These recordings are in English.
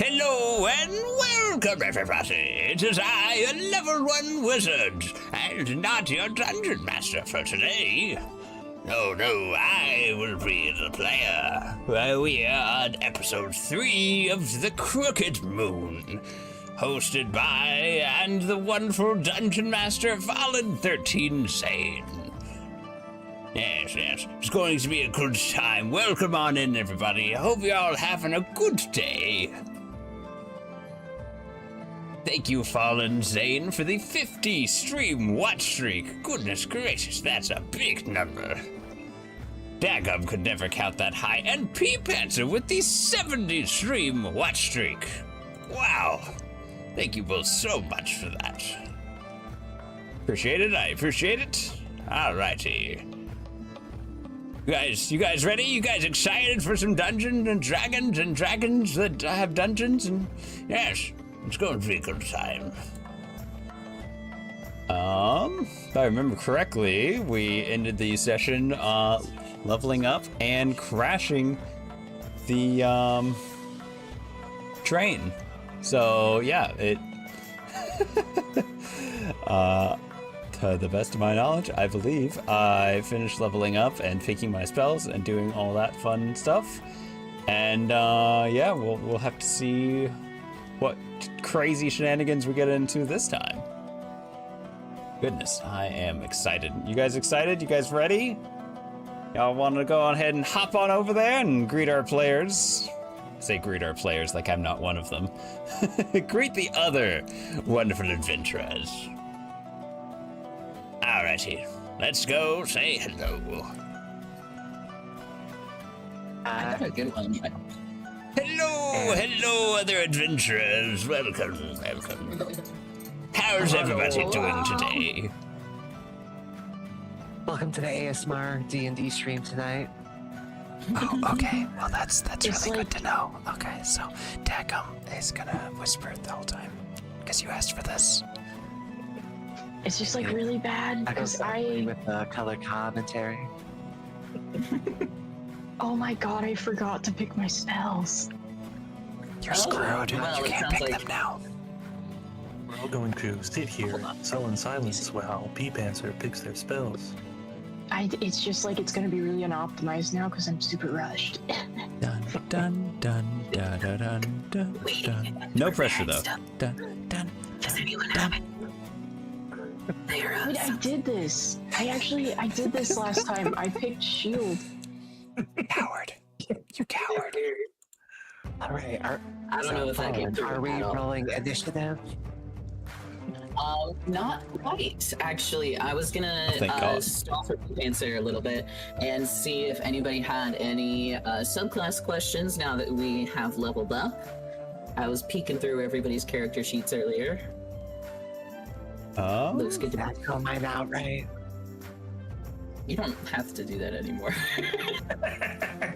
Hello and welcome everybody. It is I, ALvl1Wizard, and not your dungeon master for today. No, I will be the player. We are on episode 3 of the Crooked Moon, hosted by and the wonderful dungeon master ALvl1 Thurs Sat. Yes, it's going to be a good time. Welcome on in, everybody. I hope you're all having a good day. Thank you, Fallen Zane, for the 50 stream watch streak. Goodness gracious, that's a big number. Daggum could never count that high. And P-Panzer with the 70 stream watch streak. Wow. Thank you both so much for that. Appreciate it, I appreciate it. Alrighty. You guys ready? You guys excited for some Dungeons and dragons that have dungeons? And yes, it's going to be a good time. If I remember correctly, we ended the session leveling up and crashing the train. So yeah, it to the best of my knowledge, I believe I finished leveling up and picking my spells and doing all that fun stuff. And yeah, we'll have to see what crazy shenanigans we get into this time. Goodness, I am excited. You guys excited? You guys ready? Y'all want to go ahead and hop on over there and greet our players? I say greet our players like I'm not one of them. Greet the other wonderful adventurers. Alrighty, let's go say hello. I got a good one. Hello, other adventurers. Welcome. How's everybody doing today? Welcome to the ASMR D&D stream tonight. Oh, okay. Well, that's really good to know. Okay, so Daggum is gonna whisper the whole time because you asked for this. It's just like really bad because with the color commentary. Oh my god, I forgot to pick my spells. You're screwed. Well, you can't pick them now. We're all going to sit here, sullen silence, while P-Panzer picks their spells. It's just like it's gonna be really unoptimized now because I'm super rushed. Dun dun dun dun dun dun dun dun. No pressure though. Dun dun. Does anyone have it? Wait, I did this. I did this last time. I picked shield. Coward. You coward. All right. I don't know if that came through. Are we rolling initiative? Not quite, actually. I was gonna stall for P-Panzer a little bit and see if anybody had any subclass questions now that we have leveled up. I was peeking through everybody's character sheets earlier. Looks good to me. That's on mine out, right? You don't have to do that anymore. I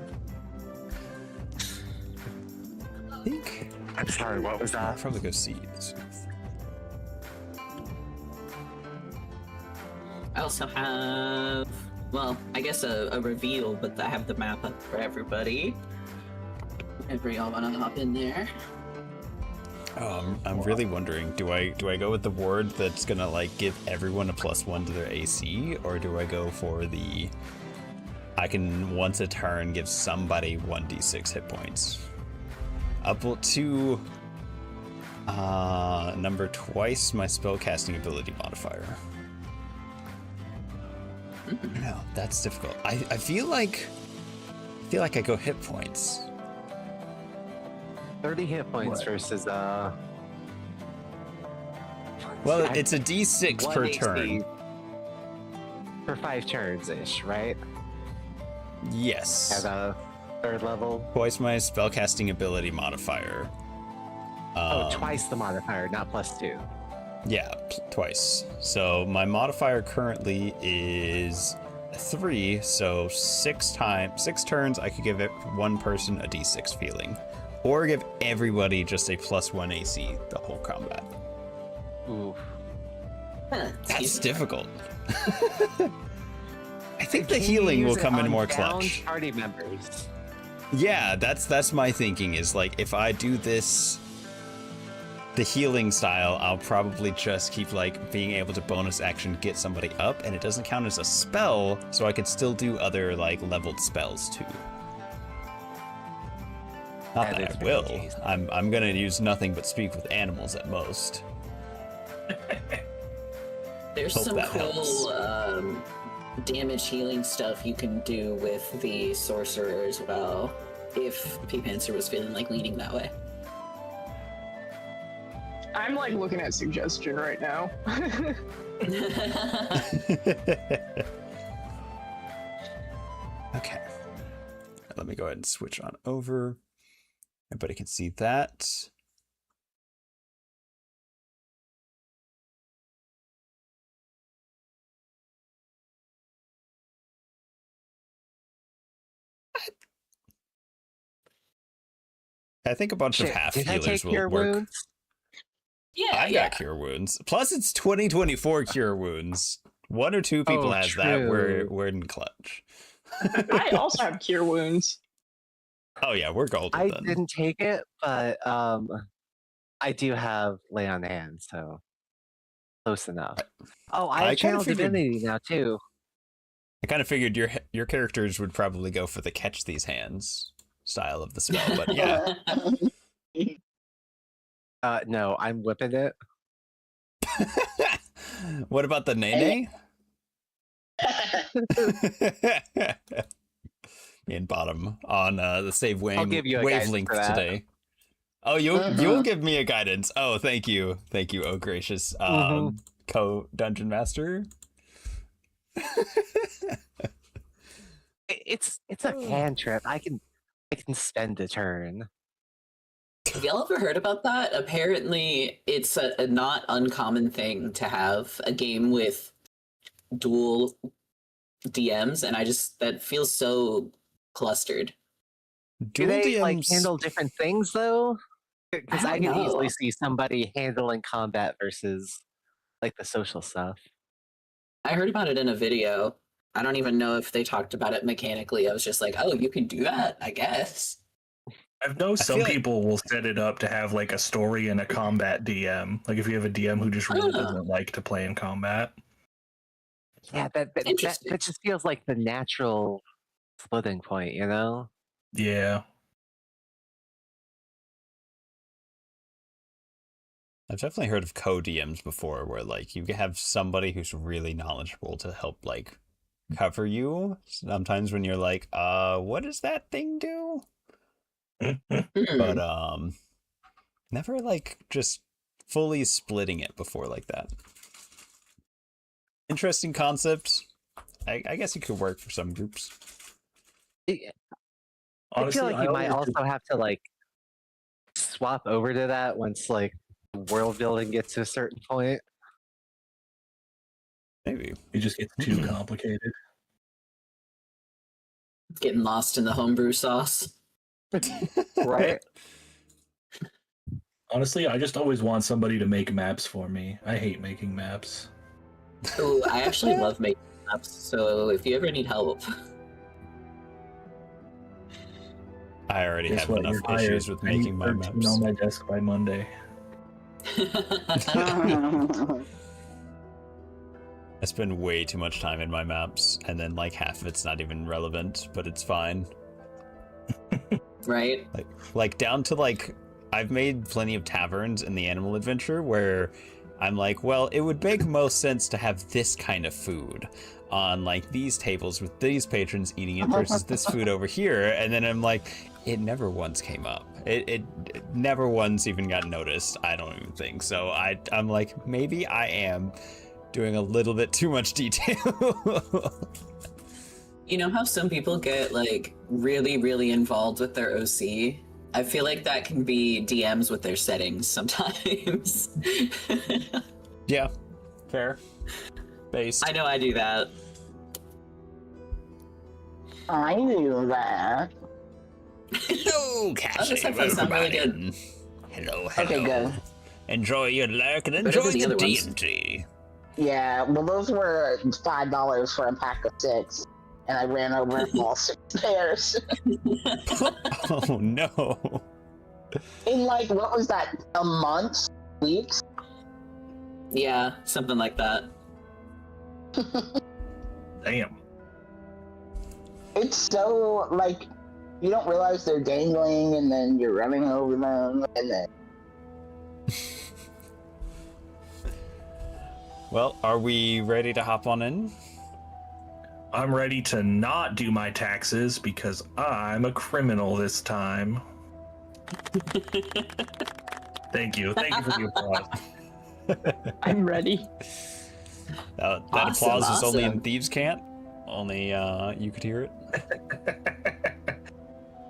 think. I'm sorry, what was that? I'll probably go see this. I also have, well, I guess a reveal, but I have the map up for everybody. If y'all want to hop in there. I'm really wondering, do I go with the word that's gonna like give everyone a +1 to their AC, or do I go for the I can once a turn give somebody 1d6 hit points? Up to number twice my spellcasting ability modifier. No, that's difficult. I feel like I go hit points. 30 hit points versus Well, it's a d6 per turn. For 5 turns ish, right? Yes. At a 3rd level. Twice my spellcasting ability modifier. Twice the modifier, not +2. Yeah, twice. So my modifier currently is 3, so 6 turns I could give it one person a d6 feeling. Or give everybody just a +1 AC the whole combat. Ooh. That's difficult. I think the healing will come in more clutch. Party members. Yeah, that's my thinking, is like, if I do this, the healing style, I'll probably just keep like being able to bonus action get somebody up, and it doesn't count as a spell, so I could still do other like leveled spells too. Not that I will. I'm gonna use nothing but speak with animals at most. There's Hope some that cool damage healing stuff you can do with the sorcerer as well, if P-Panzer was feeling like leaning that way. I'm like looking at suggestion right now. Okay. Let me go ahead and switch on over. Everybody can see that. I think a bunch of half healers will work. Wounds? Yeah, I've got cure wounds. Plus, it's 2024 cure wounds. One or two people has that. We're in clutch. I also have cure wounds. Oh yeah, we're golden. I then. didn't take it, but I do have lay on hands, so close enough. Oh, I have channel divinity now too. I kind of figured your characters would probably go for the catch these hands style of the spell, but yeah. No, I'm whipping it. What about the nene? Me and Bottom on the save wavelength today. Oh, you'll give me a guidance. Oh, thank you, oh gracious, co-dungeon master. It's a cantrip. I can spend a turn. Have y'all ever heard about that? Apparently, it's a not uncommon thing to have a game with dual DMs, and that feels so clustered. Do they like handle different things though? Because I can easily see somebody handling combat versus like the social stuff. I heard about it in a video. I don't even know if they talked about it mechanically. I was just like, oh, you can do that, I guess. I know some people will set it up to have like a story and a combat DM. Like if you have a DM who just really doesn't like to play in combat. Yeah, that just feels like the natural splitting point, you know? Yeah. I've definitely heard of co-DMs before where like you have somebody who's really knowledgeable to help like cover you. Sometimes when you're like, what does that thing do? But never like just fully splitting it before like that. Interesting concept. I guess it could work for some groups. Honestly, I feel like you might also have to like swap over to that once like world building gets to a certain point. Maybe it just gets too complicated. Getting lost in the homebrew sauce. Right. Honestly, I just always want somebody to make maps for me. I hate making maps. Oh, I actually love making maps, so if you ever need help. I already have enough issues with making my maps. On my desk by Monday. I spend way too much time in my maps, and then like half of it's not even relevant, but it's fine. Right? Like down to like, I've made plenty of taverns in the Animal Adventure where I'm like, well, it would make most sense to have this kind of food on like these tables with these patrons eating it versus this food over here, and then I'm like, it never once came up. It never once even got noticed. I don't even think so. I'm like, maybe I am doing a little bit too much detail. You know how some people get like really, really involved with their OC? I feel like that can be DMs with their settings sometimes. Yeah, fair. Based. I know I do that. I do that. Hello, Cassie. Really good. Hello. Okay, good. Enjoy your lurk and enjoy the D&D. Yeah, well, those were $5 for a pack of 6. and I ran over all 6 stairs. Oh no. In like, what was that, a month? Weeks? Yeah, something like that. Damn. It's so, like, you don't realize they're dangling, and then you're running over them, and then... Well, are we ready to hop on in? I'm ready to not do my taxes because I'm a criminal this time. Thank you. Thank you for the applause. I'm ready. That Awesome, applause is only in awesome. Thieves' Cant. Only you could hear it.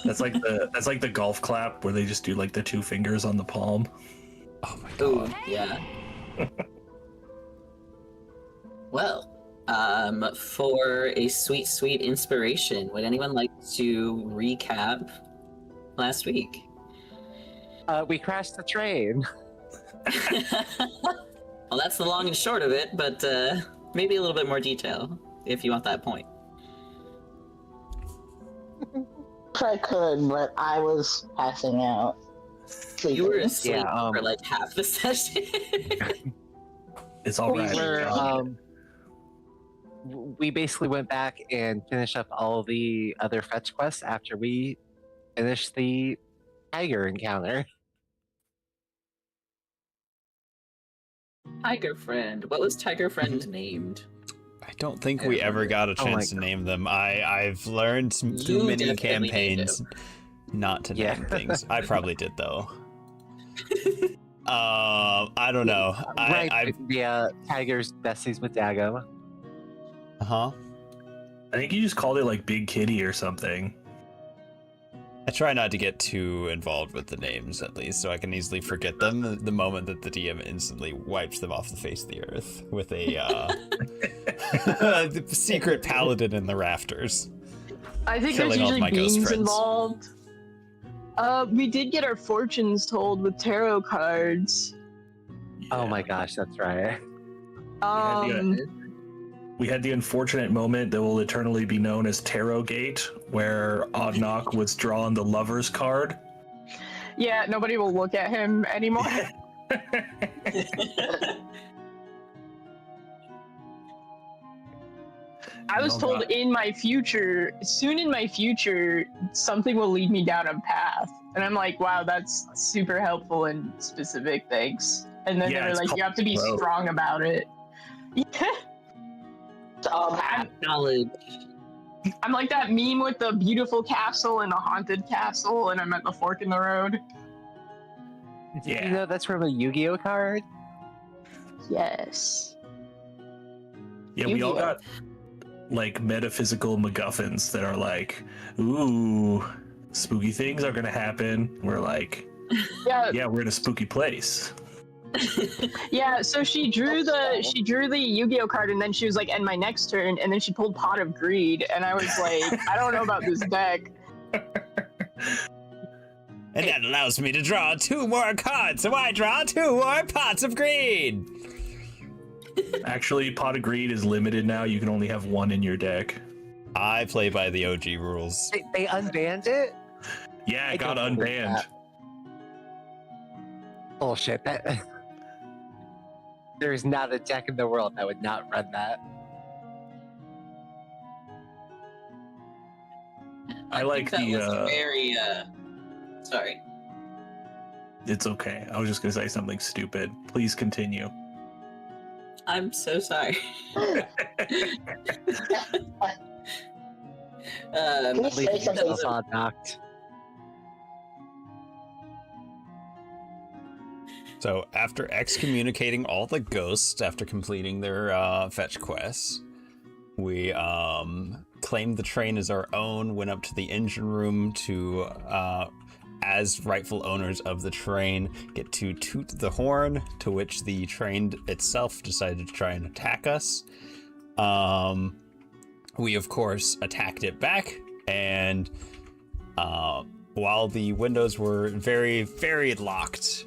That's like the golf clap where they just do like the 2 fingers on the palm. Oh my Ooh, god. yeah. Well, for a sweet, sweet inspiration, would anyone like to recap last week? We crashed the train. Well, that's the long and short of it, but maybe a little bit more detail if you want that point. I could, but I was passing out. You were asleep Yeah, for like half the session. It's all We right. were, we basically went back and finished up all the other fetch quests after we finished the tiger encounter. Tiger Friend. What was Tiger Friend named? I don't think we ever got a Oh my chance to God. name them. I've learned You too many definitely campaigns not to Yeah. name things. I probably did though. I don't know. Right, yeah, tigers besties with Dago. Huh? I think you just called it like Big Kitty or something. I try not to get too involved with the names, at least, so I can easily forget them the moment that the DM instantly wipes them off the face of the earth with a the secret paladin in the rafters. I think Killing there's all usually my ghost beans friends. involved. We did get our fortunes told with tarot cards. Oh my gosh, that's right. We had the unfortunate moment that will eternally be known as Tarot Gate, where Odnock was drawn the lover's card. Yeah, nobody will look at him anymore. I was told in my future, soon in my future, something will lead me down a path. And I'm like, wow, that's super helpful and specific, thanks. And then Yeah, they were it's like, you have to be called growth. strong about it. Knowledge. I'm like that meme with the beautiful castle and the haunted castle, and I'm at the fork in the road. Did you know that's from a Yu-Gi-Oh card? Yes. Yeah, we all Yu-Gi-Oh. got like metaphysical MacGuffins that are like, ooh, spooky things are gonna happen. We're like, Yeah. yeah, we're in a spooky place. Yeah, so she drew the Yu-Gi-Oh card, and then she was like, "And my next turn," and then she pulled Pot of Greed, and I was like, "I don't know about this deck." And that allows me to draw 2 more cards, so I draw 2 more pots of greed. Actually, Pot of Greed is limited now. You can only have 1 in your deck. I play by the OG rules. They unbanned it? Yeah, I it got don't believe unbanned. that. Bullshit. That there's not a deck in the world that would not run that. I like think that the. was very. Sorry. It's okay. I was just gonna say something stupid. Please continue. I'm so sorry. Can you say Leaving something? yourself odd knocked. So after excommunicating all the ghosts after completing their fetch quests, we claimed the train as our own, went up to the engine room to, as rightful owners of the train, get to toot the horn, to which the train itself decided to try and attack us. We, of course, attacked it back, and while the windows were very, very locked,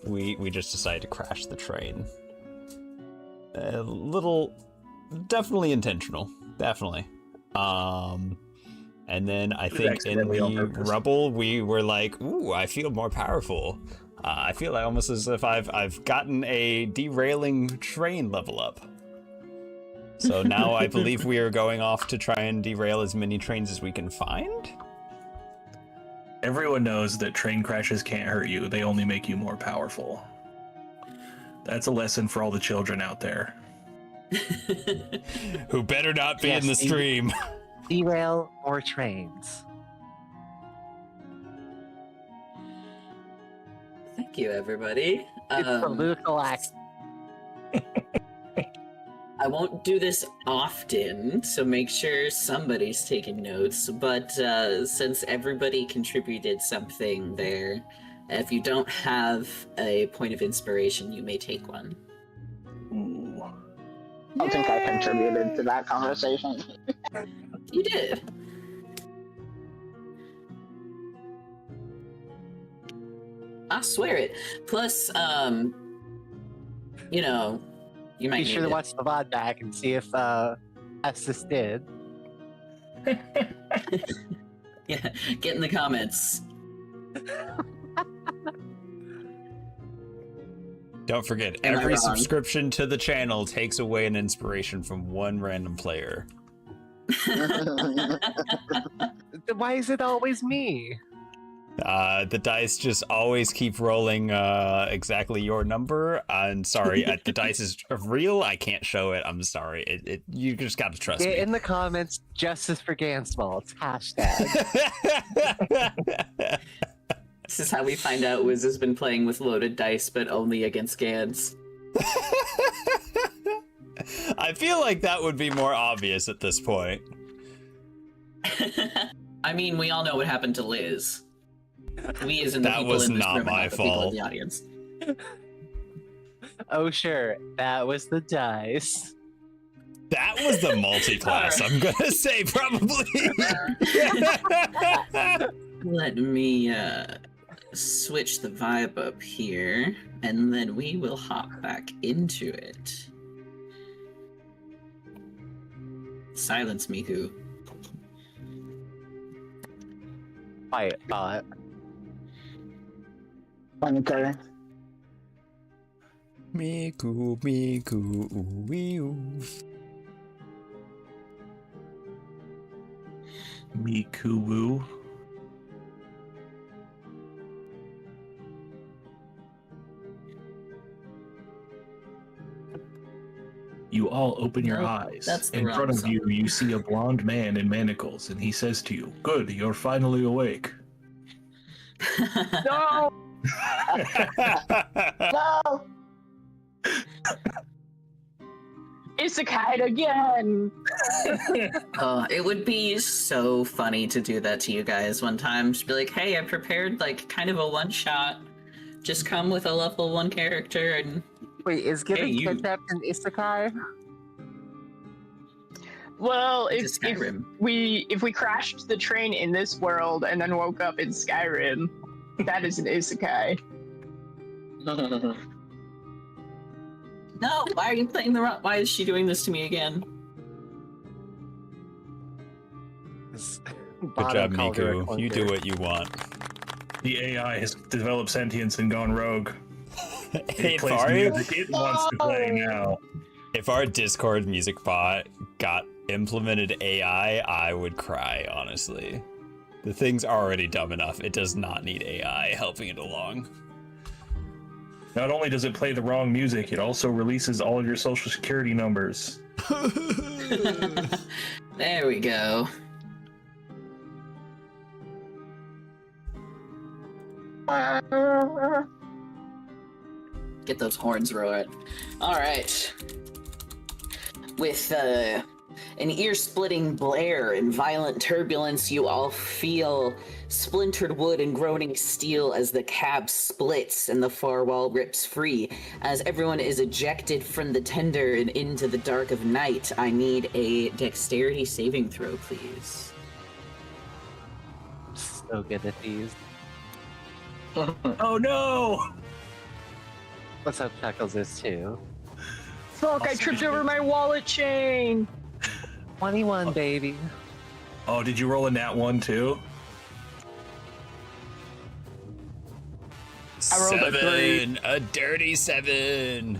we just decided to crash the train. A little, definitely intentional, definitely. And then I think in the rubble, we were like, ooh, I feel more powerful. I feel like almost as if I've gotten a derailing train level up. So now I believe we are going off to try and derail as many trains as we can find. Everyone knows that train crashes can't hurt you. They only make you more powerful. That's a lesson for all the children out there. Who better not be in the stream. Derail more trains. Thank you, everybody. It's political act. I won't do this often, so make sure somebody's taking notes. But since everybody contributed something there, if you don't have a point of inspiration, you may take one. Ooh. I don't think I contributed to that conversation. You did. I swear it. Plus, you know, you might be sure to watch the VOD back and see if Estes did. Yeah, get in the comments. Don't forget, every subscription to the channel takes away an inspiration from one random player. Why is it always me? The dice just always keep rolling exactly your number. I'm sorry, the dice is real. I can't show it. I'm sorry. You just got to trust me. In the comments, justice for Gansmall. It's hashtag. This is how we find out Wiz has been playing with loaded dice, but only against Gans. I feel like that would be more obvious at this point. I mean, we all know what happened to Liz. We isn't the that people was in this not room, my not the people fault. in the audience. Oh, sure. That was the dice. That was the multi-class, I'm gonna say, probably. Let me switch the vibe up here, and then we will hop back into it. Silence Miku. Quiet bot. Okay. Miku, Miku, ooh. Miku woo. You all open your eyes. That's the in wrong front of song. you, you see a blonde man in manacles, and he says to you, "Good, you're finally awake." No! No! Isekai again! It would be so funny to do that to you guys one time. Just be like, hey, I prepared like kind of a one-shot. Just come with a level 1 character and... Wait, is getting Hey, you. kidnapped in Isekai? Well, It's if Skyrim. we crashed the train in this world and then woke up in Skyrim, that is an isekai. No, why are you playing the wrong... Why is she doing this to me again? Good job, Miku. You do what you want. The AI has developed sentience and gone rogue. Hey, It plays music it wants to play now. if our Discord music bot got implemented AI, I would cry, honestly. The thing's already dumb enough. It does not need AI helping it along. Not only does it play the wrong music, it also releases all of your social security numbers. There we go. Get those horns roaring. Alright. With an ear-splitting blare and violent turbulence, you all feel splintered wood and groaning steel as the cab splits and the far wall rips free. As everyone is ejected from the tender and into the dark of night, I need a dexterity saving throw, please. So good at these. Oh no! What's up, Chuckles is too. Fuck, I tripped over my wallet chain! 21, baby. Oh, did you roll a nat 1 too? I rolled a 3. A dirty 7.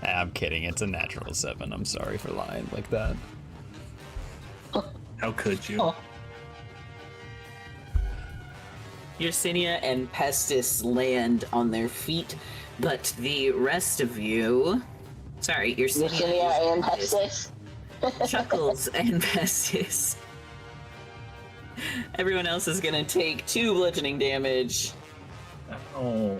I'm kidding. It's a natural 7. I'm sorry for lying like that. How could you? Oh. Yersinia and Pestis land on their feet, but the rest of you... Sorry, Yersinia and Pestis. Chuckles and Pestis. Everyone else is gonna take 2 bludgeoning damage. Oh.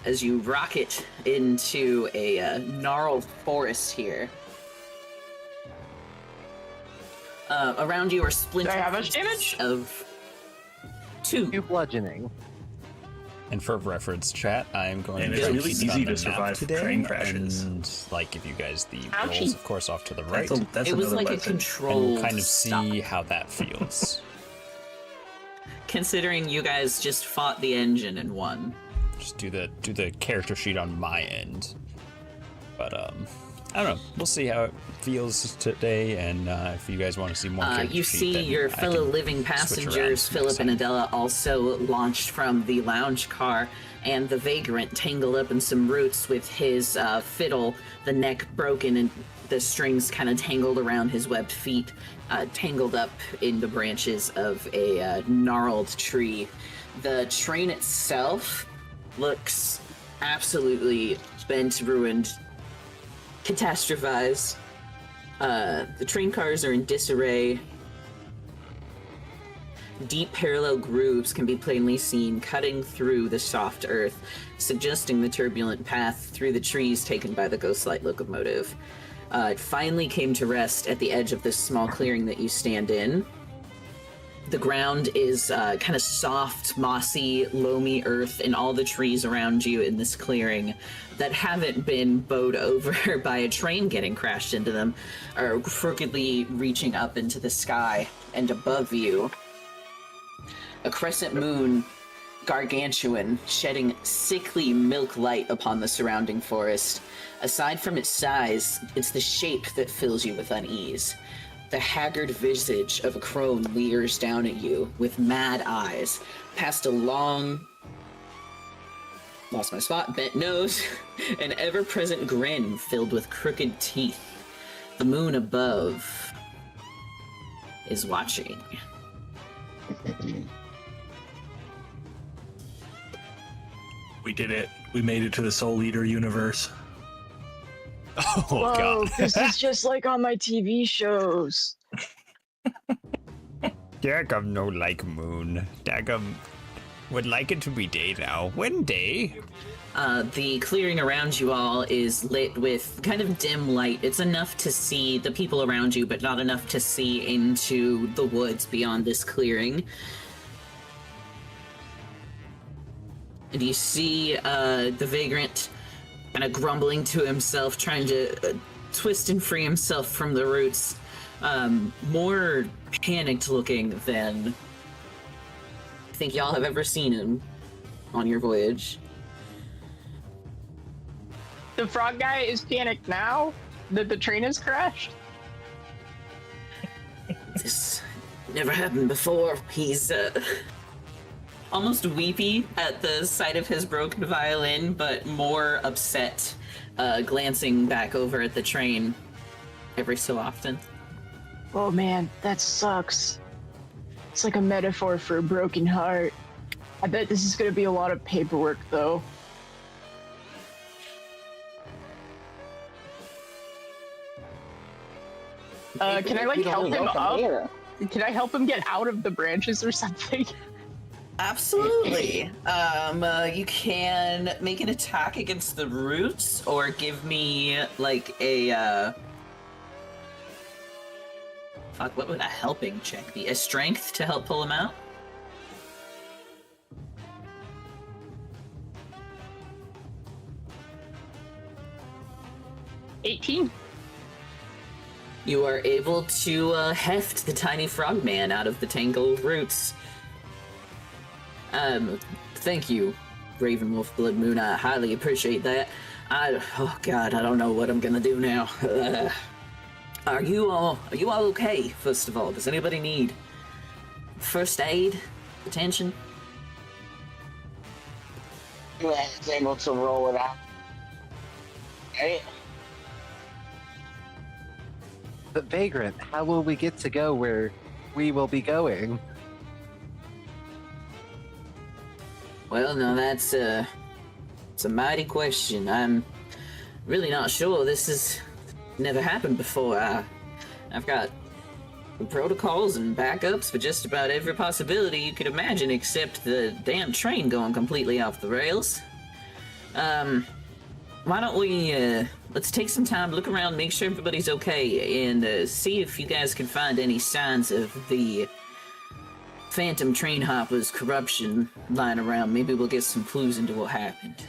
As you rocket into a gnarled forest here. Around you are splinters. Do I have much damage? Of 2. 2 bludgeoning. And for reference, chat, I'm going And to it's keep really it easy on to the survive map today, train crashes. and like give you guys the Ouchie. rolls, of course, off to the right, That's It was another like a lesson. and controlled we'll kind of stop. see how that feels. Considering you guys just fought the engine and won. Just do the character sheet on my end, but I don't know. We'll see how it feels today, and if you guys want to see more character You sheet, see then your I fellow can living switch passengers, around Philip next and time. Adela, also launched from the lounge car, and the vagrant tangled up in some roots with his fiddle, the neck broken and the strings kind of tangled around his webbed feet, tangled up in the branches of a gnarled tree. The train itself looks absolutely bent, ruined, catastrophized. The train cars are in disarray. Deep parallel grooves can be plainly seen cutting through the soft earth, suggesting the turbulent path through the trees taken by the Ghostlight locomotive. It finally came to rest at the edge of this small clearing that you stand in. The ground is kind of soft, mossy, loamy earth, and all the trees around you in this clearing that haven't been bowed over by a train getting crashed into them are crookedly reaching up into the sky, and above you, a crescent moon, gargantuan, shedding sickly milk light upon the surrounding forest. Aside from its size, it's the shape that fills you with unease. The haggard visage of a crone leers down at you with mad eyes, past a long, lost my spot, bent nose, an ever-present grin filled with crooked teeth. The moon above is watching. We did it. We made it to the Soul Eater universe. Oh Whoa, god. this is just like on my TV shows. Dagum no like moon. Dagum would like it to be day now. When day? The clearing around you all is lit with kind of dim light. It's enough to see the people around you, but not enough to see into the woods beyond this clearing. And you see the vagrant kind of grumbling to himself, trying to twist and free himself from the roots. More panicked looking than I think y'all have ever seen him on your voyage. The frog guy is panicked now that the train has crashed. This never happened before. He's almost weepy at the sight of his broken violin, but more upset, glancing back over at the train every so often. Oh man, that sucks. It's like a metaphor for a broken heart. I bet this is gonna be a lot of paperwork though. Can I like help him up? Can I help him get out of the branches or something? Absolutely. You can make an attack against the roots, or give me like a fuck, what would a helping check be? A strength to help pull him out? $18. You are able to heft the tiny frogman out of the tangled roots. Thank you, Ravenwolf Blood Moon. I highly appreciate that. Oh God, I don't know what I'm gonna do now. Are you all okay? First of all, does anybody need first aid, attention? You was able to roll it out. Right? But Vagrant, how will we get to go where we will be going? Well, now it's a mighty question. I'm really not sure. This has never happened before. I've got protocols and backups for just about every possibility you could imagine, except the damn train going completely off the rails. Why don't we, let's take some time, look around, make sure everybody's okay, and see if you guys can find any signs of the Phantom Train Hopper's corruption lying around. Maybe we'll get some clues into what happened.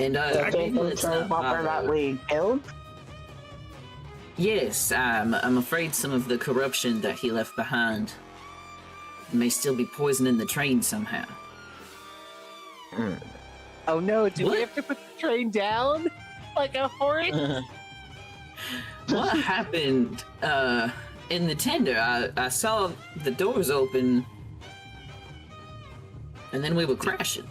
And, maybe let's not bother. That we killed? Yes, I'm afraid some of the corruption that he left behind may still be poisoning the train somehow. Oh no, do we have to put the train down? Like a horse? What happened in the tender? I saw the doors open and then we were crashing.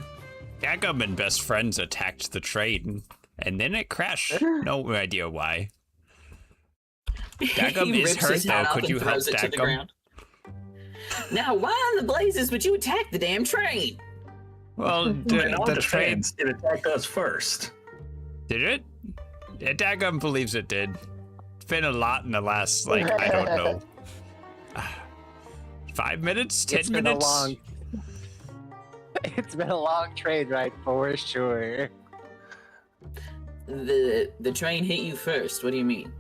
Dagum and best friends attacked the train and then it crashed. No idea why. Dagum is hurt though. Could you help Dagum? Now, why in the blazes would you attack the damn train? Well, the train it attacked us first. Did it? Yeah, Dagum believes it did. It's been a lot in the last, like, I don't know, 5 minutes, 10 minutes. It's been a long train ride for sure. The train hit you first. What do you mean?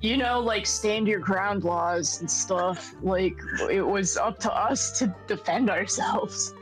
You know, like stand your ground laws and stuff. Like it was up to us to defend ourselves.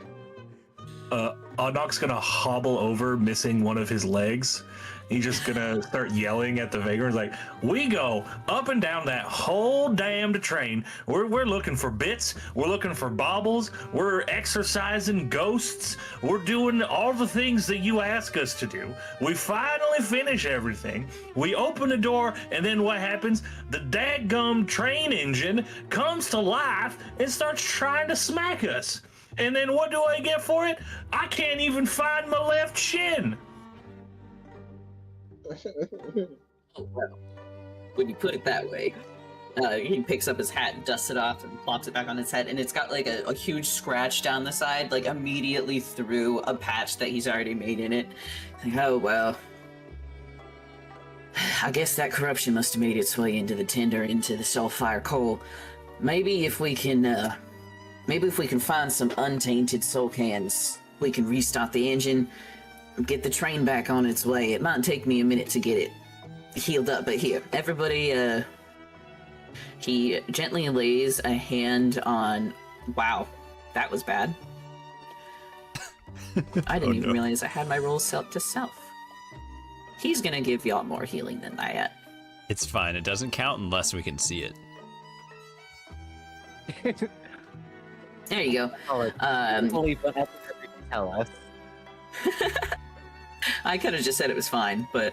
Oddnock's gonna hobble over, missing one of his legs. He's just gonna start yelling at the vagrants like, we go up and down that whole damned train. We're looking for bits. We're looking for baubles. We're exorcising ghosts. We're doing all the things that you ask us to do. We finally finish everything. We open the door, and then what happens? The dadgum train engine comes to life and starts trying to smack us. And then what do I get for it? I can't even find my left shin. Oh, well, when you put it that way, he picks up his hat and dusts it off and plops it back on his head, and it's got like a huge scratch down the side, like immediately through a patch that he's already made in it. Like, oh well, I guess that corruption must have made its way into the tinder, into the sulfire coal. Maybe if we can find some untainted soul cans, we can restart the engine, get the train back on its way. It might take me a minute to get it healed up, but here, everybody, he gently lays a hand on... Wow, that was bad. I didn't even realize I had my rolls set to self. He's gonna give y'all more healing than that. It's fine, it doesn't count unless we can see it. There you go. Believe whatever you tell us. I could have just said it was fine, but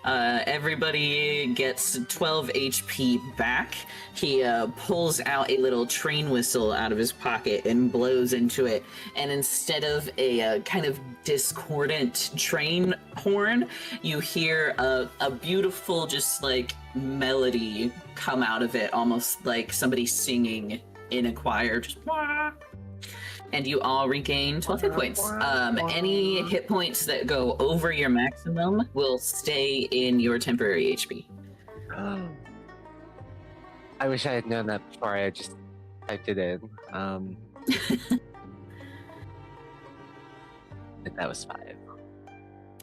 everybody gets 12 HP back. He pulls out a little train whistle out of his pocket and blows into it, and instead of a kind of discordant train horn, you hear a beautiful just like melody come out of it, almost like somebody singing in a choir, just wah. And you all regain 12 hit points. Any hit points that go over your maximum will stay in your temporary HP. I wish I had known that before I just typed it in. But that was 5.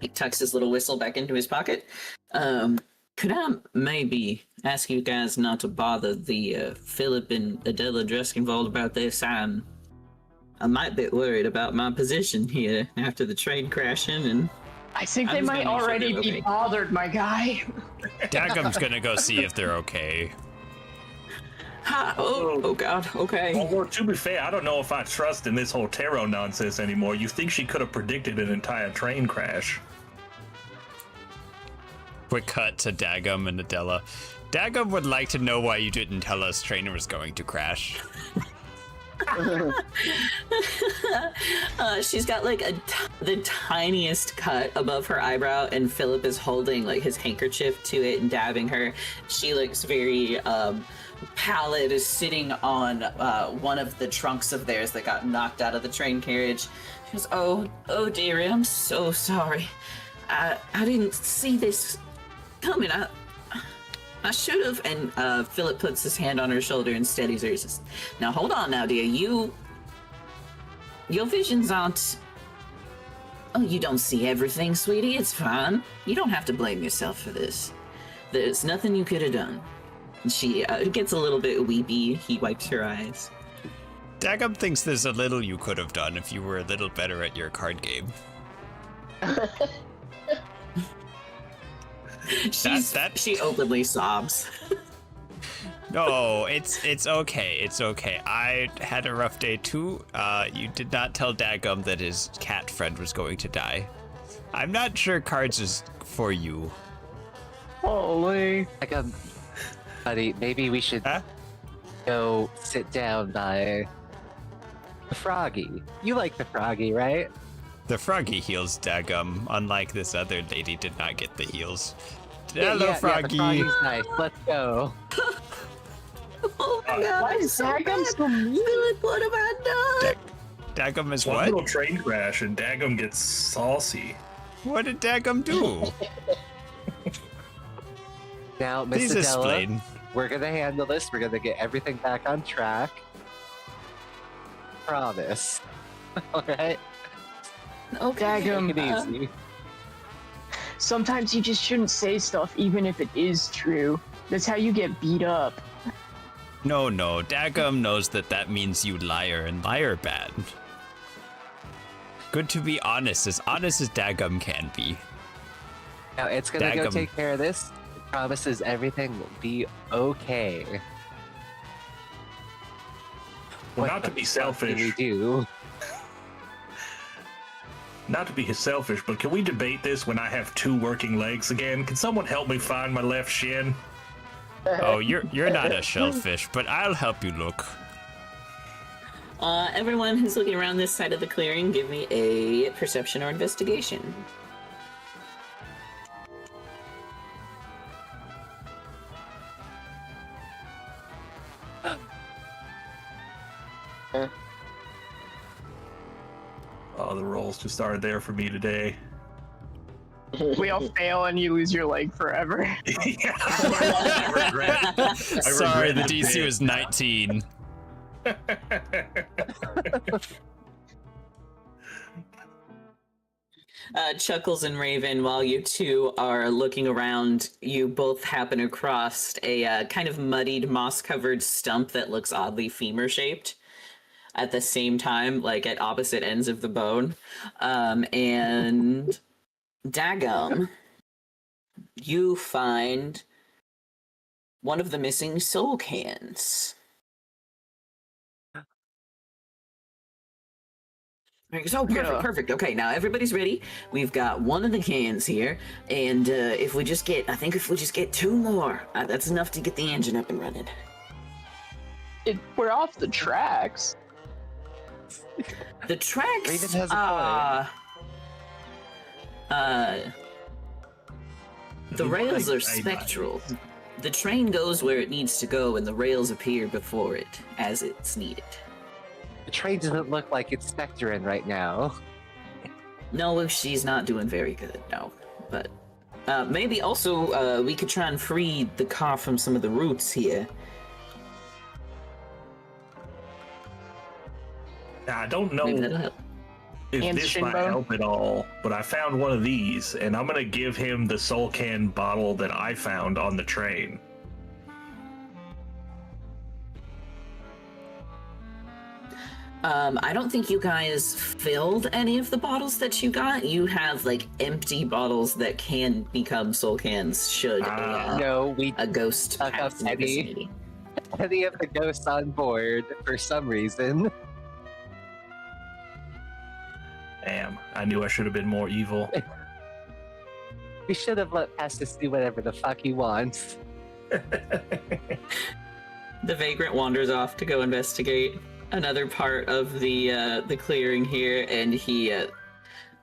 He tucks his little whistle back into his pocket. Could I maybe ask you guys not to bother the Philip and Adela Dreskenwald about this? I might be worried about my position here after the train crashing, and I think they might already be bothered, my guy. Dagum's gonna go see if they're okay. Oh God. Okay. Well, to be fair, I don't know if I trust in this whole tarot nonsense anymore. You think she could have predicted an entire train crash? Quick cut to Dagum and Adela. Dagum would like to know why you didn't tell us train was going to crash. She's got like the tiniest cut above her eyebrow, and Philip is holding like his handkerchief to it and dabbing her. She looks very pallid, is sitting on one of the trunks of theirs that got knocked out of the train carriage. She goes, oh dearie, I'm so sorry. I didn't see this coming. I should have. And Philip puts his hand on her shoulder and steadies her. He says, now hold on now, dear. Your visions aren't... Oh, you don't see everything, sweetie. It's fine. You don't have to blame yourself for this. There's nothing you could have done. And she gets a little bit weepy. He wipes her eyes. Dagum thinks there's a little you could have done if you were a little better at your card game. She openly sobs. No, it's okay. It's okay. I had a rough day too. You did not tell Dagum that his cat friend was going to die. I'm not sure cards is for you. Holy. Dagum, buddy, maybe we should go sit down by the Froggy. You like the Froggy, right? The Froggy heals Dagum, unlike this other lady did not get the heals. Hello, Froggy. Yeah, the Froggy's nice. Let's go. Oh my God! Why is Dagum so mean? What have I done? Dagum is One what? little train crash and Dagum gets saucy. What did Dagum do? Now, Miss Please Adela, explain. we're gonna handle this. We're gonna get everything back on track. Promise. All right. Okay, Take it easy. sometimes you just shouldn't say stuff even if it is true. That's how you get beat up. No, Dagum knows that means you liar, and liar bad. Good to be honest as Dagum can be. Now, it's gonna go Dagum. take care of this. It promises everything will be okay. Well, What not to the be fuck do we selfish. do? Not to be selfish, but can we debate this when I have 2 working legs again? Can someone help me find my left shin? Oh, you're not a shellfish, but I'll help you look. Everyone who's looking around this side of the clearing, give me a perception or investigation. Oh, the rolls just started there for me today. We all fail and you lose your leg forever. I regret Sorry, the this DC bit. was 19. Chuckles and Raven, while you two are looking around, you both happen across a kind of muddied, moss-covered stump that looks oddly femur-shaped at the same time, like at opposite ends of the bone. And Dagum, you find one of the missing soul cans. Oh, perfect. Okay, now everybody's ready. We've got one of the cans here, and if we just get 2 more, that's enough to get the engine up and running. We're off the tracks. The tracks, Raven has a the rails are spectral. The train goes where it needs to go, and the rails appear before it as it's needed. The train doesn't look like it's spectering right now. No, she's not doing very good, no. But maybe also we could try and free the car from some of the roots here. Now, I don't know Maybe that'll help. if And this might Shinbone? help at all, but I found one of these, and I'm going to give him the soul can bottle that I found on the train. I don't think you guys filled any of the bottles that you got. You have like empty bottles that can become soul cans should No, we a ghost stuck pass up in the Eddie. vicinity. any of the ghosts on board for some reason. Damn, I knew I should have been more evil. We should have let Pastus do whatever the fuck he wants. The vagrant wanders off to go investigate another part of the clearing here, and he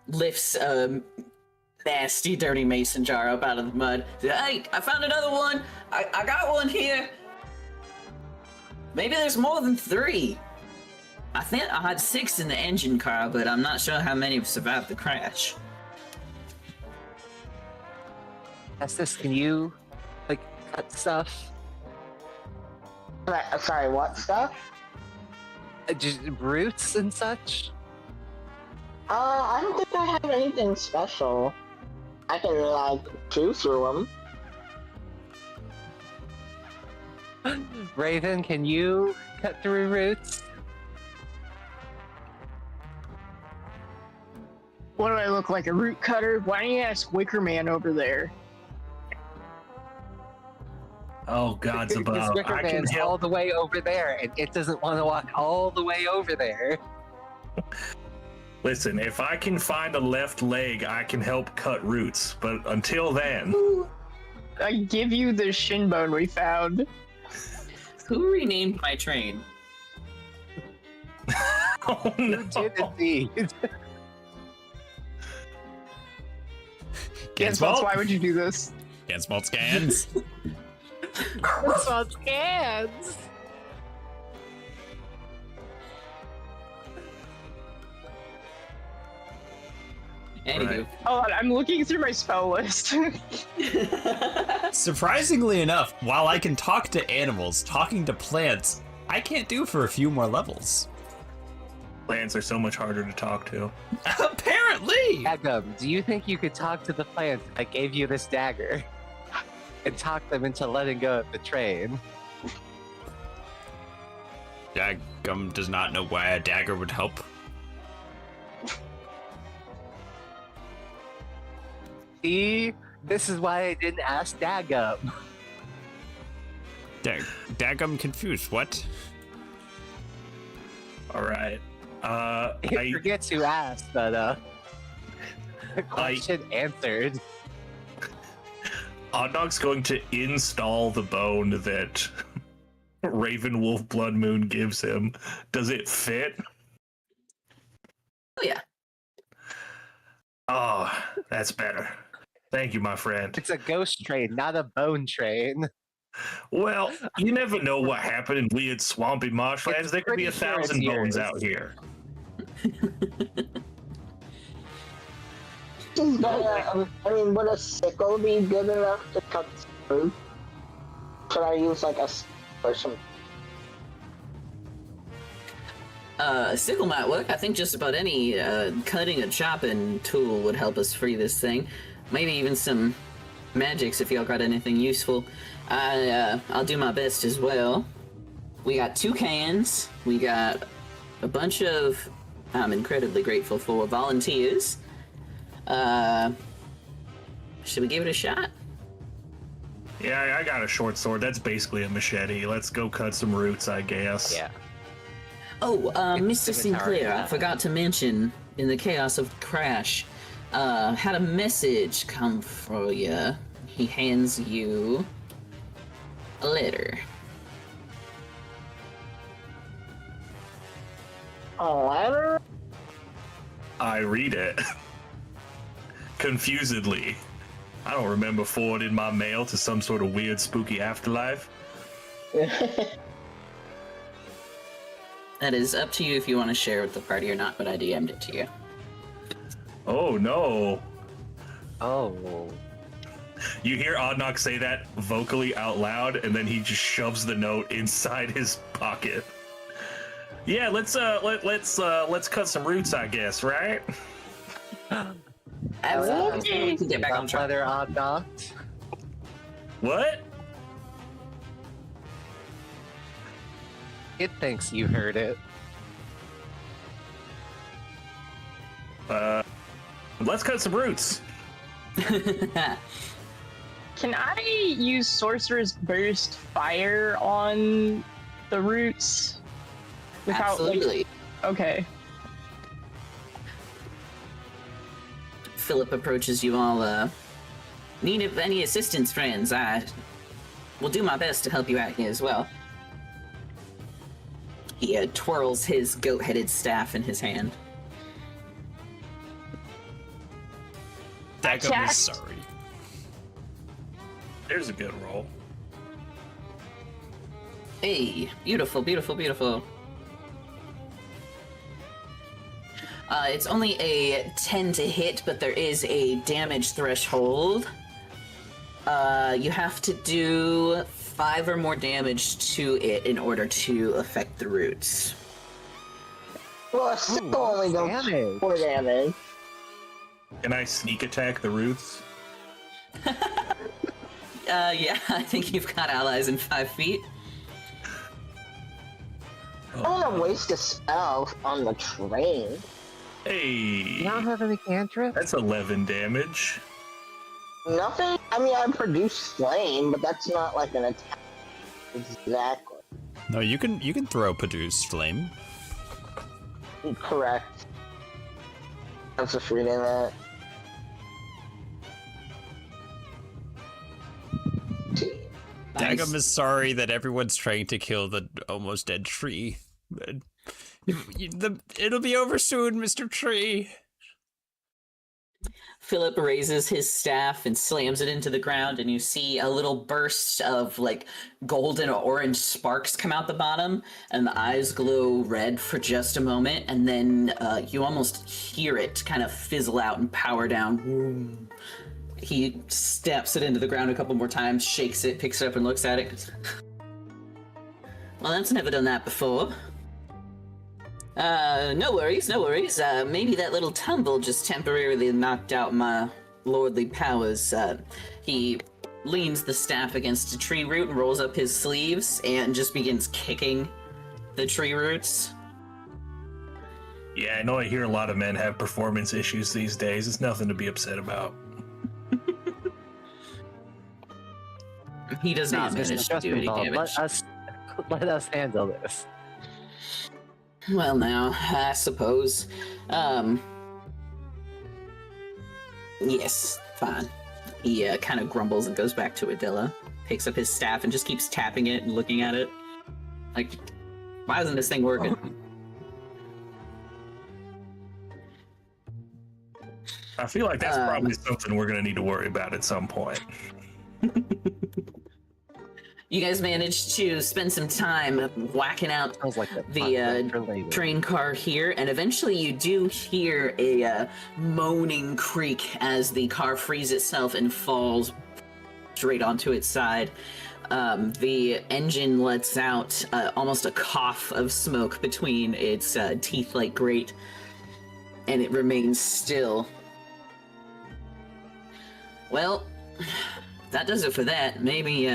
lifts a nasty, dirty mason jar up out of the mud. Hey, I found another one. I got one here. Maybe there's more than 3. I think I had 6 in the engine car, but I'm not sure how many have survived the crash. Pastus, can you, like, cut stuff? Sorry, what stuff? Just roots and such? I don't think I have anything special. I can, like, chew through them. Raven, can you cut through roots? What do I look like, a root cutter? Why don't you ask Wicker Man over there? Oh, God's Because about. Wicker I can Man's all help. the way over there, and it doesn't want to walk all the way over there. Listen, if I can find a left leg, I can help cut roots. But until then, I give you the shin bone we found. Who renamed my train? oh no. Did indeed. Cans Yes, malt. why would you do this? Cans malt scans. This one's cans. Anywho. Right. Hold on, I'm looking through my spell list. Surprisingly enough, while I can talk to animals, talking to plants, I can't do for a few more levels. Plants are so much harder to talk to. Apparently! Agum, do you think you could talk to the plants that gave you this dagger? And talk them into letting go of the train? Dagum does not know why a dagger would help. See? This is why I didn't ask Dagum. Dagum confused, what? All right. He forgets who asked, but question answered. Oddnog's going to install the bone that Raven Wolf Blood Moon gives him. Does it fit? Oh, yeah. Oh, that's better. Thank you, my friend. It's a ghost train, not a bone train. Well, you never know what happened in weird swampy marshlands. It's There could be pretty sure 1,000 it's bones yours. out here. I mean, would a sickle be good enough to cut through? Should I use, like, a or some? Sickle might work. I think just about any cutting or chopping tool would help us free this thing. Maybe even some magics if y'all got anything useful. I'll do my best as well. We got 2 cans. We got a bunch of, I'm incredibly grateful for, volunteers. Should we give it a shot? Yeah, I got a short sword. That's basically a machete. Let's go cut some roots, I guess. Yeah. Oh, Mr. Scimitar, Sinclair, I yeah. forgot to mention, in the chaos of the crash, had a message come for you. He hands you a letter. A ladder? I read it. Confusedly. I don't remember forwarding my mail to some sort of weird spooky afterlife. That is up to you if you want to share with the party or not, but I DM'd it to you. Oh no. Oh. You hear Oddnock say that vocally out loud, and then he just shoves the note inside his pocket. Yeah, let's cut some roots, I guess, right? Absolutely. We can get back on track. Letter odd knock. What? It thinks you heard it. Let's cut some roots. Can I use Sorcerer's Burst Fire on the roots? Without, Absolutely. Okay. Philip approaches you all. Need of any assistance, friends? I will do my best to help you out here as well. He twirls his goat-headed staff in his hand. Dagum is sorry. There's a good roll. Hey, beautiful, beautiful, beautiful. It's only a 10 to hit, but there is a damage threshold. You have to do 5 or more damage to it in order to affect the roots. Well, I still only go 4 damage. Can I sneak attack the roots? Yeah, I think you've got allies in 5 feet. I don't want to waste a spell on the train. Hey. You don't have any cantrips? That's 11 damage. Nothing? I mean, I produce flame, but that's not like an attack. Exactly. No, you can throw produce flame. Correct. I was just reading that. Nice. Dagum is sorry that everyone's trying to kill the almost dead tree. But it'll be over soon, Mr. Tree. Philip raises his staff and slams it into the ground, and you see a little burst of like golden or orange sparks come out the bottom, and the eyes glow red for just a moment, and then you almost hear it kind of fizzle out and power down. He stamps it into the ground a couple more times, shakes it, picks it up, and looks at it. Well, that's never done that before. No worries, no worries. Maybe that little tumble just temporarily knocked out my lordly powers. He leans the staff against a tree root and rolls up his sleeves and just begins kicking the tree roots. Yeah, I know I hear a lot of men have performance issues these days. It's nothing to be upset about. He does not manage to do any damage. Let us handle this. Well, now, I suppose. Yes, fine. He kind of grumbles and goes back to Adilla, picks up his staff and just keeps tapping it and looking at it. Like, why isn't this thing working? I feel like that's probably something we're going to need to worry about at some point. You guys managed to spend some time whacking out the train car here, and eventually you do hear a moaning creak as the car frees itself and falls straight onto its side. The engine lets out almost a cough of smoke between its teeth like grate, and it remains still. Well, that does it for that. Maybe,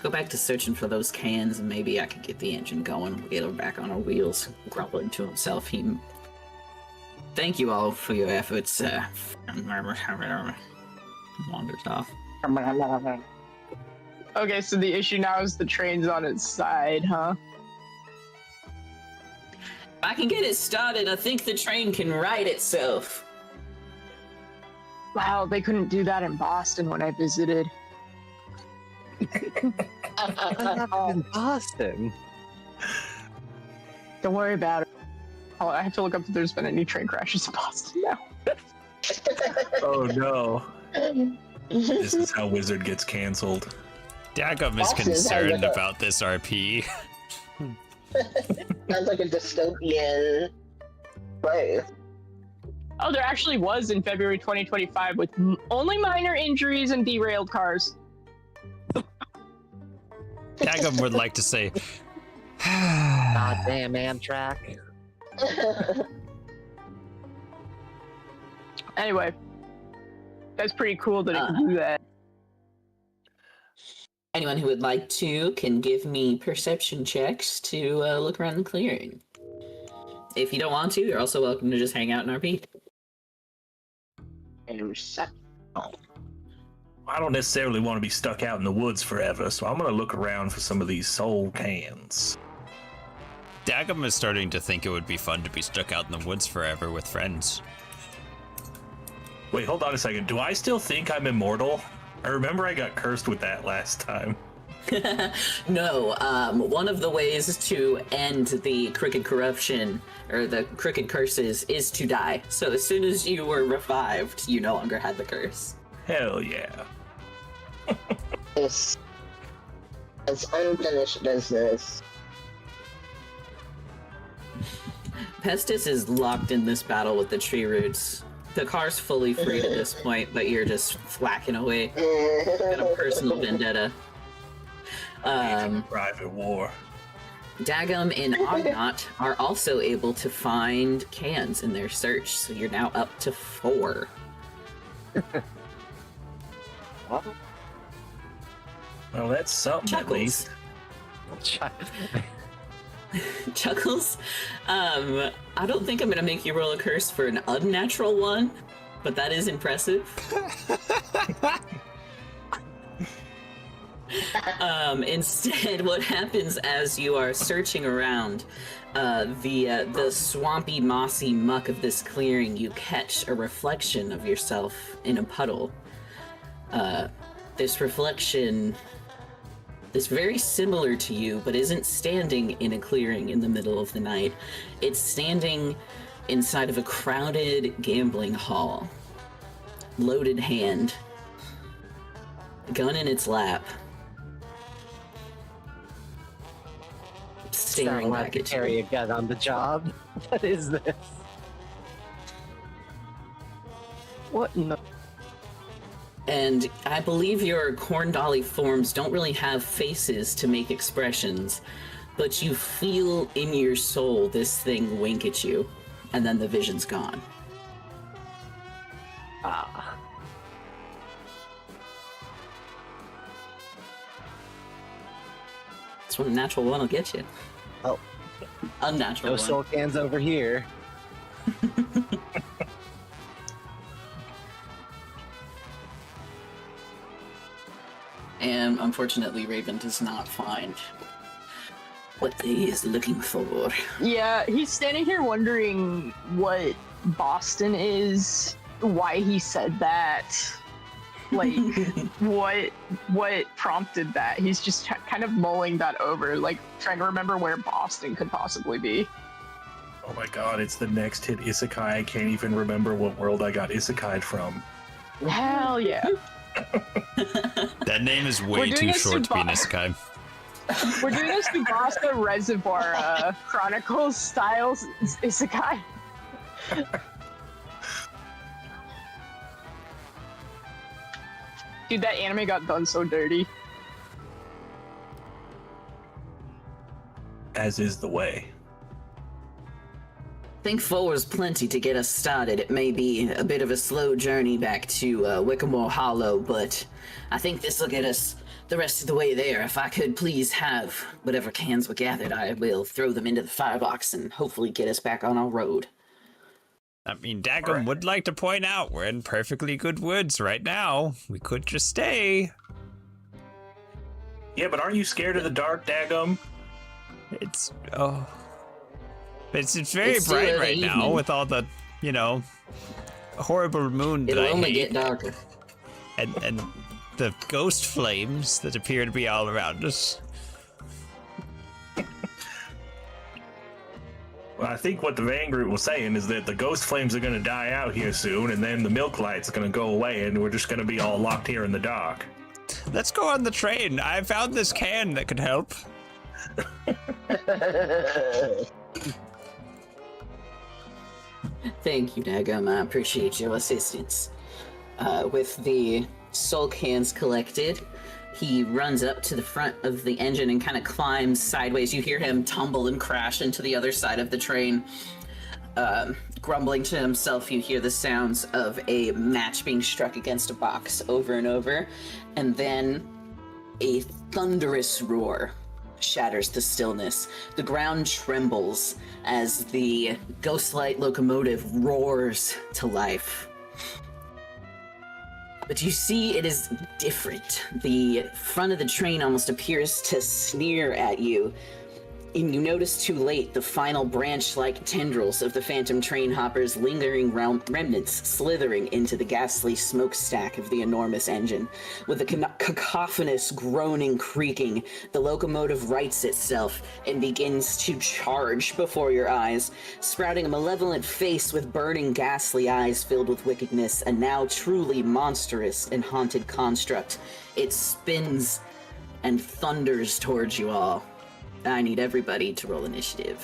go back to searching for those cans, and maybe I could get the engine going, get her back on her wheels. Grumbling to himself, he... Thank you all for your efforts, wanders off. Okay, so the issue now is the train's on its side, huh? If I can get it started, I think the train can right itself. Wow, they couldn't do that in Boston when I visited. In Boston. Don't worry about it. Oh, I have to look up if there's been any train crashes in Boston now. Oh no. This is how Wizard gets canceled. Dagum is concerned about this RP. Sounds like a dystopian place. Oh, there actually was in February 2025 with only minor injuries and derailed cars. Dagum would like to say, Goddamn Amtrak. Anyway, that's pretty cool that it can do that. Anyone who would like to can give me perception checks to look around the clearing. If you don't want to, you're also welcome to just hang out in RP. I don't necessarily want to be stuck out in the woods forever, so I'm going to look around for some of these soul cans. Dagum is starting to think it would be fun to be stuck out in the woods forever with friends. Wait, hold on a second. Do I still think I'm immortal? I remember I got cursed with that last time. No, one of the ways to end the crooked corruption, or the crooked curses, is to die. So as soon as you were revived, you no longer had the curse. Hell yeah. It's as unfinished as this. Pestis is locked in this battle with the tree roots. The car's fully freed at this point, but you're just thwacking away. Got a personal vendetta. Private war. Dagum and Ognot are also able to find cans in their search, so you're now up to 4. Well, that's something at least. Chuckles. I don't think I'm gonna make you roll a curse for an unnatural one, but that is impressive. Instead, what happens as you are searching around the swampy, mossy muck of this clearing, you catch a reflection of yourself in a puddle. This reflection is very similar to you, but isn't standing in a clearing in the middle of the night. It's standing inside of a crowded gambling hall. Loaded hand. Gun in its lap. Staring back at you. Carry a gun on the job. What is this? What in the... And I believe your corn dolly forms don't really have faces to make expressions, but you feel in your soul this thing wink at you, and then the vision's gone. Ah. That's what a natural one will get you. Oh. Unnatural No one. soul cans over here. And unfortunately, Raven does not find what he is looking for. Yeah, he's standing here wondering what Boston is, why he said that, like what prompted that. He's just kind of mulling that over, like trying to remember where Boston could possibly be. Oh my god, it's the next hit isekai. I can't even remember what world I got isekai'd from. Hell yeah. That name is way too short to be an isekai. We're doing this Subasa Reservoir Chronicles styles isekai. Dude, that anime got done so dirty. As is the way. Think 4 is plenty to get us started. It may be a bit of a slow journey back to Wickamore Hollow, but I think this will get us the rest of the way there. If I could please have whatever cans were gathered, I will throw them into the firebox and hopefully get us back on our road. I mean, Dagum would like to point out we're in perfectly good woods right now. We could just stay. Yeah, but aren't you scared of the dark, Dagum? It's very bright right now with all the, horrible moon that I hate. It'll only get darker. And the ghost flames that appear to be all around us. Well, I think what the Vanguard was saying is that the ghost flames are going to die out here soon, and then the milk light's going to go away, and we're just going to be all locked here in the dark. Let's go on the train. I found this can that could help. Thank you, Dagum. I appreciate your assistance. With the soul cans collected, he runs up to the front of the engine and kind of climbs sideways. You hear him tumble and crash into the other side of the train. Grumbling to himself, you hear the sounds of a match being struck against a box over and over, and then a thunderous roar shatters the stillness. The ground trembles as the ghostlight locomotive roars to life. But you see it is different. The front of the train almost appears to sneer at you. And you notice too late the final branch-like tendrils of the phantom train hoppers lingering remnants slithering into the ghastly smokestack of the enormous engine. With a cacophonous groaning creaking, the locomotive rights itself and begins to charge before your eyes, sprouting a malevolent face with burning ghastly eyes filled with wickedness, a now truly monstrous and haunted construct. It spins and thunders towards you all. I need everybody to roll initiative.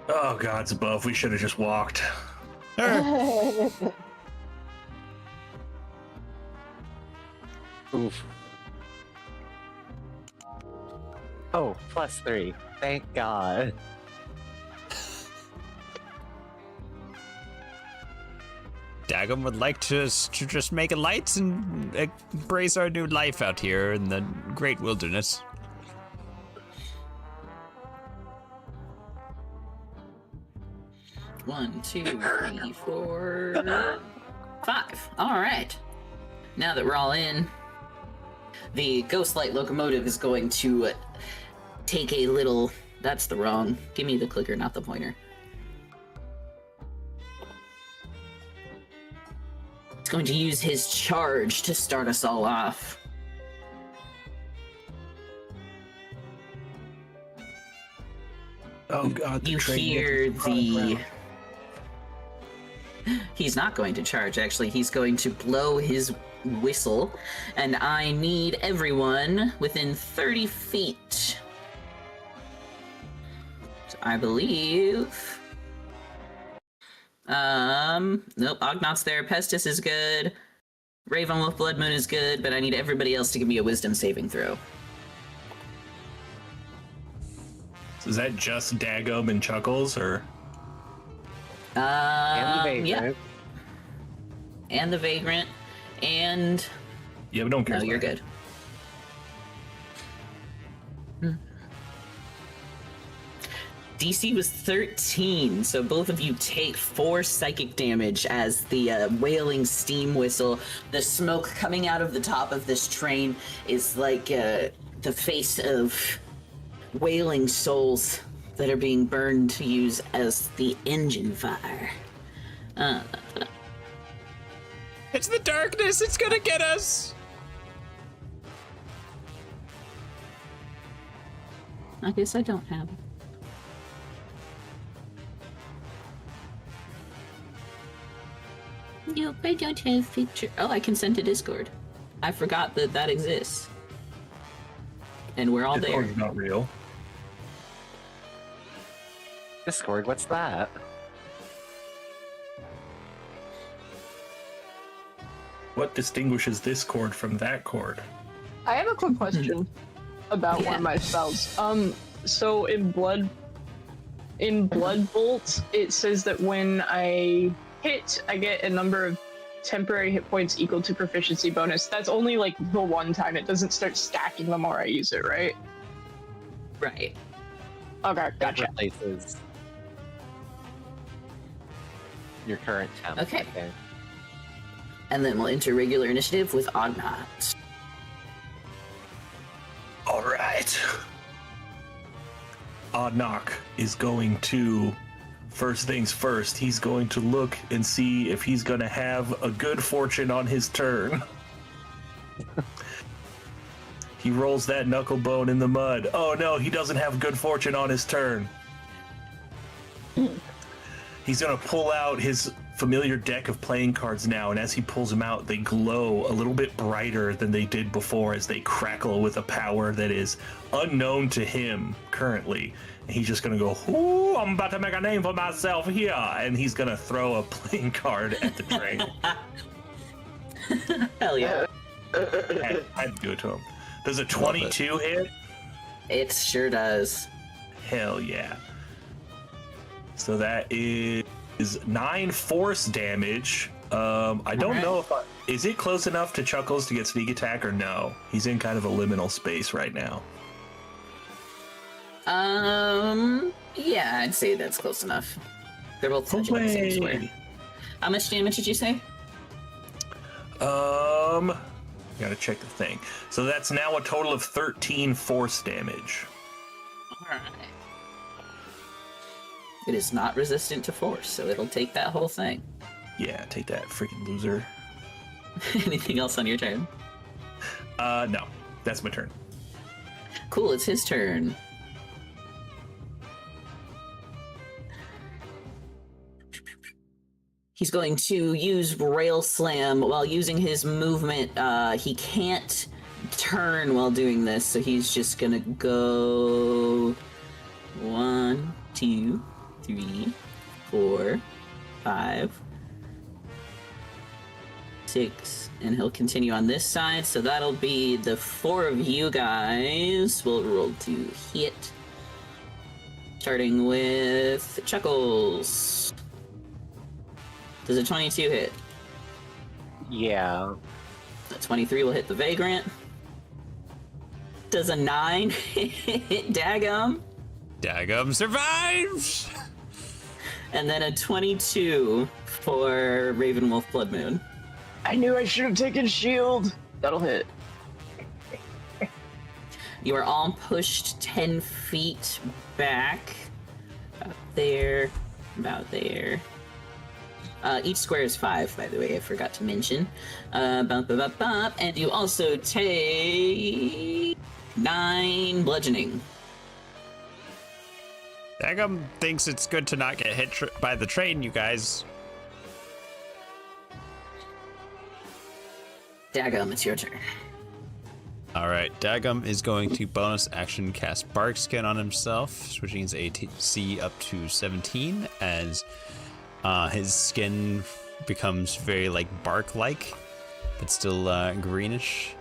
Oh, gods above, we should have just walked. Oof. Oh, +3. Thank God. Daggum would like to just make a light and embrace our new life out here in the great wilderness. One, 2, 3, 4, 5. All right. Now that we're all in, the Ghostlight locomotive is going to take a little... That's the wrong... Give me the clicker, not the pointer. It's going to use his charge to start us all off. Oh god, You hear the... He's not going to charge, actually. He's going to blow his whistle, and I need everyone within 30 feet. So I believe... Nope, Ognot's there, Pestis is good, Raven with Blood Moon is good, but I need everybody else to give me a wisdom saving throw. Is that just Daggum and Chuckles, or? And the Vagrant. Yeah. And the Vagrant, and... Yeah, but don't care. No, you're good. DC was 13, so both of you take 4 psychic damage as the wailing steam whistle, the smoke coming out of the top of this train is like the face of wailing souls that are being burned to use as the engine fire. It's the darkness, it's gonna get us! I guess I don't have it. Nope, I don't have picture. Oh, I can send to Discord. I forgot that that exists. And we're all there. Discord's not real. Discord, what's that? What distinguishes this chord from that chord? I have a quick question about one Yeah. of my spells. So in Blood Bolt, it says that when I hit, I get a number of temporary hit points equal to proficiency bonus. That's only like the one time. It doesn't start stacking the more I use it, right? Right. Okay, gotcha. That replaces your current temp. Okay. And then we'll enter regular initiative with Ognot. All right. Oddknock is going to, first things first, he's going to look and see if he's going to have a good fortune on his turn. He rolls that knuckle bone in the mud. Oh no, he doesn't have good fortune on his turn. He's going to pull out his familiar deck of playing cards now, and as he pulls them out, they glow a little bit brighter than they did before as they crackle with a power that is unknown to him currently. And he's just going to go, ooh, I'm about to make a name for myself here. And he's going to throw a playing card at the train. Hell yeah. I had to do it to him. Does a 22 hit? It sure does. Hell yeah. So that is 9 force damage. I don't know if is it close enough to Chuckles to get sneak attack or no? He's in kind of a liminal space right now. Yeah, I'd say that's close enough. They're both touching the same square. How much damage did you say? Gotta check the thing. So that's now a total of 13 force damage. Alright. It is not resistant to force, so it'll take that whole thing. Yeah, take that, freaking loser. Anything else on your turn? No. That's my turn. Cool, it's his turn. He's going to use Rail Slam while using his movement. He can't turn while doing this, so he's just gonna go 1, 2, 3, 4, 5, 6, and he'll continue on this side. So that'll be the 4 of you guys. We'll roll to hit. Starting with Chuckles. Does a 22 hit? Yeah. A 23 will hit the Vagrant. Does a 9 hit Dagum? Dagum survives! And then a 22 for Ravenwolf Bloodmoon. I knew I should have taken shield. That'll hit. You are all pushed 10 feet back. About there. About there. Each square is 5, by the way, I forgot to mention. And you also take 9 bludgeoning. Dagum thinks it's good to not get hit by the train, you guys. Dagum, it's your turn. Alright, Dagum is going to bonus action cast Bark Skin on himself, switching his AC up to 17 as his skin becomes very like bark-like, but still greenish.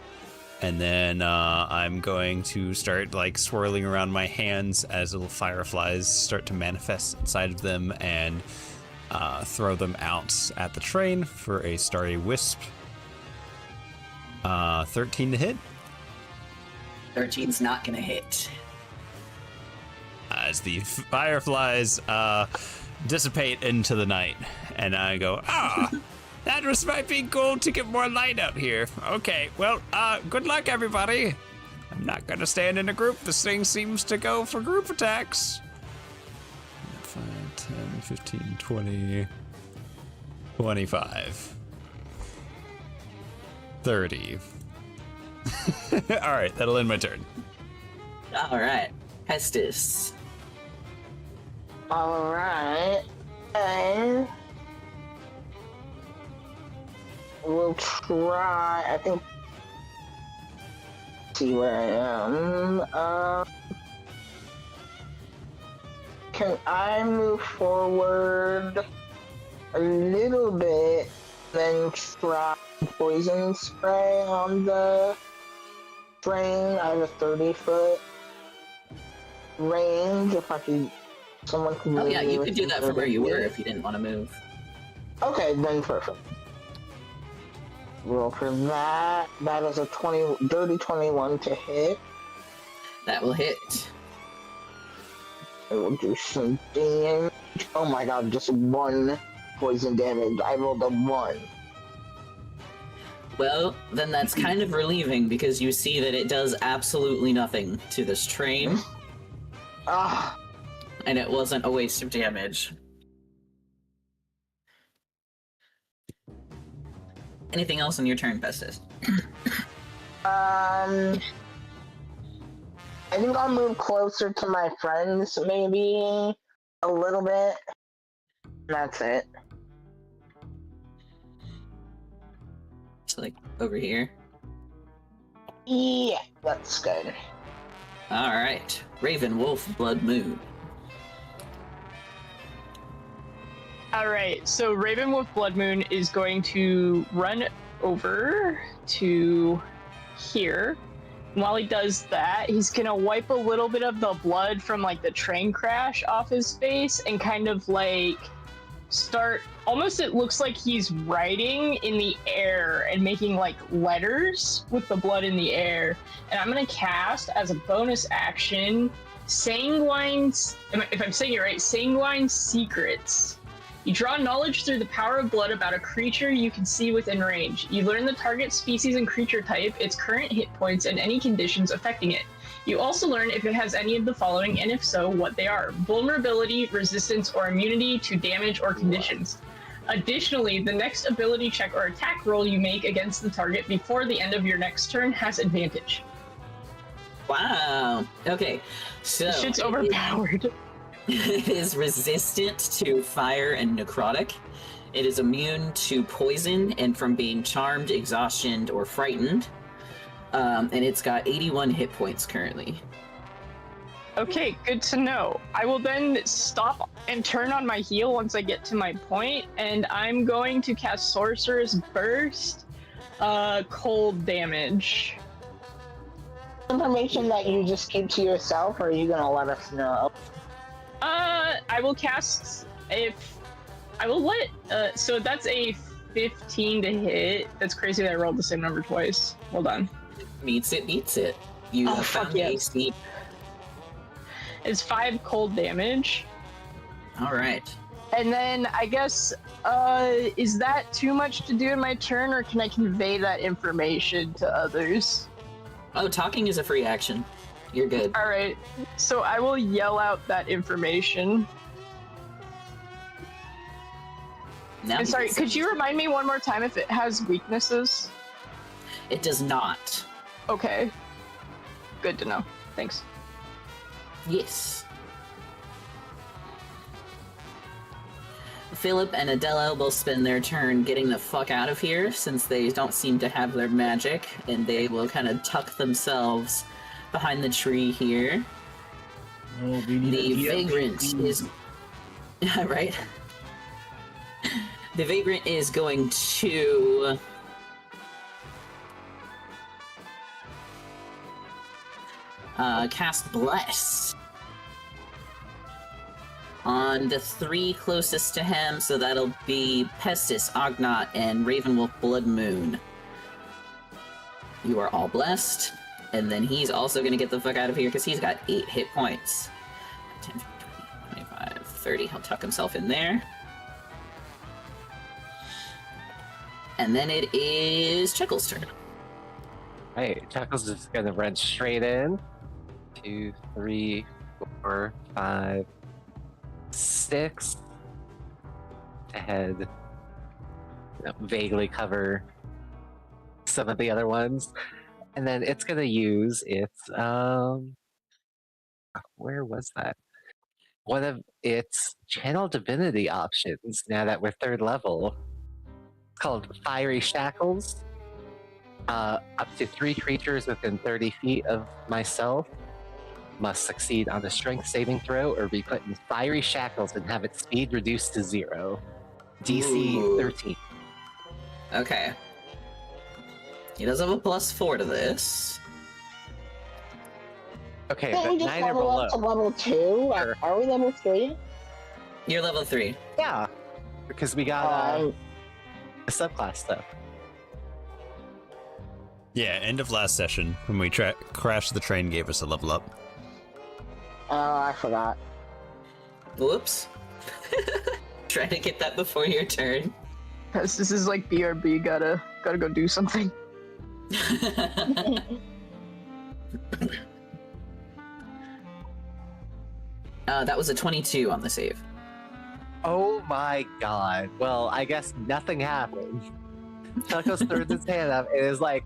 And then I'm going to start like swirling around my hands as little fireflies start to manifest inside of them and throw them out at the train for a starry wisp. 13 to hit. 13's not gonna hit. As the fireflies dissipate into the night, and I go, that might be cool to get more light out here. Okay, well, good luck, everybody. I'm not gonna stand in a group. This thing seems to go for group attacks. 5, 10, 15, 20, 25, 30. All right, that'll end my turn. All right, Hestus. Alright. And we'll try, I think, see where I am. Can I move forward a little bit, then try poison spray on the train? I have a 30-foot range. If I could, someone could move. Oh yeah, you could do that from where you were feet. if you didn't want to move. Okay, then perfect. Roll for that. That is a dirty 21 to hit. That will hit. I will do some damage. Oh my god, just 1 poison damage. I rolled a 1. Well, then that's kind of relieving because you see that it does absolutely nothing to this train. Ah. And it wasn't a waste of damage. Anything else on your turn, Pestis? I think I'll move closer to my friends, maybe a little bit. That's it. So, like, over here? Yeah, that's good. Alright. Ravenwolf Bloodmoon. Alright, so Ravenwolf Bloodmoon is going to run over to here. And while he does that, he's gonna wipe a little bit of the blood from like the train crash off his face and kind of like start, almost it looks like he's writing in the air and making like letters with the blood in the air. And I'm gonna cast as a bonus action Sanguine, if I'm saying it right, Sanguine Secrets. You draw knowledge through the power of blood about a creature you can see within range. You learn the target species and creature type, its current hit points, and any conditions affecting it. You also learn if it has any of the following, and if so, what they are: vulnerability, resistance, or immunity to damage or conditions. Additionally, the next ability check or attack roll you make against the target before the end of your next turn has advantage. Wow. Okay. So This shit's overpowered. It is resistant to fire and necrotic. It is immune to poison and from being charmed, exhausted, or frightened. And it's got 81 hit points currently. Okay, good to know. I will then stop and turn on my heal once I get to my point, and I'm going to cast Sorcerer's Burst, cold damage. Information that you just keep to yourself, or are you gonna let us know? I will cast so that's a 15 to hit. That's crazy that I rolled the same number twice. Hold on. Meets it, beats it. You have found the AC. It's 5 cold damage. All right. And then I guess, is that too much to do in my turn, or can I convey that information to others? Oh, talking is a free action. You're good. All right. So I will yell out that information. Now And sorry, could you remind me one more time if it has weaknesses? It does not. Okay. Good to know. Thanks. Yes. Philip and Adela will spend their turn getting the fuck out of here since they don't seem to have their magic, and they will kind of tuck themselves behind the tree here. Oh, we need The Vagrant is... right? The Vagrant is going to... cast Bless on the 3 closest to him, so that'll be Pestis, Ognot, and Ravenwolf Blood Moon. You are all blessed, and then he's also going to get the fuck out of here because he's got 8 hit points. 10, 15, 20, 25, 30. He'll tuck himself in there. And then it is Chuckle's turn. Right, Chuckle's just gonna run straight in. 2, 3, 4, 5, 6. To head, vaguely cover some of the other ones, and then it's gonna use its where was that? One of its channel divinity options. Now that we're 3rd level, it's called Fiery Shackles. Up to 3 creatures within 30 feet of myself must succeed on a strength saving throw or be put in fiery shackles and have its speed reduced to 0. DC Ooh. 13. Okay. He does have a +4 to this. Okay, Can't but we just 9 or level below. up to level 2? Sure. Are we level 3? You're level 3. Yeah, because we got the subclass stuff. Yeah, end of last session when we crashed the train gave us a level up. Oh, I forgot. Whoops. Try to get that before your turn. Because this is like BRB, gotta go do something. That was a 22 on the save. Oh my god. Well, I guess nothing happened. Chuckles throws his hand up and is like,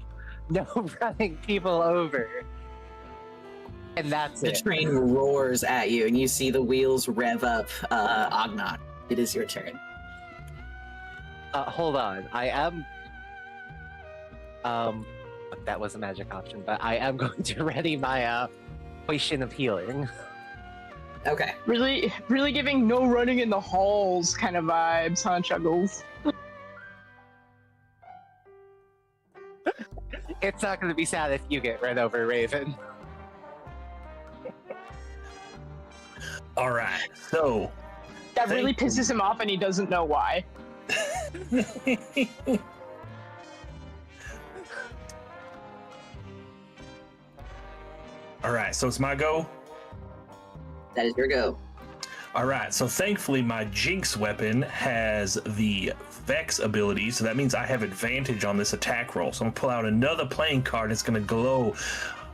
no running people over. And that's The it. train roars at you, and you see the wheels rev up. Ognot, it is your turn. Hold on. I am... that was a magic option, but I am going to ready my, potion of healing. Okay. Really giving no running in the halls kind of vibes, huh, Chuggles? It's not going to be sad if you get run over, Raven. All right, so That really pisses him off and he doesn't know why. all right, so it's my go. That is your go. All right, so thankfully my Jinx weapon has the Vex ability, so that means I have advantage on this attack roll. So I'm gonna pull out another playing card. It's gonna glow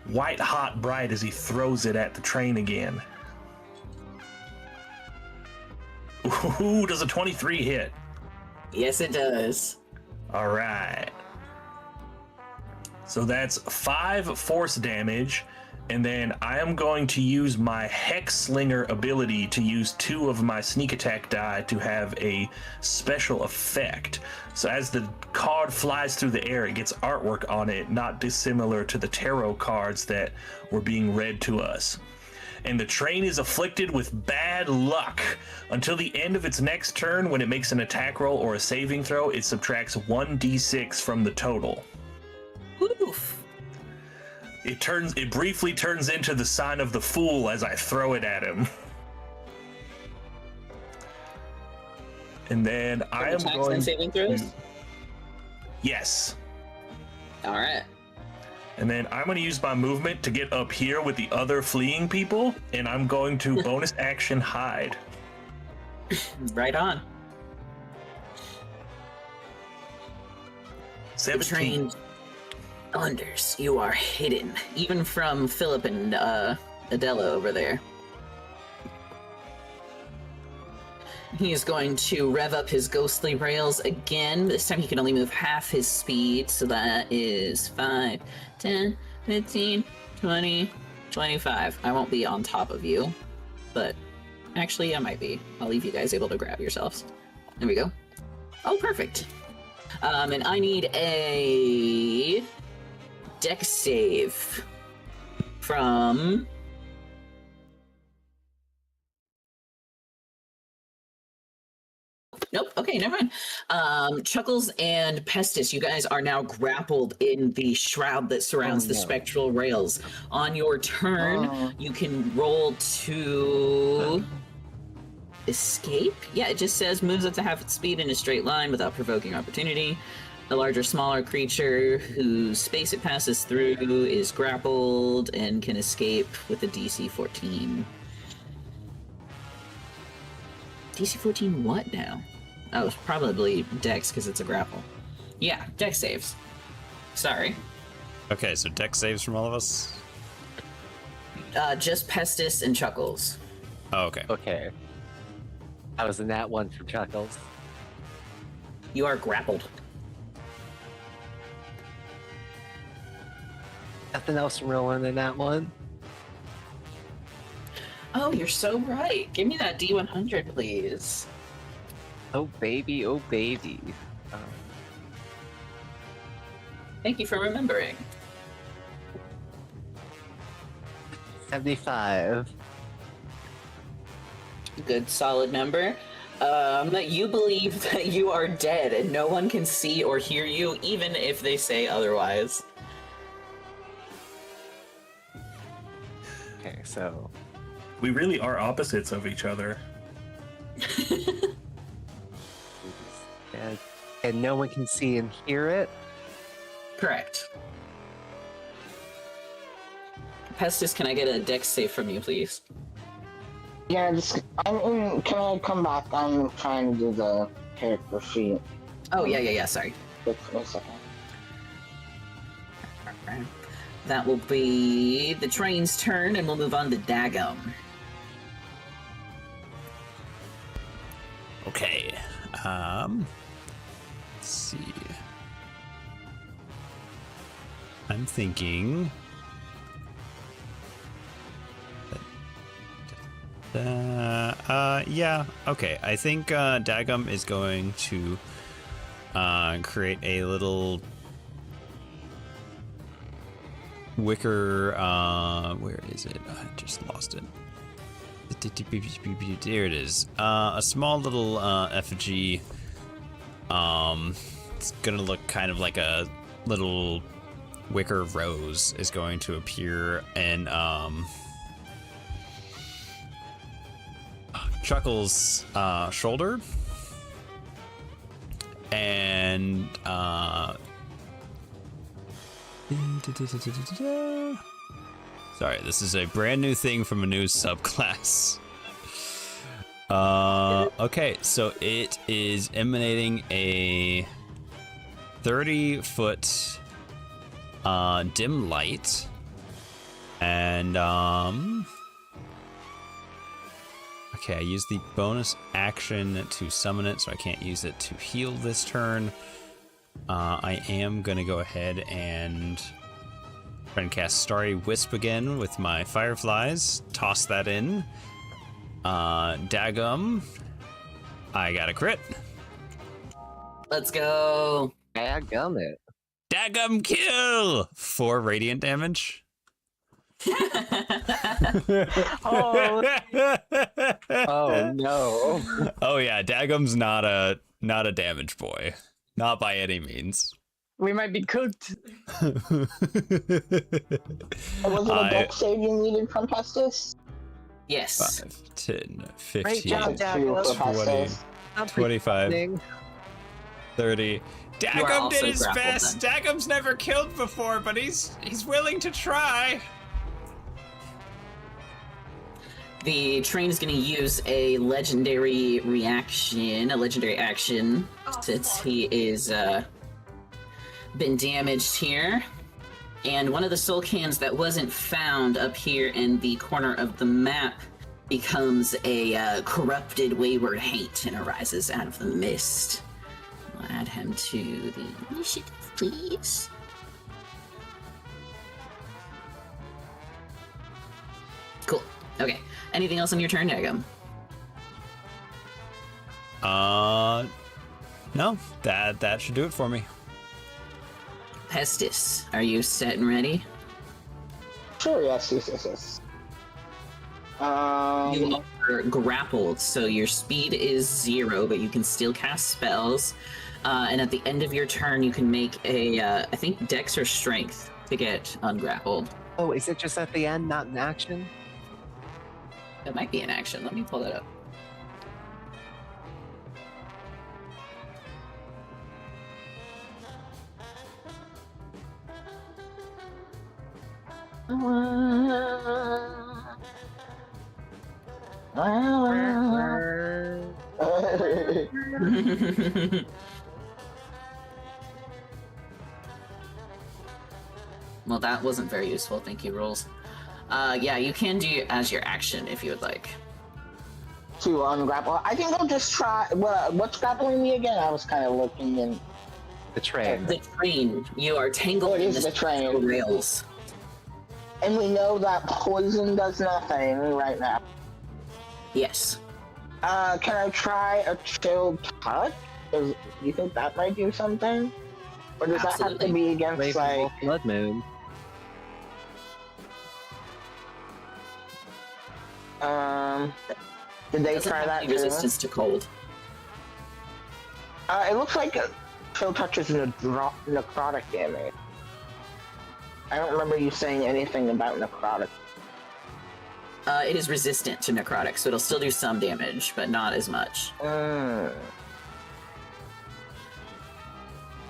white hot bright as he throws it at the train again. Ooh, does a 23 hit? Yes, it does. All right. So that's 5 force damage, and then I am going to use my Hex Slinger ability to use 2 of my sneak attack die to have a special effect. So as the card flies through the air, it gets artwork on it, not dissimilar to the tarot cards that were being read to us. And the train is afflicted with bad luck. Until the end of its next turn, when it makes an attack roll or a saving throw, it subtracts 1d6 from the total. Oof. It briefly turns into the sign of the fool as I throw it at him. And then I am Attacks going and saving throws? Yes. All right. And then I'm going to use my movement to get up here with the other fleeing people, and I'm going to bonus action hide. Right on. 17. The train thunders. You are hidden, even from Philip and Adela over there. He is going to rev up his ghostly rails again. This time he can only move half his speed, so that is 5, 10, 15, 20, 25. I won't be on top of you, but actually I might be. I'll leave you guys able to grab yourselves. There we go. Oh, perfect. And I need a dex save from... Nope. Okay, never mind. Chuckles and Pestis, you guys are now grappled in the shroud that surrounds the spectral rails. On your turn, you can roll to escape. Yeah, it just says moves up to half its speed in a straight line without provoking opportunity. A larger, smaller creature whose space it passes through is grappled and can escape with a DC 14. DC 14 what now? Oh, it's probably Dex because it's a grapple. Yeah, Dex saves. Sorry. Okay, so dex saves from all of us? Just Pestis and Chuckles. Oh, okay. Okay. I was in that one for Chuckles. You are grappled. Nothing else from rolling in that one. Oh, you're so right. Give me that D100, please. Oh baby, oh baby. Thank you for remembering. 75. Good, solid number. You believe that you are dead and no one can see or hear you, even if they say otherwise. Okay, so We really are opposites of each other. and no one can see and hear it. Correct. Pestis, can I get a dex save from you, please? Yeah, can I come back? I'm trying to do the character sheet. Oh, yeah, sorry. Wait a second. That will be the train's turn, and we'll move on to Dagum. Okay. Let's see. I'm thinking. Yeah. Okay. I think Dagum is going to create a little wicker. Where is it? I just lost it. There it is. A small little effigy. It's gonna look kind of like a little wicker rose is going to appear in Chuckles' shoulder, and sorry, this is a brand new thing from a new subclass. Okay, so it is emanating a 30-foot dim light, and okay, I use the bonus action to summon it, so I can't use it to heal this turn. I am gonna go ahead and try and cast Starry Wisp again with my fireflies. Toss that in. Daggum. I got a crit. Let's go. Dadgummit. Daggum kill! 4 radiant damage. Oh no. Oh yeah, Daggum's not a damage boy. Not by any means. We might be cooked. Was it a dex save you needed from Pestis? Yes. 5, 10, 15, Great job, 2 for 20, Pestis. 25, 30. Daggum also did his grappled best. Daggum's never killed before, but he's willing to try. The train is going to use a legendary action, since he is been damaged here. And one of the soul cans that wasn't found up here in the corner of the map becomes a corrupted wayward haint and arises out of the mist. I'll add him to the initiative, please. Cool. Okay. Anything else on your turn, Daggum? No, that should do it for me. Pestis, are you set and ready? Sure, yes. You are grappled, so your speed is 0, but you can still cast spells. And at the end of your turn, you can make a, I think, Dex or Strength to get ungrappled. Oh, is it just at the end, not an action? That might be an action. Let me pull that up. Well, that wasn't very useful. Thank you, rules. Yeah, you can do it as your action if you would like. To ungrapple. I think I'll just try. What's grappling me again? I was kind of looking in. The train. The train. You are tangled Oh, it in is the the train. rails. And we know that poison does nothing right now. Yes. Can I try a chill touch? Do you think that might do something? Or does that have to Absolutely. be against, Raven like... Wolf Blood Moon. Did they Doesn't try have that any too? resistance to cold. It looks like chill touch is necrotic damage. I don't remember you saying anything about necrotic. It is resistant to necrotic, so it'll still do some damage, but not as much.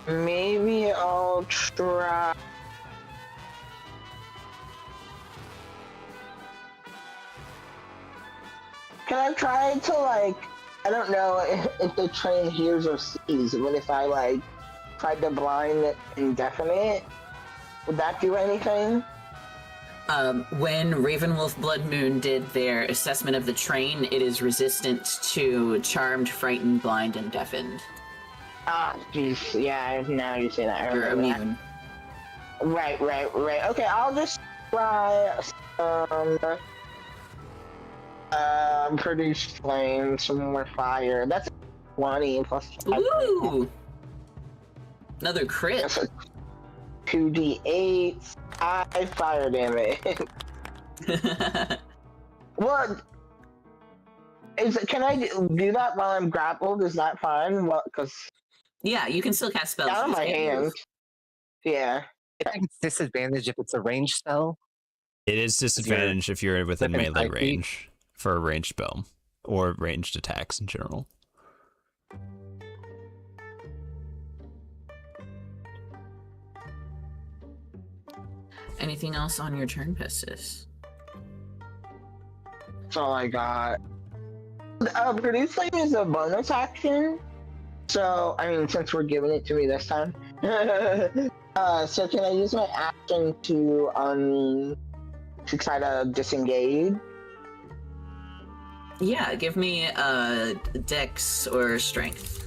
Maybe I'll try... Can I try to, like... I don't know if the train hears or sees, but if I, like, tried to blind it indefinite, would that do anything? When Ravenwolf Blood Moon did their assessment of the train, it is resistant to Charmed, Frightened, Blind, and Deafened. Ah, jeez, yeah, now you say that. I Or remember that. immune. Right. Okay, I'll just try produce flame, some more fire. That's 20 plus 5. Ooh! Another crit. That's a 2d8, 5 fire damage. What? Can I do that while I'm grappled? Is that fine? Well, because Yeah, you can still cast spells. out of You my just can't hand. move. Yeah. I think it's disadvantage if it's a ranged spell. It is disadvantage if you're within within melee 5 feet. range for a ranged spell or ranged attacks in general. Anything else on your turn, Pestis? That's all I got. Produce flame is a bonus action. So, I mean, since we're giving it to me this time. So can I use my action to try to disengage? Yeah, give me dex or strength.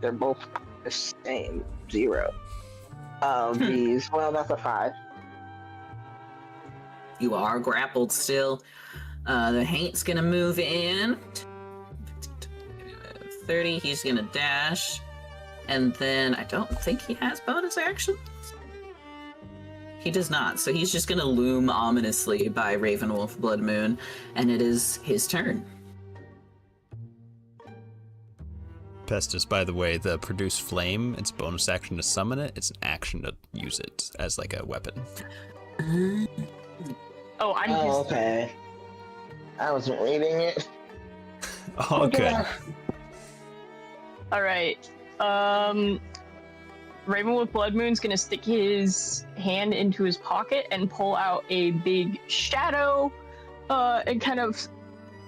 They're both the same. 0. These. Well, that's a 5. You are grappled still. The Haint's gonna move in. 30, he's gonna dash. And then I don't think he has bonus action. He does not, so he's just gonna loom ominously by Ravenwolf Blood Moon, and it is his turn. Pestis, by the way, the produce flame, it's a bonus action to summon it. It's an action to use it as like a weapon. Oh, I'm Oh, okay. I wasn't reading it. Oh, good. All right. Raven with Blood Moon's gonna stick his hand into his pocket and pull out a big shadow, and kind of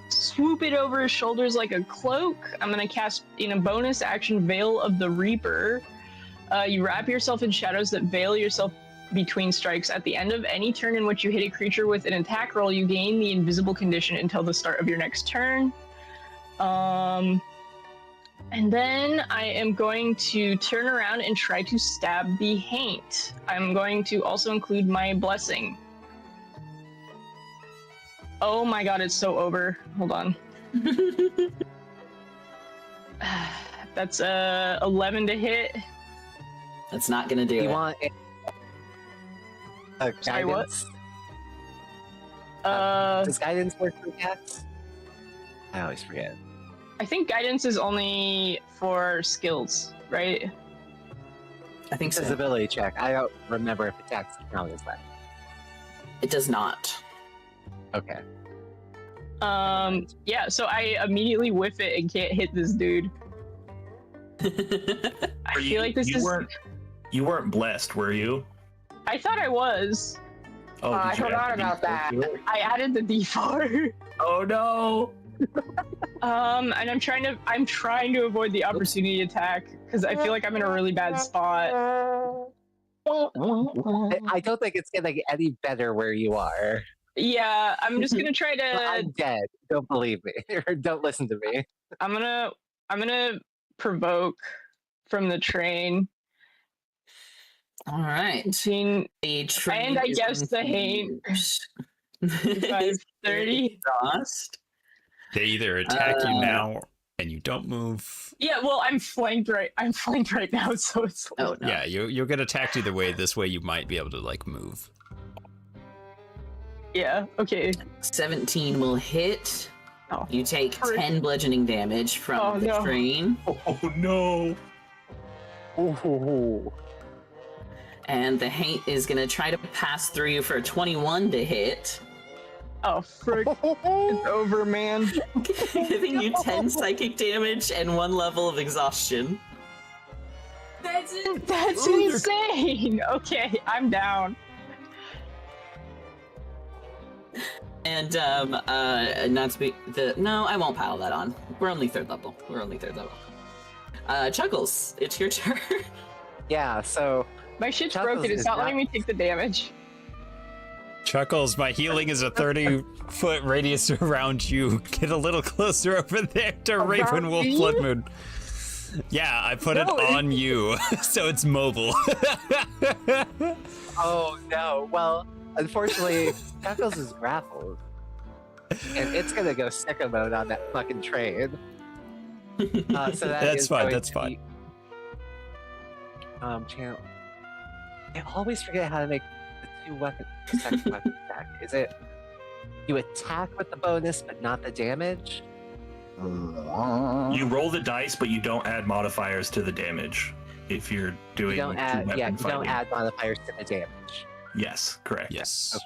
swoop it over his shoulders like a cloak. I'm gonna cast in a bonus action Veil of the Reaper. You wrap yourself in shadows that veil yourself between strikes. At the end of any turn in which you hit a creature with an attack roll, you gain the invisible condition until the start of your next turn. And then I am going to turn around and try to stab the Haint. I'm going to also include my blessing. Oh my god, it's so over. Hold on. That's 11 to hit. That's not gonna do You it. want Sorry, what? guidance? Uh, Does guidance work for cats? I always forget. I think guidance is only for skills, right? I think It's a so. ability check. I don't remember if attacks count as that. It does not. Okay. Yeah, so I immediately whiff it and can't hit this dude. I feel like You weren't blessed, were you? I thought I was. Oh, I did you forgot add the about that. D4 to it? I added the D4. Oh no! And I'm trying to avoid the opportunity attack because I feel like I'm in a really bad spot. I don't think it's getting any better where you are. Yeah, I'm just gonna try to. I'm dead. Don't believe me. Or don't listen to me. I'm gonna provoke from the train. All right. 18, The train and I is guess the Haint. confused. 5:30. Exhaust. They either attack you now and you don't move. Yeah, well, I'm flanked right now, so it's. Oh no. Yeah, you'll get attacked either way. This way you might be able to like move. Yeah. Okay. 17 will hit. Oh. You take Frick. 10 bludgeoning damage from the no. train. Oh no! Ooh. And the Haint is going to try to pass through you for a 21 to hit. Oh, frick! It's over, man. Giving you 10 psychic damage and 1 level of exhaustion. That's insane. Okay, I'm down. And not to be no, I won't pile that on. We're only third level. Chuckles, it's your turn. Yeah, so My shit's Chuckles broken. It's is not not- letting me take the damage. Chuckles, my healing is a 30-foot radius around you. Get a little closer over there to Ravenwolf me? Blood Moon. Yeah, I put it on you, so it's mobile. oh no. Well, unfortunately, Chuckles is grappled. And it's gonna go sicko mode on that fucking train. So That's fine, that's fine. Channel. I always forget how to make the 2-weapon second weapon attack. Is it you attack with the bonus but not the damage? You roll the dice, but you don't add modifiers to the damage. If you're doing You don't add two-weapon you don't fighting. add modifiers to the damage. Yes, correct. Yes.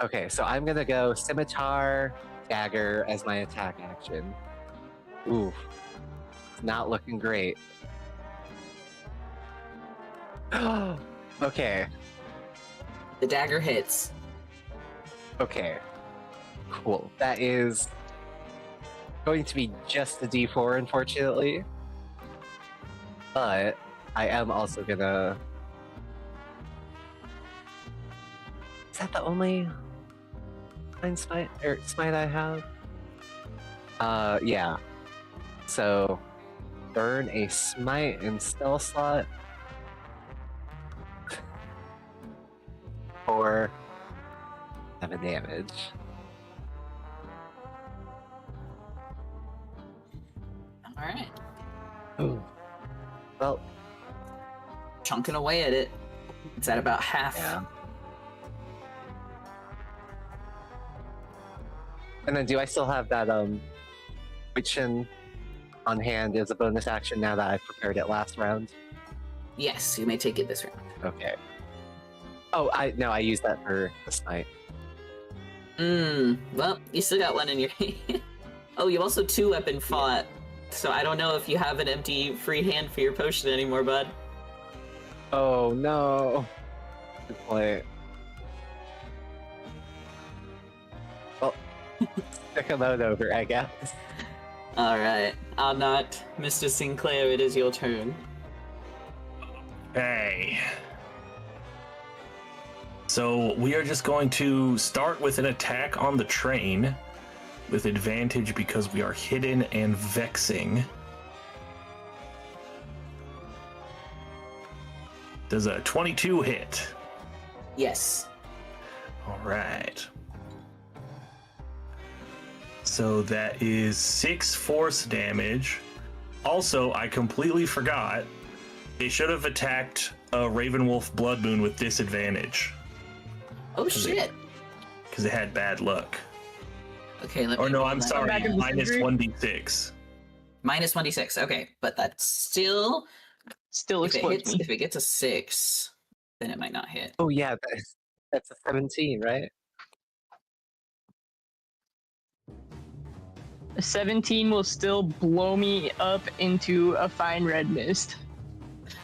Okay, so I'm gonna go scimitar, dagger as my attack action. Ooh. It's not looking great. Okay. The dagger hits. Okay. Cool. That is going to be just a D4, unfortunately. But I am also gonna. Is that the only smite I have? Yeah. So burn a smite and spell slot. For 7 damage. Alright. Ooh. Well, Chunking away at it. It's at about half. yeah. And then do I still have that Witchin on hand as a bonus action now that I've prepared it last round? Yes, you may take it this round. Okay. Oh, I used that for the smite. Well, you still got one in your hand. Oh, you also 2-weapon fought. So I don't know if you have an empty free hand for your potion anymore, bud. Oh no. Good point. Well, stick a load over, I guess. Alright. I'll not. Mr. Sinclair, it is your turn. Hey. So we are just going to start with an attack on the train with advantage because we are hidden and vexing. Does a 22 hit? Yes. All right. So that is 6 force damage. Also, I completely forgot. They should have attacked a Ravenwolf Blood Moon with disadvantage. Oh shit. Because they had bad luck. Okay, let me. Or no, roll I'm that. sorry, Back in minus disagree? 1d6. Minus 1d6. Okay, but that's still. Still If it, explodes hits, me. if it gets a 6, then it might not hit. Oh yeah, that's a 17, right? A 17 will still blow me up into a fine red mist.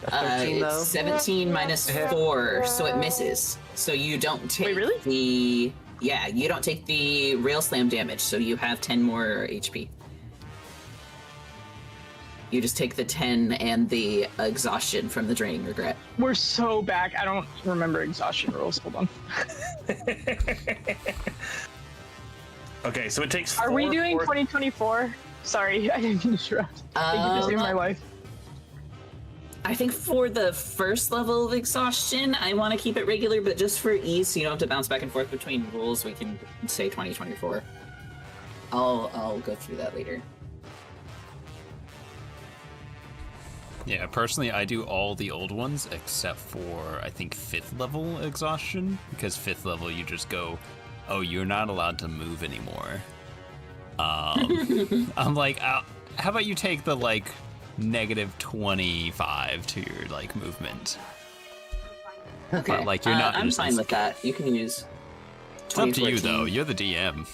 A 13 though? It's 17 minus 4, so it misses. So you don't take really? the. Yeah, you don't take the rail slam damage, so you have 10 more HP. You just take the 10 and the exhaustion from the draining regret. We're so back. I don't remember exhaustion rolls. Hold on. Okay, so it takes. Are we 4 doing force- 2024? Sorry, I didn't interrupt. Thank you for saving my life. I think for the first level of exhaustion, I want to keep it regular, but just for ease, so you don't have to bounce back and forth between rules, we can say 2024. I'll go through that later. Yeah, personally, I do all the old ones except for, I think, 5th level exhaustion, because 5th level you just go, oh, you're not allowed to move anymore. I'm like, how about you take the, like, negative 25 to your, like, movement? Okay, But, like, you're not I'm just fine with that. You can use. It's up to you, 2014. though. You're the DM.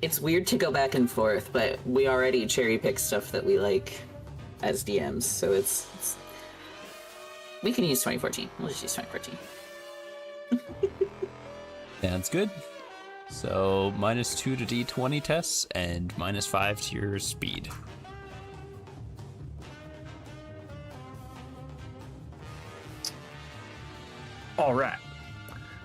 It's weird to go back and forth, but we already cherry pick stuff that we like as DMs, so it's we can use 2014. We'll just use 2014. Sounds good. So, minus 2 to D20 tests, and minus 5 to your speed. All right.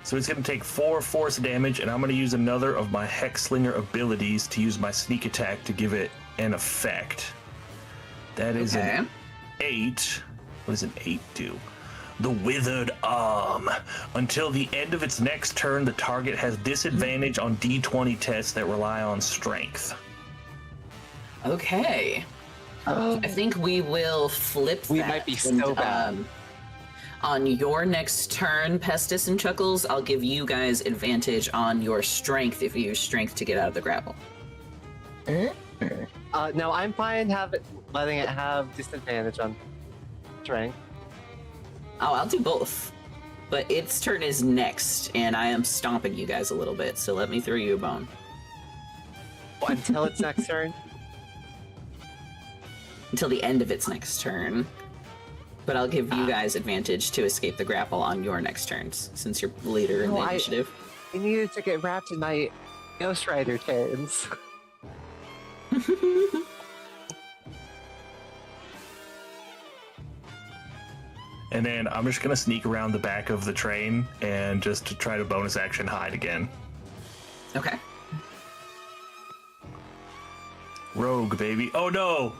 So it's going to take 4 force damage, and I'm going to use another of my Hexslinger abilities to use my sneak attack to give it an effect. That is an 8. What does an 8 do? The Withered Arm. Until the end of its next turn, the target has disadvantage on D20 tests that rely on strength. Okay. I think we will flip We that. might be so bad. On your next turn, Pestis and Chuckles, I'll give you guys advantage on your strength if you use strength to get out of the grapple. No, I'm fine letting it have disadvantage on strength. Oh, I'll do both. But its turn is next, and I am stomping you guys a little bit, so let me throw you a bone. Until its next turn. Until the end of its next turn. But I'll give you guys advantage to escape the grapple on your next turns, since you're later in the initiative. I needed to get wrapped in my Ghost Rider turns. And then I'm just gonna sneak around the back of the train and just to try to bonus action hide again. Okay. Rogue, baby. Oh no!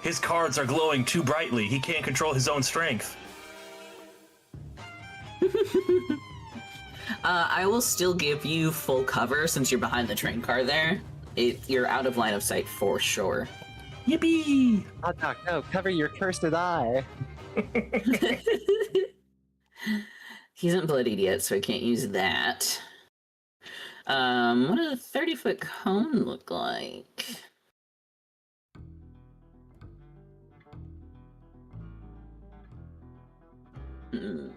His cards are glowing too brightly. He can't control his own strength. I will still give you full cover since you're behind the train car there. You're out of line of sight for sure. Yippee! Oh, Doc, no, cover your cursed eye. He isn't bloodied yet, so I can't use that. What does a 30-foot cone look like? He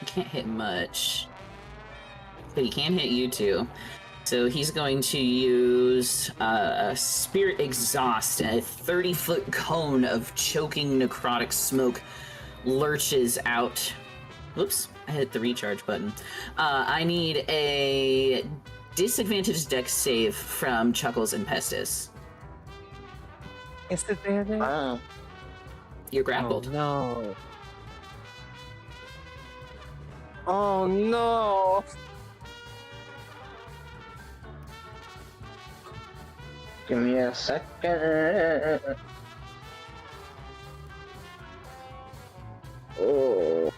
can't hit much, but he can hit you too. So he's going to use a Spirit Exhaust, a 30-foot cone of choking necrotic smoke lurches out. Whoops, I hit the recharge button. I need a disadvantaged dex save from Chuckles and Pestis. Disadvantage? You're grappled. Oh, no. Oh, no. Give me a second. Oh.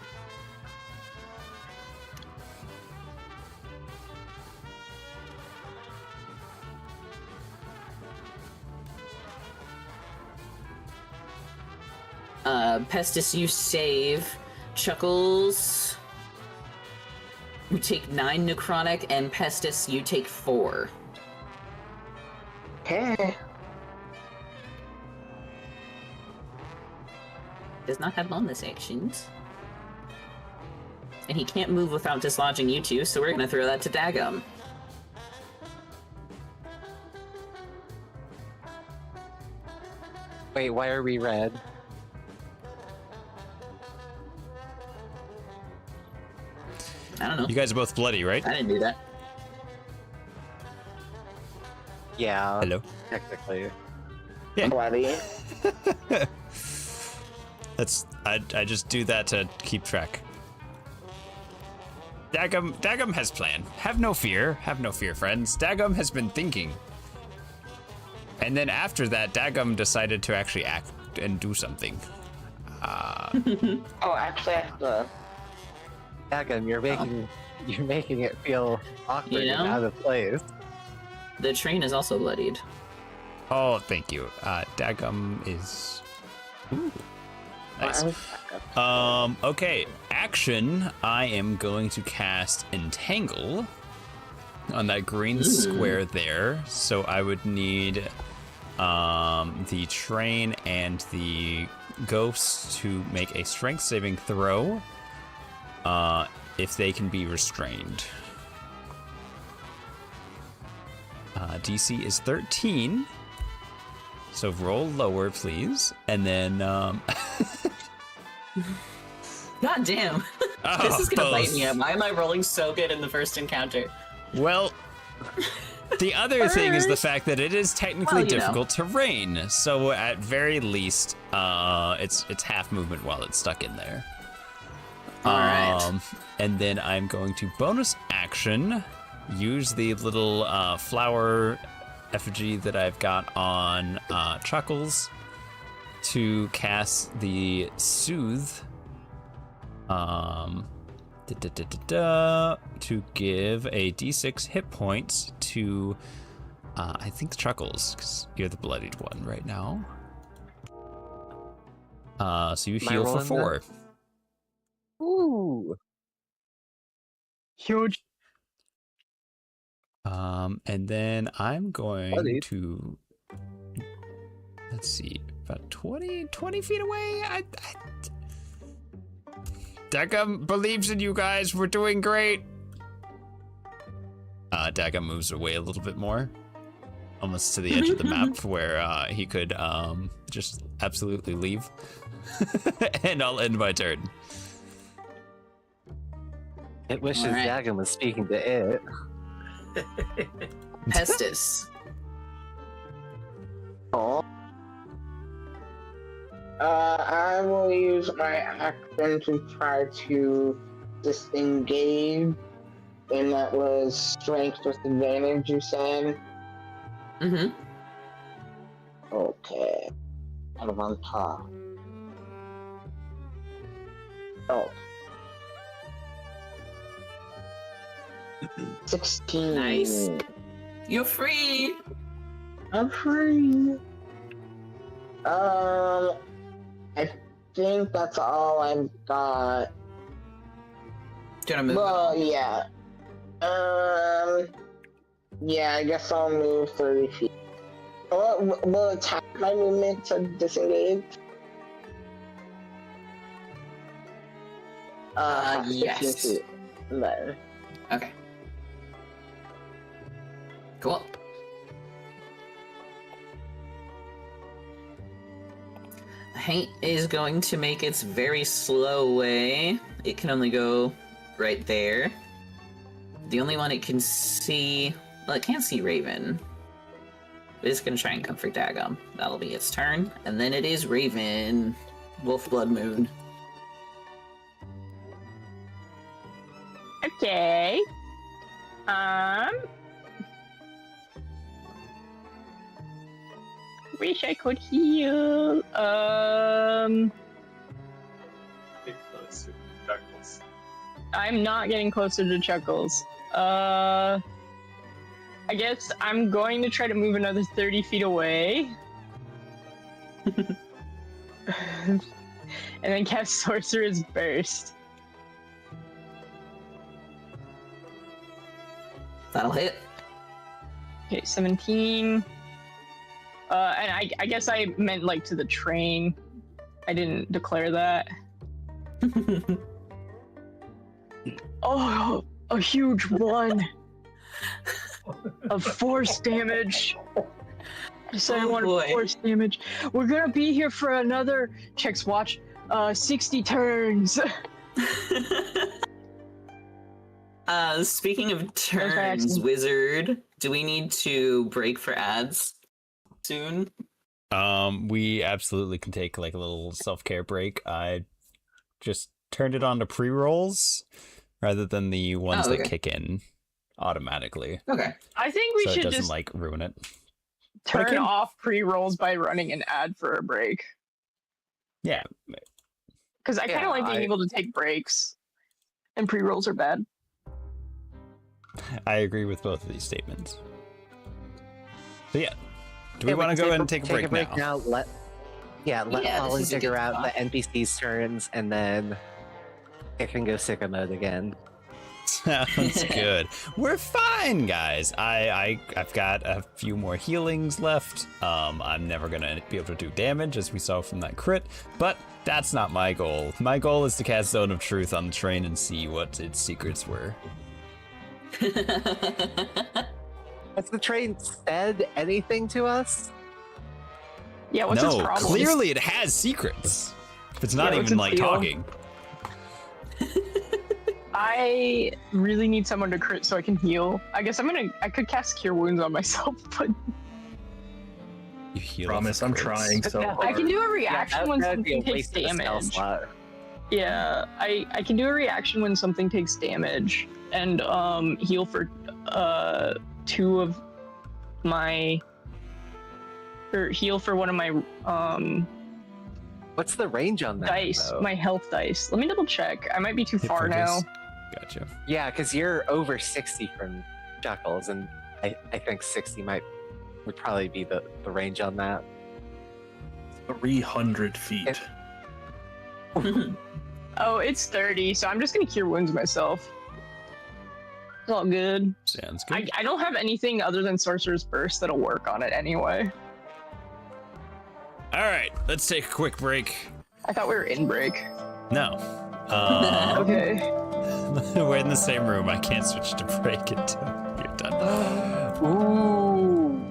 Pestis, you save. Chuckles, you take 9 necrotic, and Pestis, you take 4. Okay. Does not have bonus actions. And he can't move without dislodging you two, so we're gonna throw that to Dagum. Wait, why are we red? I don't know. You guys are both bloody, right? I didn't do that. Yeah. Hello. Technically. Yeah. Bloody. I just do that to keep track. Dagum has planned. Have no fear, friends. Dagum has been thinking. And then after that, Dagum decided to actually act and do something. Oh, actually, Dagum, you're making it feel awkward You know? and out of place. The train is also bloodied. Oh, thank you. Dagum is... Ooh. Nice. Okay. Action. I am going to cast Entangle on that green square there. So I would need the train and the ghost to make a strength saving throw if they can be restrained. DC is 13. So roll lower, please. And then... God damn. This is gonna bite me up. Why am I rolling so good in the first encounter? Well, the other thing is the fact that it is technically difficult terrain. So at very least, it's half movement while it's stuck in there. All right. And then I'm going to bonus action, use the little flower effigy that I've got on Chuckles to cast the Soothe. To give a d6 hit points to, I think Chuckles, because you're the bloodied one right now. So you heal for 4. Ooh. Huge. And then I'm going to, let's see, about 20 feet away. Dagum believes in you guys. We're doing great. Dagum moves away a little bit more. almost to the edge of the map where he could just absolutely leave. And I'll end my turn. It wishes Alright. Dagon was speaking to it. Pestis. Oh. I will use my action to try to disengage. And that was strength with advantage, you said? Mm-hmm. Okay. Out of on top. Oh. 16. Nice. You're free. I'm free. I think that's all I've got. Do you wanna move? Well, yeah. Yeah, I guess I'll move 30 feet. Will it tap my movement to disengage? Yes. 15 feet. Then. Okay. Cool. Haint is going to make its very slow way. It can only go right there. The only one it can see... Well, it can't see Raven. But it's going to try and comfort Dagon. That'll be its turn. And then it is Raven. Wolf Blood Moon. Okay. Wish I could heal. I'm not getting closer to Chuckles. I guess I'm going to try to move another 30 feet away. And then cast Sorcerer's Burst. That'll hit. Okay, 17. And I guess I meant like to the train. I didn't declare that. Oh, a huge one of force damage. I said I wanted boy. force damage. We're gonna be here for another, checks watch, 60 turns. Speaking of turns, action. Wizard, do we need to break for ads soon? We absolutely can take like a little self-care break. I just turned it on to pre-rolls rather than the ones that kick in automatically. Okay. I think we So it should doesn't just like ruin it. turn can- off pre-rolls by running an ad for a break. Yeah. Because I kind Yeah, of like being I- able to take breaks. And pre-rolls are bad. I agree with both of these statements. So yeah. Do we Yeah, want to can go ahead and take a break now? Let Yeah, Holly this is a figure good out spot. the NPC's turns, and then it can go sicko mode again. Sounds good. We're fine, guys. I've got a few more healings left. I'm never gonna be able to do damage, as we saw from that crit, but that's not my goal. My goal is to cast Zone of Truth on the train and see what its secrets were. Has the train said anything to us? Yeah, what's its No, problem? clearly it has secrets. If it's not Yeah, what's even its like deal? talking. I really need someone to crit so I can heal. I guess I could cast Cure Wounds on myself, but You heal Promise, off I'm crits. trying so Yeah, hard. I can do a reaction when That'd be a something takes waste of a spell damage. slot. Yeah, I can do a reaction when something takes damage and heal for 2 of my or heal for one of my What's the range on that? dice, though? my health dice. Let me double check. I might be too Hit far now. focus. Gotcha. Yeah, because you're over 60 from Chuckles, and I think 60 would probably be the range on that. 300 feet. Oh, it's 30, so I'm just gonna Cure Wounds myself. It's all good. Sounds good. I don't have anything other than Sorcerer's Burst that'll work on it anyway. All right, let's take a quick break. I thought we were in break. No. Okay. We're in the same room. I can't switch to break until you're done. Ooh.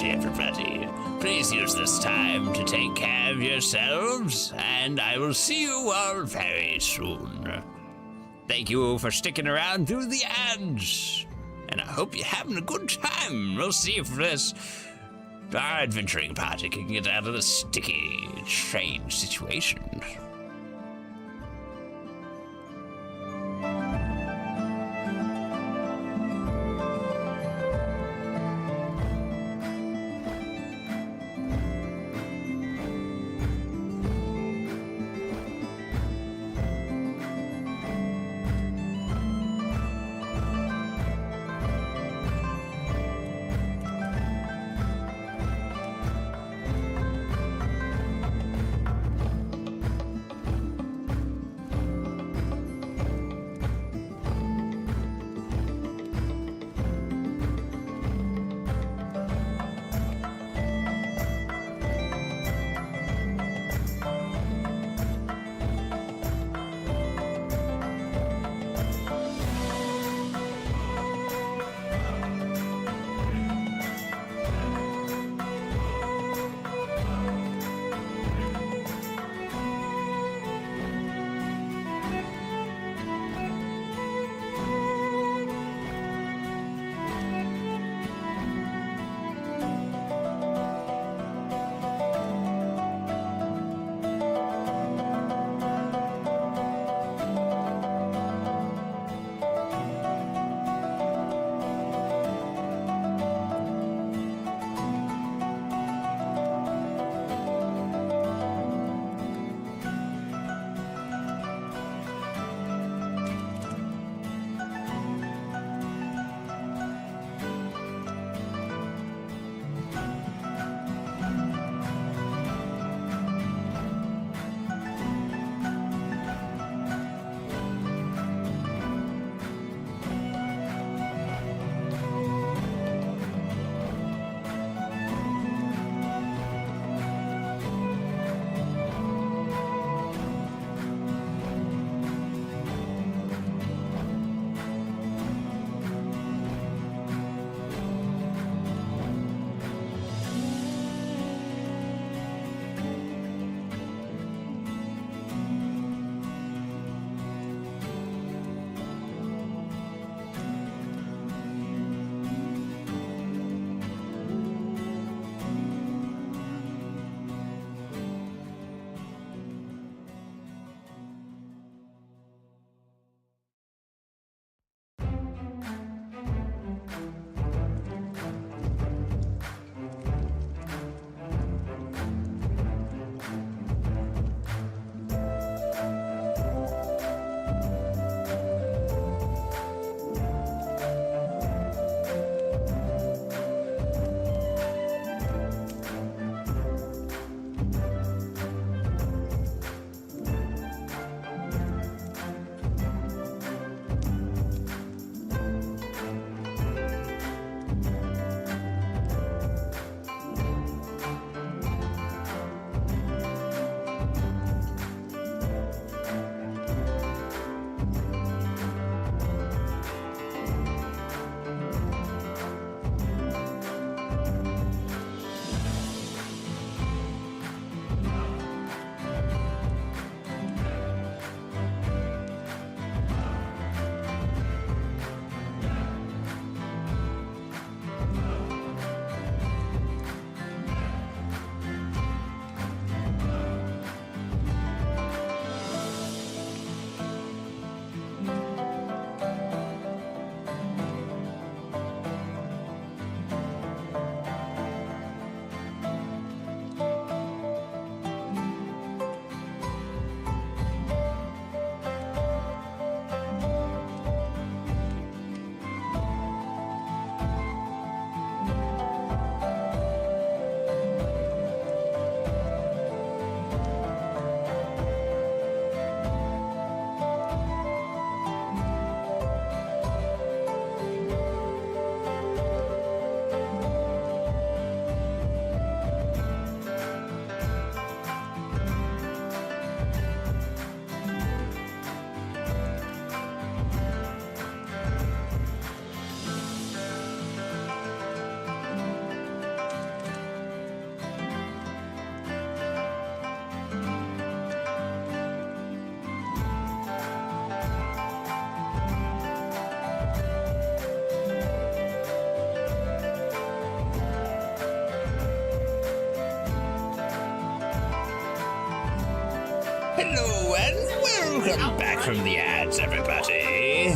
everybody. Please use this time to take care of yourselves, and I will see you all very soon. Thank you for sticking around through the ads, and I hope you're having a good time. We'll see if our adventuring party can get out of this sticky, strange situation. Hello and welcome back from the ads, everybody.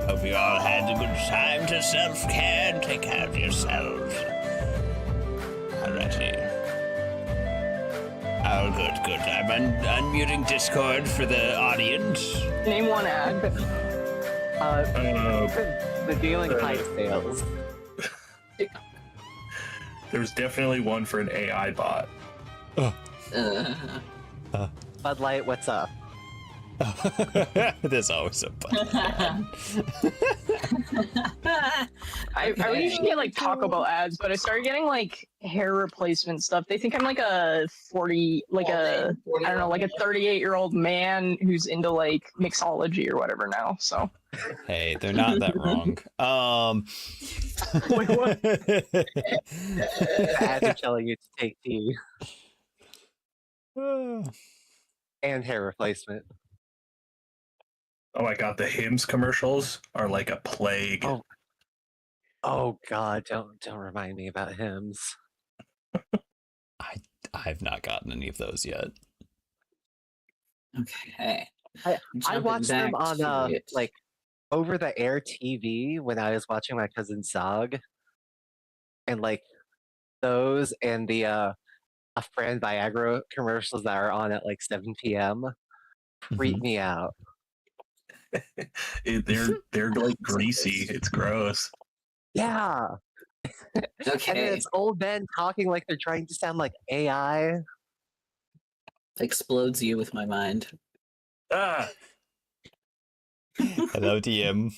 Hope you all had a good time to self-care and take care of yourselves. Alrighty. Oh, good. I'm unmuting Discord for the audience. Name one ad. The dealing pipe sales. There's definitely one for an AI bot. Bud Light, what's up? There's always a Bud Light. I usually get like Taco Bell ads, but I started getting like hair replacement stuff. They think I'm like a 38-year-old man who's into like mixology or whatever now. So Hey, they're not that wrong. wait, what? Ads are telling you to take tea and hair replacement. Oh my god, the Hims commercials are like a plague. Oh God, don't remind me about hymns. I've not gotten any of those yet. Okay. I Jumping watched them back on to it. like over the air TV when I was watching my cousin Zog, and like those and the a friend Viagra commercials that are on at like 7 p.m. creep me out. They're like greasy. It's gross. Yeah. And then Okay. it's old men talking like they're trying to sound like AI. Explodes you with my mind. Ah, Hello, DM.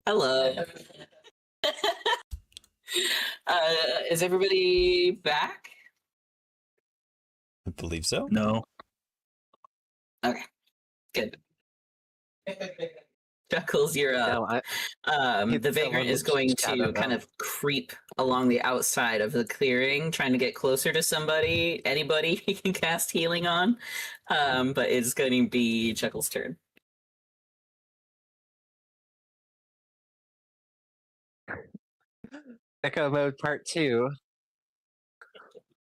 Hello. Is everybody back? I believe so. no. Okay. Good. Chuckles, you're up. No, The it's vagrant someone is going with shadow to kind now. of creep along the outside of the clearing, trying to get closer to somebody, anybody he can cast healing on. But it's going to be Chuckles' turn. Echo mode part 2.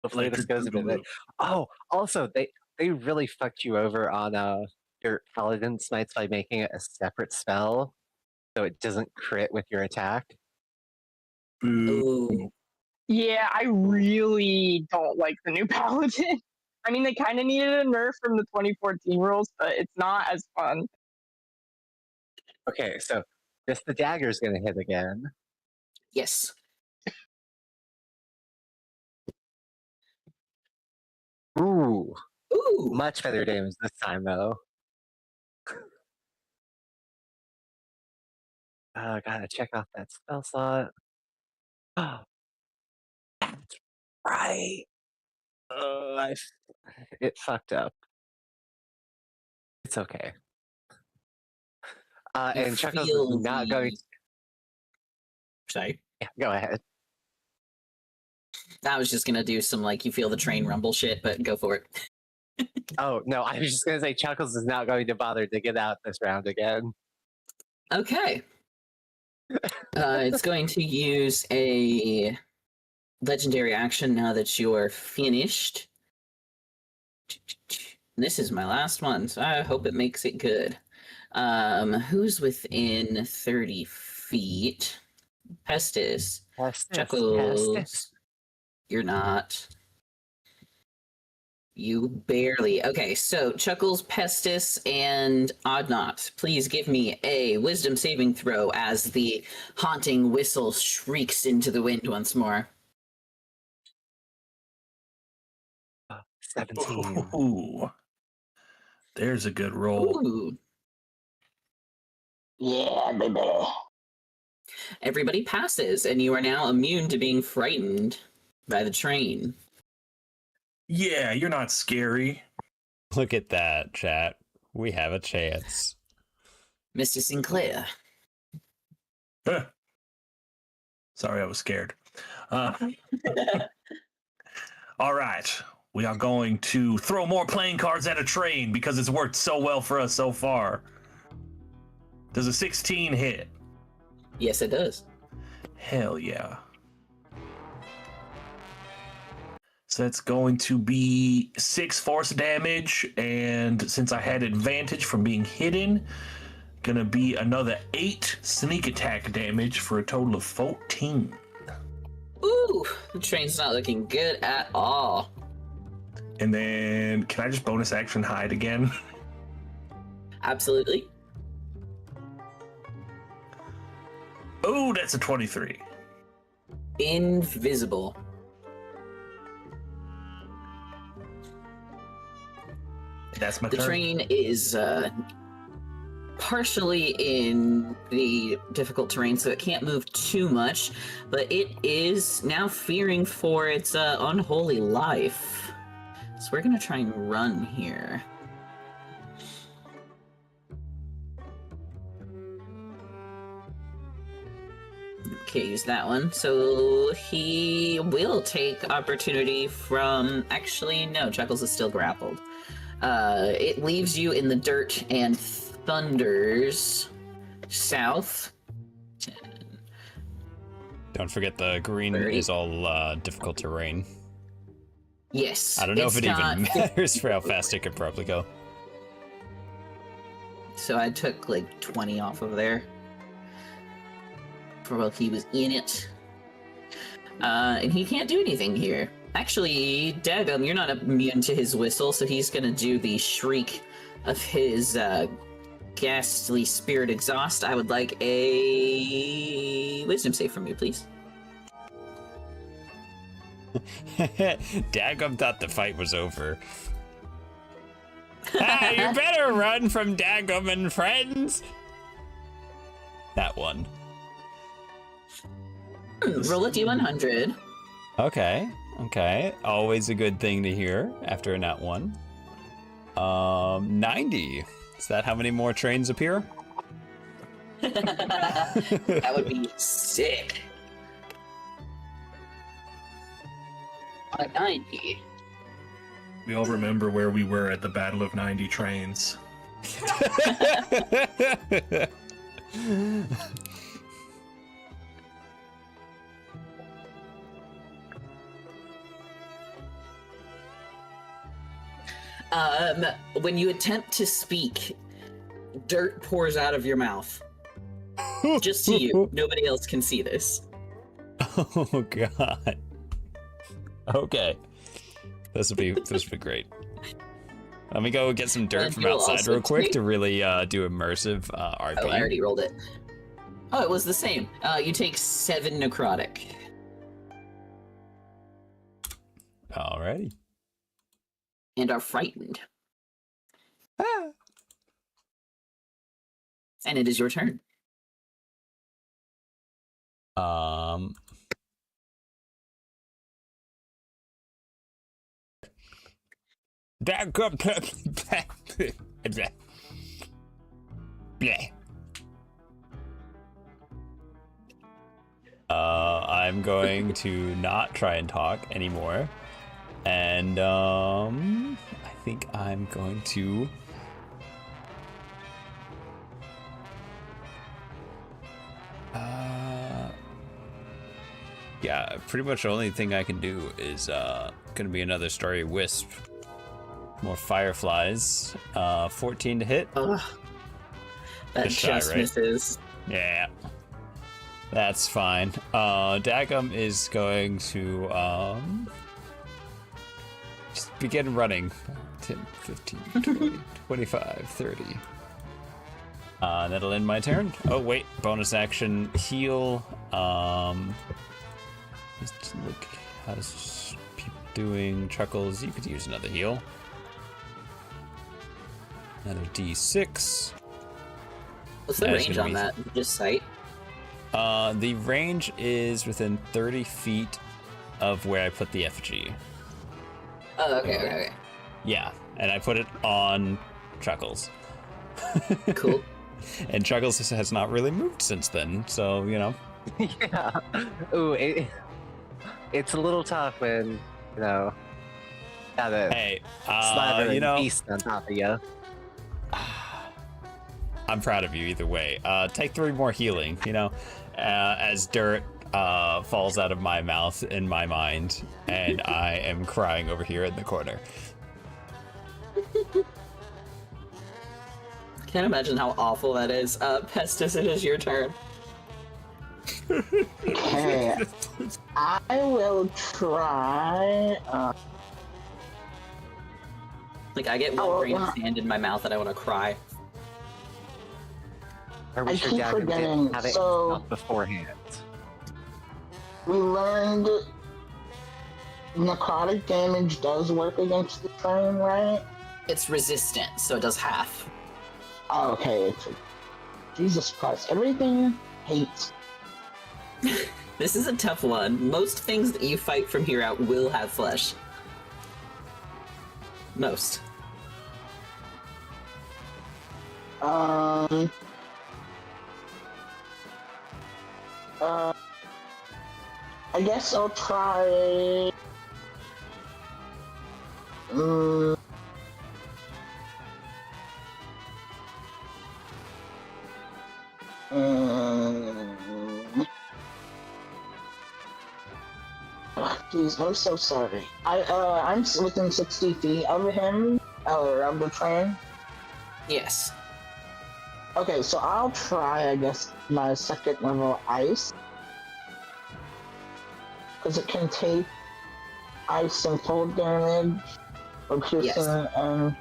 Hopefully this goes a bit late. Oh, also they really fucked you over on your Paladin Smites by making it a separate spell, so it doesn't crit with your attack. Boo. Ooh. Yeah, I really don't like the new Paladin. I mean, they kind of needed a nerf from the 2014 rules, but it's not as fun. Okay, so just the dagger's gonna hit again. Yes. Ooh, Ooh. much better damage this time though. Gotta check off that spell slot. Oh, that's right. It fucked up. It's okay. And Chuckles is not going. Sorry. Yeah, go ahead. I was just gonna do some like you feel the train rumble shit, but go for it. Oh no, I was just gonna say Chuckles is not going to bother to get out this round again. Okay. It's going to use a legendary action now that you're finished. This is my last one, so I hope it makes it good. Who's within 30 feet? Pestis. Chuckles. You're not. You barely. Okay, so Chuckles, Pestis, and Oddnot, please give me a wisdom saving throw as the haunting whistle shrieks into the wind once more. 17. Ooh. There's a good roll. Ooh. Yeah, baby. Everybody passes, and you are now immune to being frightened by the train. Yeah, you're not scary. Look at that, chat. We have a chance. Mr. Sinclair. Huh. Sorry, I was scared. All right. We are going to throw more playing cards at a train because it's worked so well for us so far. Does a 16 hit? Yes, it does. Hell yeah. So that's going to be 6 force damage, and since I had advantage from being hidden, gonna be another 8 sneak attack damage for a total of 14. Ooh, the train's not looking good at all. And then, can I just bonus action hide again? Absolutely. Oh, that's a 23. Invisible. That's my The turn. train is partially in the difficult terrain, so it can't move too much, but it is now fearing for its unholy life. So we're gonna try and run here. Can't use that one. So he will take opportunity from... Actually, no, Chuckles is still grappled. It leaves you in the dirt and thunders south. Don't forget the green is all difficult terrain. Yes. I don't know if it not... even matters for how fast it could probably go. So I took like 20 off of there. For while he was in it. And he can't do anything here. Actually, Daggum, you're not immune to his whistle, so he's gonna do the shriek of his ghastly spirit exhaust. I would like a wisdom save from you, please. Daggum thought the fight was over. Ah, you better run from Daggum and friends! That one. Roll a d100. Okay. Always a good thing to hear after a nat 1. 90. Is that how many more trains appear? That would be sick. 90. We all remember where we were at the Battle of 90 Trains. When you attempt to speak, dirt pours out of your mouth. Just to you. Nobody else can see this. Oh god. Okay. This would be great. Let me go get some dirt And from you'll outside also real quick take- to really do immersive RP. Oh, I already rolled it. Oh, it was the same. You take 7 necrotic. Alrighty. And are frightened. Ah. And it is your turn. I'm going to not try and talk anymore. And I think I'm going to yeah, pretty much the only thing I can do is gonna be another Starry Wisp. More fireflies. 14 to hit. Ugh. That Just just shy, right? misses. Yeah. That's fine. Daggum is going to just begin running. 10, 15, 20, 25, 30. That'll end my turn. Oh wait, bonus action heal. Just look how's people doing. Chuckles, you could use another heal. Another D6. What's the That's range gonna on be- that? Just sight? The range is within 30 feet of where I put the effigy. Oh, okay. Yeah, and I put it on Chuckles. Cool. And Chuckles has not really moved since then, so, you know. Yeah. Ooh, it's a little tough when, you know, got a Hey, slather you know, beast on top of you. I'm proud of you either way. Take 3 more healing, you know. As dirt falls out of my mouth in my mind, and I am crying over here in the corner. Can't imagine how awful that is. Pestis, it is your turn. Okay. I will try. Like, I get one grain of sand in my mouth and I want to cry. Are we I sure keep Gavin forgetting, didn't have it so- in his mouth beforehand? We learned necrotic damage does work against the train, right? It's resistant, so it does half. Oh, okay. Jesus Christ. Everything hates. This is a tough one. Most things that you fight from here out will have flesh. Most. I guess I'll try. Jeez, I'm so sorry. I'm within 60 feet of him, or of the train. Yes. Okay, so I'll try, I guess, my second level ice. Because it can take ice and cold damage, or piercing and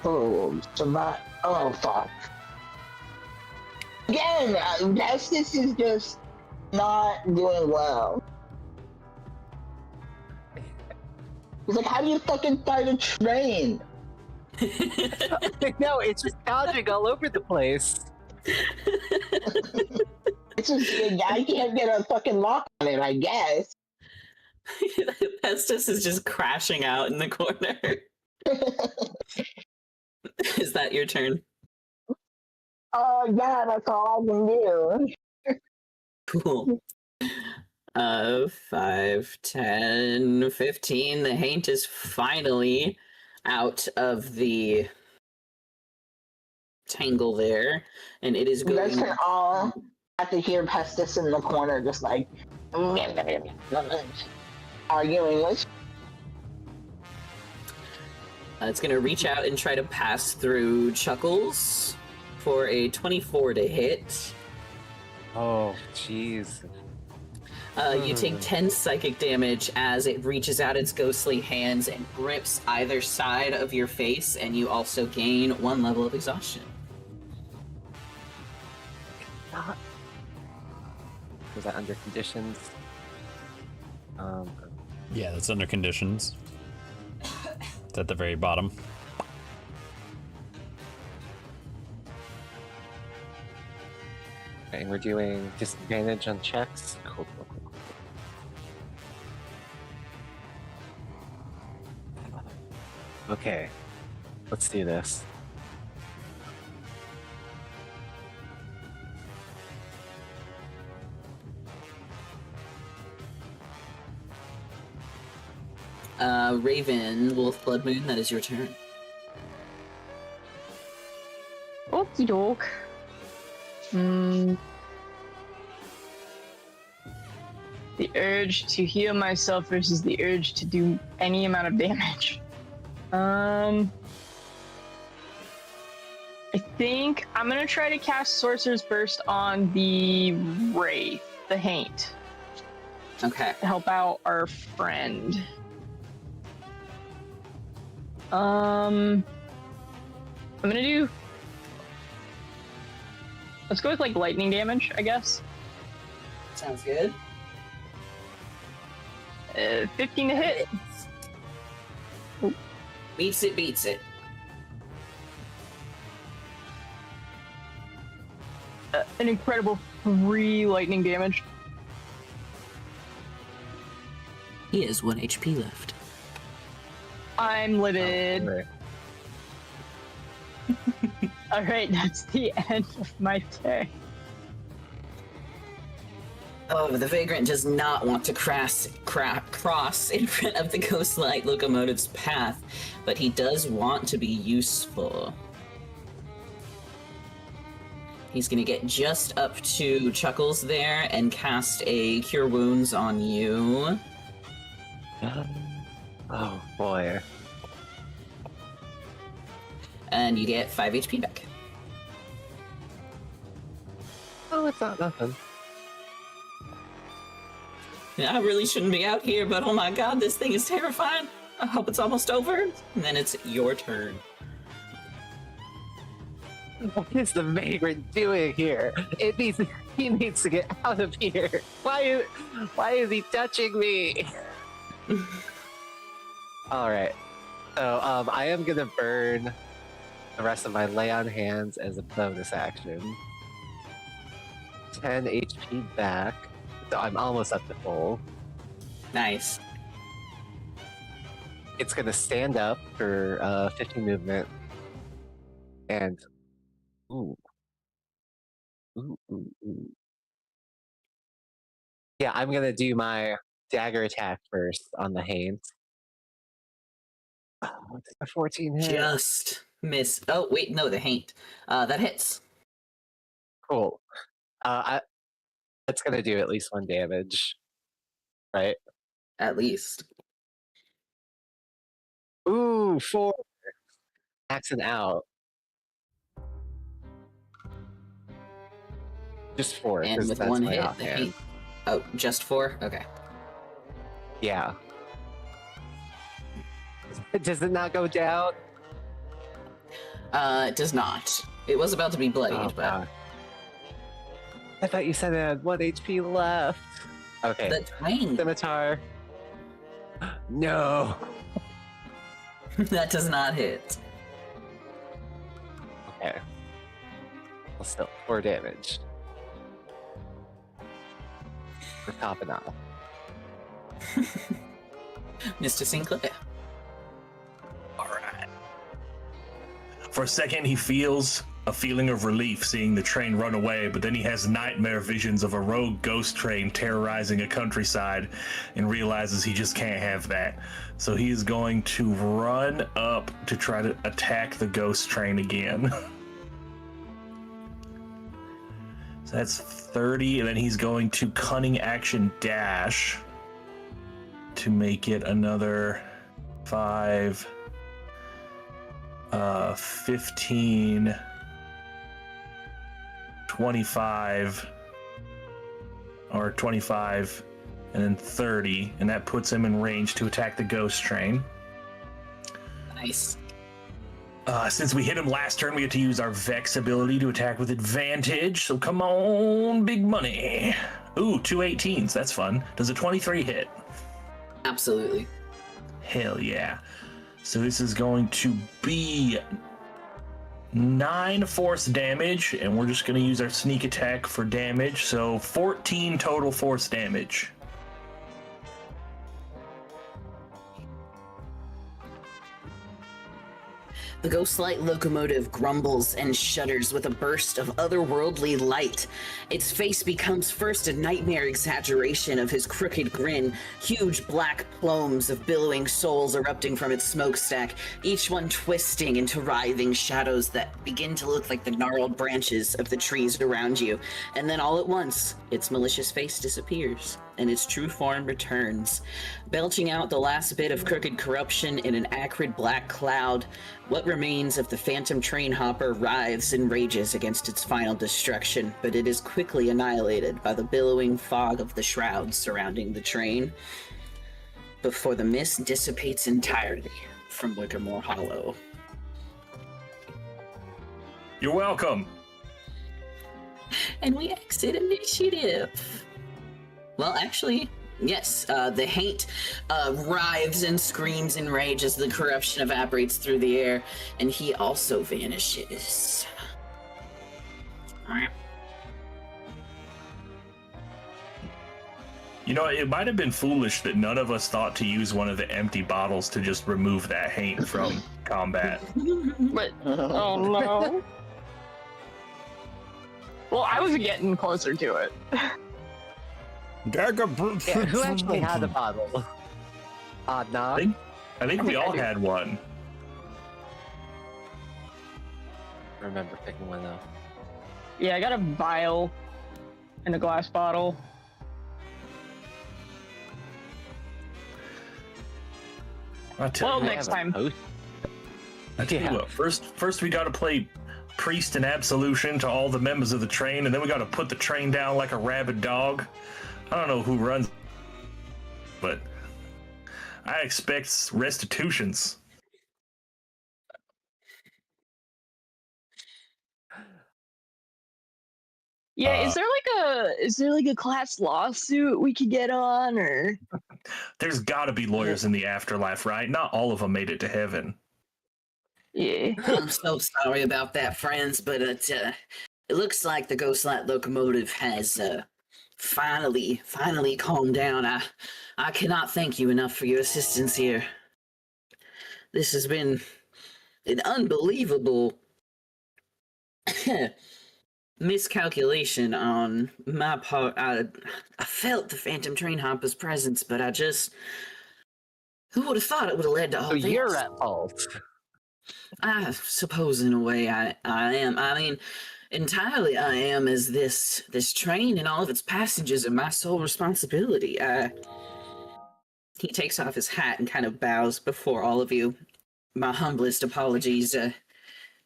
cold. So that. Oh, fuck. Again, Justice is just not doing well. He's like, how do you fucking fight a train? No, it's just dodging all over the place. It's just, I can't get a fucking lock on it, I guess. Pestis is just crashing out in the corner. Is that your turn? Yeah, that's all I can do. Cool. 5, 10, 15. The haint is finally out of the tangle there, and it is You going. guys can all have to hear Pestis in the corner just like arguing with. It's going to reach out and try to pass through Chuckles for a 24 to hit. Oh, jeez. You take 10 psychic damage as it reaches out its ghostly hands and grips either side of your face, and you also gain 1 level of exhaustion. Was that under conditions? Yeah, that's under conditions. It's at the very bottom. Okay, we're doing disadvantage on checks. Cool. Okay, let's do this. Raven, Wolf Blood Moon, that is your turn. Okie doke. The urge to heal myself versus the urge to do any amount of damage. I think I'm gonna try to cast Sorcerer's Burst on the Wraith, the Haint, Okay. to help out our friend. I'm gonna do. Let's go with like lightning damage, I guess. Sounds good. 15 to hit. Beats it, beats it. An incredible 3 lightning damage. He has 1 HP left. I'm livid. Right. Alright, that's the end of my turn. Oh, the Vagrant does not want to cross in front of the Ghostlight locomotive's path, but he does want to be useful. He's gonna get just up to Chuckles there and cast a Cure Wounds on you. Oh boy. And you get 5 HP back. Oh, it's not nothing. I really shouldn't be out here, but oh my god, this thing is terrifying. I hope it's almost over. And then it's your turn. What is the vagrant doing here? He needs to get out of here. Why is he touching me? Alright. So I am gonna burn the rest of my lay on hands as a bonus action. 10 HP back. So I'm almost up to full. Nice. It's gonna stand up for 50 movement. And ooh. Yeah, I'm gonna do my dagger attack first on the Haint. Oh, it's a 14 hit. Just miss. Oh, wait, no, the Haint. That hits. Cool. That's gonna do at least 1 damage. Right? At least. Ooh, 4. Maxing out. Just 4. And 'cause with that's 1 my hit, the offhand. Haint. Oh, just 4? Okay. Yeah. Does it not go down? It does not. It was about to be bloodied, Oh, but God. I thought you said it had 1 HP left. Okay. the twang. Scimitar. No. That does not hit. Okay. Well, still 4 damage. We're topping off. Mr. Sinclair. All right. For a second, he feels a feeling of relief seeing the train run away, but then he has nightmare visions of a rogue ghost train terrorizing a countryside and realizes he just can't have that. So he is going to run up to try to attack the ghost train again. So that's 30, and then he's going to cunning action dash to make it another 5, 15, 25, or 25, and then 30, and that puts him in range to attack the ghost train. Nice. Since we hit him last turn, we get to use our Vex ability to attack with advantage, so come on, big money. Ooh, 2 18s, that's fun. Does a 23 hit? Absolutely. Hell yeah. So this is going to be 9 force damage, and we're just going to use our sneak attack for damage, so 14 total force damage. The ghost-light locomotive grumbles and shudders with a burst of otherworldly light. Its face becomes first a nightmare exaggeration of his crooked grin, huge black plumes of billowing souls erupting from its smokestack, each one twisting into writhing shadows that begin to look like the gnarled branches of the trees around you. And then all at once, its malicious face disappears, and its true form returns, belching out the last bit of crooked corruption in an acrid black cloud. What remains of the phantom train hopper writhes and rages against its final destruction, but it is quickly annihilated by the billowing fog of the shrouds surrounding the train, before the mist dissipates entirely from Wickermore Hollow. You're welcome. And we exit initiative. Well, actually, yes, the Haint writhes and screams in rage as the corruption evaporates through the air, and he also vanishes. You know, it might have been foolish that none of us thought to use one of the empty bottles to just remove that Haint from combat. But oh no. Well, I was getting closer to it. Yeah, who actually had the bottle? Nah. I think we all had one. I remember picking one up. Yeah, I got a vial and a glass bottle. I'll tell Well, you next time. I tell you what, first we got to play priest and absolution to all the members of the train, and then we got to put the train down like a rabid dog. I don't know who runs, but I expect restitutions. Yeah, is there like a class lawsuit we could get on, or? There's got to be lawyers in the afterlife, right? Not all of them made it to heaven. Yeah. I'm so sorry about that, friends, but it looks like the Ghostlight locomotive has finally calmed down. I cannot thank you enough for your assistance here. This has been an unbelievable miscalculation on my part. I felt the Phantom Train Hopper's presence, but who would have thought it would have led to all So this? you're at fault. I suppose in a way I am. I mean, entirely I am, as this train and all of its passengers are my sole responsibility. He takes off his hat and kind of bows before all of you. My humblest apologies.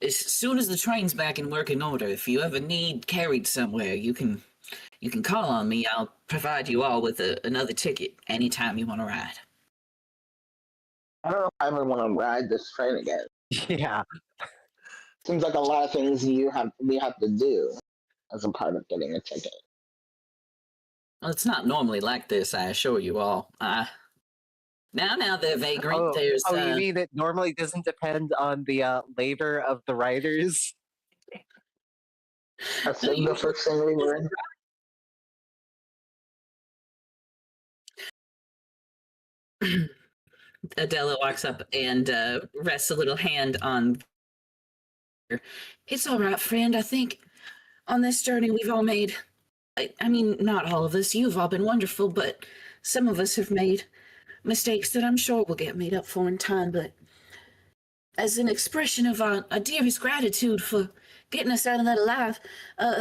As soon as the train's back in working order, if you ever need carried somewhere, you can call on me. I'll provide you all with another ticket anytime you want to ride. I don't know if I ever want to ride this train again. Yeah. Seems like a lot of things we have to do as a part of getting a ticket. Well, it's not normally like this, I assure you all. Now they're vagrant. There's you mean it normally doesn't depend on the labor of the riders? That's the first thing we learned. Adela walks up and rests a little hand on. It's all right, friend. I think on this journey we've all made. I mean, not all of us. You've all been wonderful, but some of us have made mistakes that I'm sure will get made up for in time. But as an expression of our dearest gratitude for getting us out of that alive,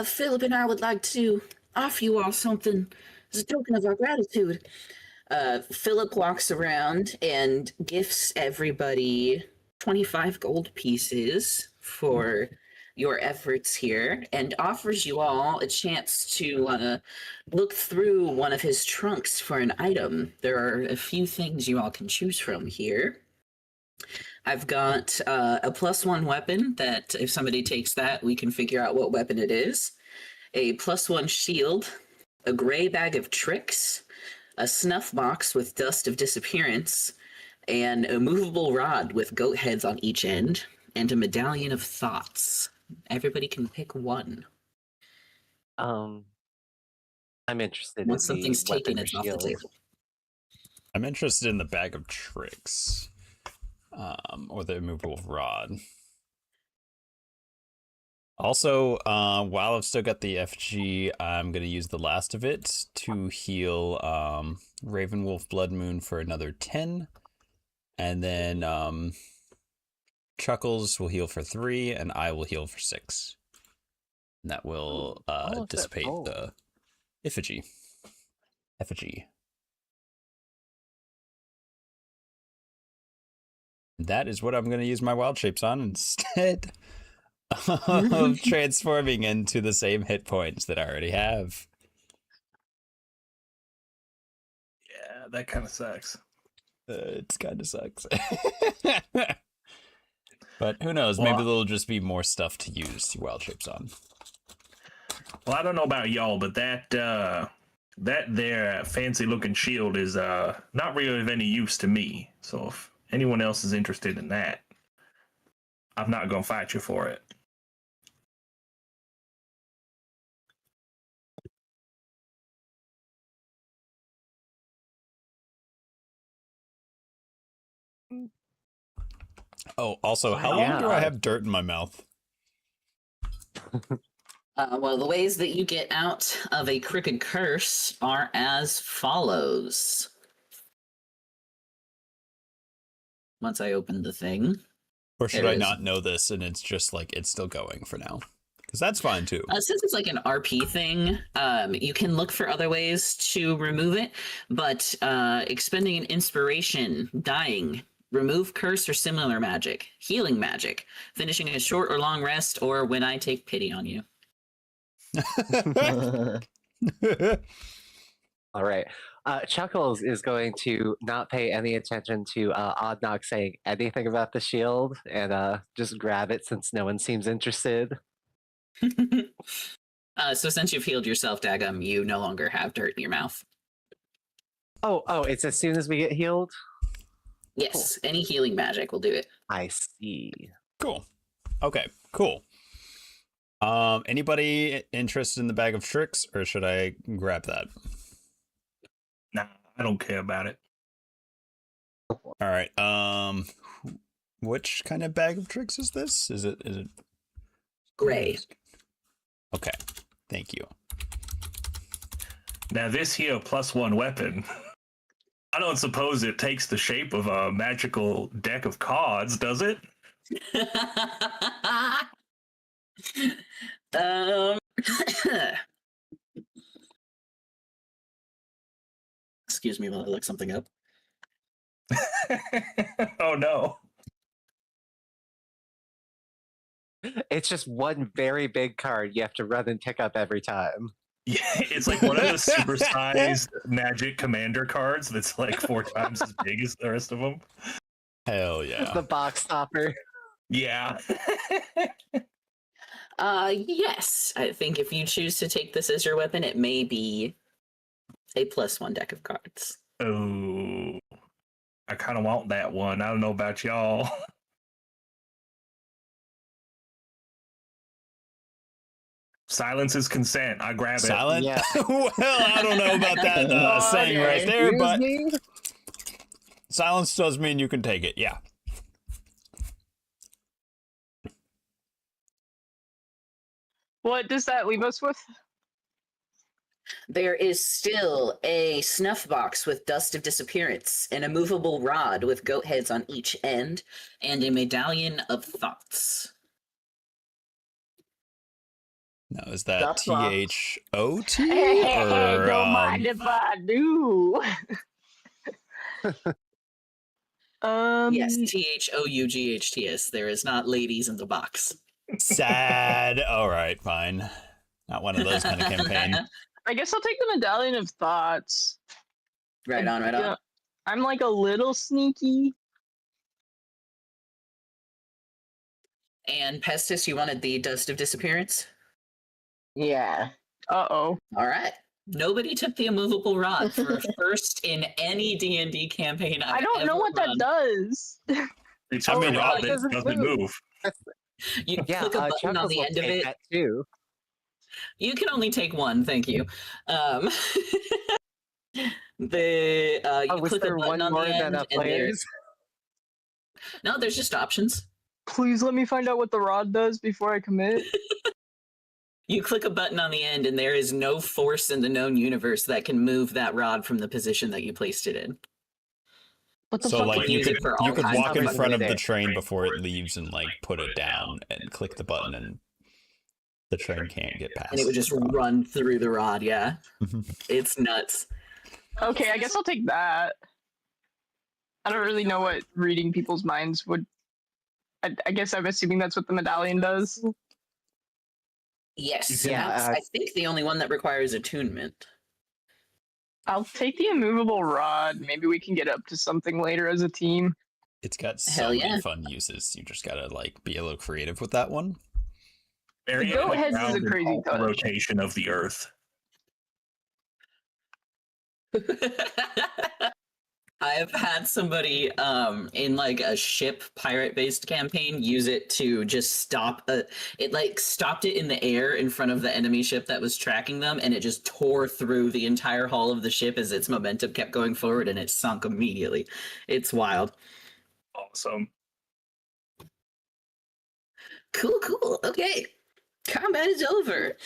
Philip and I would like to offer you all something as a token of our gratitude. Philip walks around and gifts everybody 25 gold pieces for your efforts here, and offers you all a chance to look through one of his trunks for an item. There are a few things you all can choose from here. I've got a +1 weapon that if somebody takes that, we can figure out what weapon it is. A +1 shield, a gray bag of tricks, a snuff box with dust of disappearance, and a movable rod with goat heads on each end, and a medallion of thoughts. Everybody can pick one. I'm interested Once in something's the taken, weapon it's off the shield. table. I'm interested in the bag of tricks, or the immovable rod. Also, while I've still got the FG, I'm going to use the last of it to heal Ravenwolf Blood Moon for another 10. And then Chuckles will heal for 3, and I will heal for 6. And that will dissipate the effigy. That is what I'm going to use my wild shapes on instead of transforming into the same hit points that I already have. Yeah, that kind of sucks. It kind of sucks. But who knows? Maybe there'll just be more stuff to use wild shapes on. Well, I don't know about y'all, but that there fancy looking shield is not really of any use to me. So if anyone else is interested in that, I'm not gonna fight you for it. Oh, also, how long do I have dirt in my mouth? Well, the ways that you get out of a crooked curse are as follows. Once I open the thing. Or should I not know this and it's just like, it's still going for now? Because that's fine too. Since it's like an RP thing, you can look for other ways to remove it, but expending an inspiration, dying, remove curse or similar magic, healing magic, finishing a short or long rest, or when I take pity on you. All right. Chuckles is going to not pay any attention to Oddnock saying anything about the shield and just grab it since no one seems interested. So since you've healed yourself, Dagum, you no longer have dirt in your mouth. Oh, it's as soon as we get healed? Yes, any healing magic will do it. I see. Cool. Okay, cool. Anybody interested in the bag of tricks, or should I grab that? Nah, I don't care about it. All right. Which kind of bag of tricks is this? Is it Gray? Okay. Thank you. Now this here +1 weapon, I don't suppose it takes the shape of a magical deck of cards, does it? Excuse me while I look something up. Oh no. It's just one very big card you have to run and pick up every time. Yeah, it's like one of those supersized magic commander cards that's like 4 times as big as the rest of them. Hell yeah. The box topper. Yeah. Yes. I think if you choose to take this as your weapon, it may be a +1 deck of cards. Oh, I kind of want that one. I don't know about y'all. Silence is consent. I grab it. Silent? Yeah. Well, I don't know about that saying right there, but silence does mean you can take it. Yeah. What does that leave us with? There is still a snuff box with dust of disappearance, an immovable rod with goat heads on each end, and a medallion of thoughts. Now, is that That's wrong. THOT? Hey, Or, don't mind if I do. Yes, THOUGHTS. There is not ladies in the box. sad. All right, fine. Not one of those kind of campaign. I guess I'll take the medallion of thoughts. Right on, right on. I'm like a little sneaky. And Pestis, you wanted the dust of disappearance? Yeah. Uh-oh. All right. Nobody took the immovable rod for a first in any D&D campaign I don't know what that does. It's I mean, it it doesn't doesn't move. You Yeah, click a button on Chuckles the will end of take it. that too. You can only take one, thank you. You Was click a there button one on more the than end, and players? no, there's just options. Please let me find out what the rod does before I commit. You click a button on the end, and there is no force in the known universe that can move that rod from the position that you placed it in. What the So, fuck? like, use it for all you could kinds walk of in front of fucking the train before it leaves and, like, put it down and click the button, and the train can't get past. And it would just run through the rod, yeah. It's nuts. Okay, I guess I'll take that. I don't really know what reading people's minds would... I guess I'm assuming that's what the medallion does. Yes, Yeah, that's, I think, the only one that requires attunement. I'll take the immovable rod. Maybe we can get up to something later as a team. It's got so Hell many yeah. fun uses. You just gotta, like, be a little creative with that one. Very goat heads is a grounded crazy off the touch. rotation of the Earth. I've had somebody in like a ship pirate based campaign use it to just stop it like stopped it in the air in front of the enemy ship that was tracking them, and it just tore through the entire hull of the ship as its momentum kept going forward, and it sunk immediately. It's wild. Awesome. Cool. Okay. Combat is over.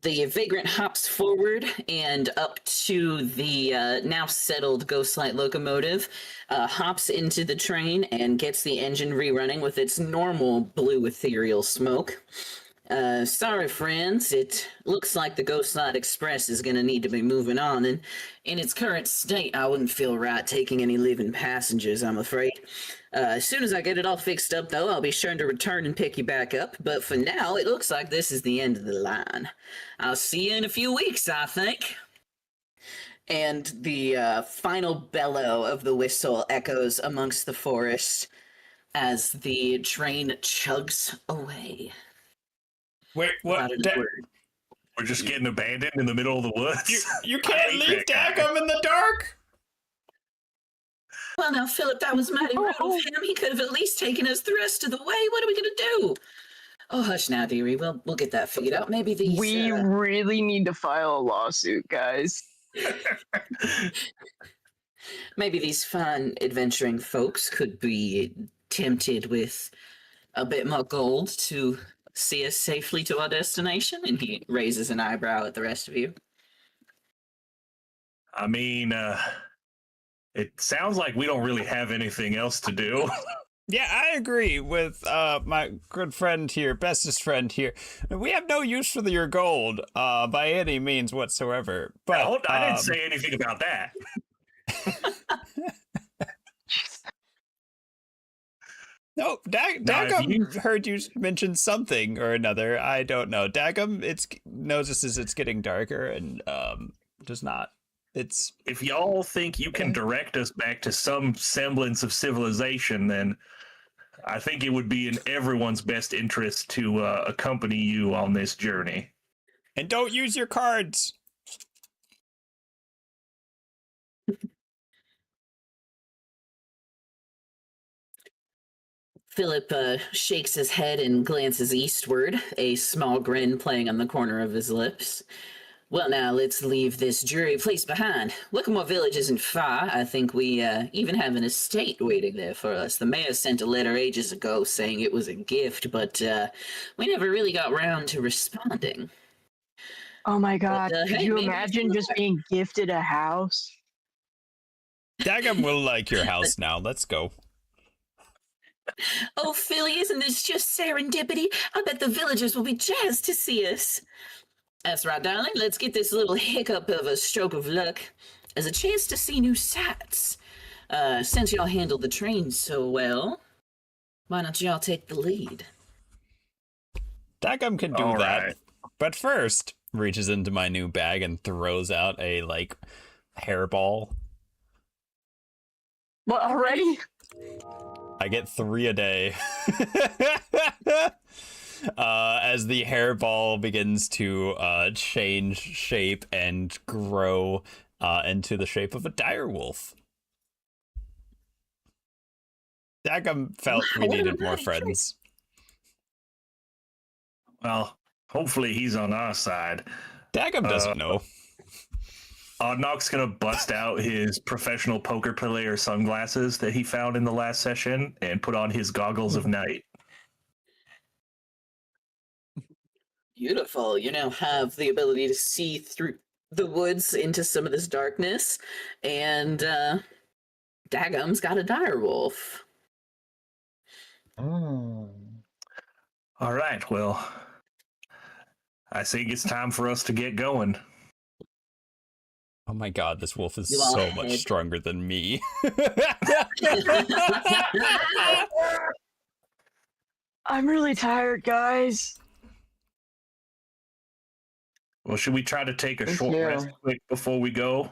The vagrant hops forward and up to the now settled Ghostlight locomotive, hops into the train and gets the engine rerunning with its normal blue ethereal smoke. Sorry, friends, it looks like the Ghostlight Express is going to need to be moving on, and in its current state, I wouldn't feel right taking any living passengers, I'm afraid. As soon as I get it all fixed up, though, I'll be sure to return and pick you back up, but for now, it looks like this is the end of the line. I'll see you in a few weeks, I think. And the final bellow of the whistle echoes amongst the forest as the train chugs away. Wait, what? Without a word. We're just getting abandoned in the middle of the woods? You can't leave Dagum in the dark! Well, now, Philip, that was mighty rude of him. He could have at least taken us the rest of the way. What are we going to do? Oh, hush now, dearie. We'll get that figured out. Maybe these... We really need to file a lawsuit, guys. Maybe these fun adventuring folks could be tempted with a bit more gold to see us safely to our destination. And he raises an eyebrow at the rest of you. I mean, it sounds like we don't really have anything else to do. Yeah, I agree with my good friend here, bestest friend here. We have no use for your gold by any means whatsoever. But I didn't say anything about that. No, Dagum heard you mention something or another. I don't know. Dagum notices it's getting darker and does not. If y'all think you can direct us back to some semblance of civilization, then I think it would be in everyone's best interest to accompany you on this journey. And don't use your cards. Philip shakes his head and glances eastward, a small grin playing on the corner of his lips. Well, now, let's leave this dreary place behind. Wickamore Village isn't far. I think we even have an estate waiting there for us. The mayor sent a letter ages ago saying it was a gift, but we never really got round to responding. Oh my god, But, could hey, you maybe imagine just being gifted a house? Dagum will like your house now. Let's go. Oh, Philly, isn't this just serendipity? I bet the villagers will be jazzed to see us. That's right, darling. Let's get this little hiccup of a stroke of luck as a chance to see new sights. Since y'all handled the train so well, why don't y'all take the lead? Dagum can do All that. right. But first, reaches into my new bag and throws out a, hairball. What, already? I get 3 a day. As the hairball begins to change shape and grow into the shape of a direwolf. Dagum felt we needed more friends. Well, hopefully he's on our side. Dagum doesn't know. Oddnock's gonna bust out his professional poker player sunglasses that he found in the last session and put on his goggles of night. Beautiful. You now have the ability to see through the woods into some of this darkness, and Dagum's got a direwolf. All right, well, I think it's time for us to get going. Oh my god, this wolf is You all so much head- stronger than me. I'm really tired, guys. Well, should we try to take a Thank short you. rest quick before we go?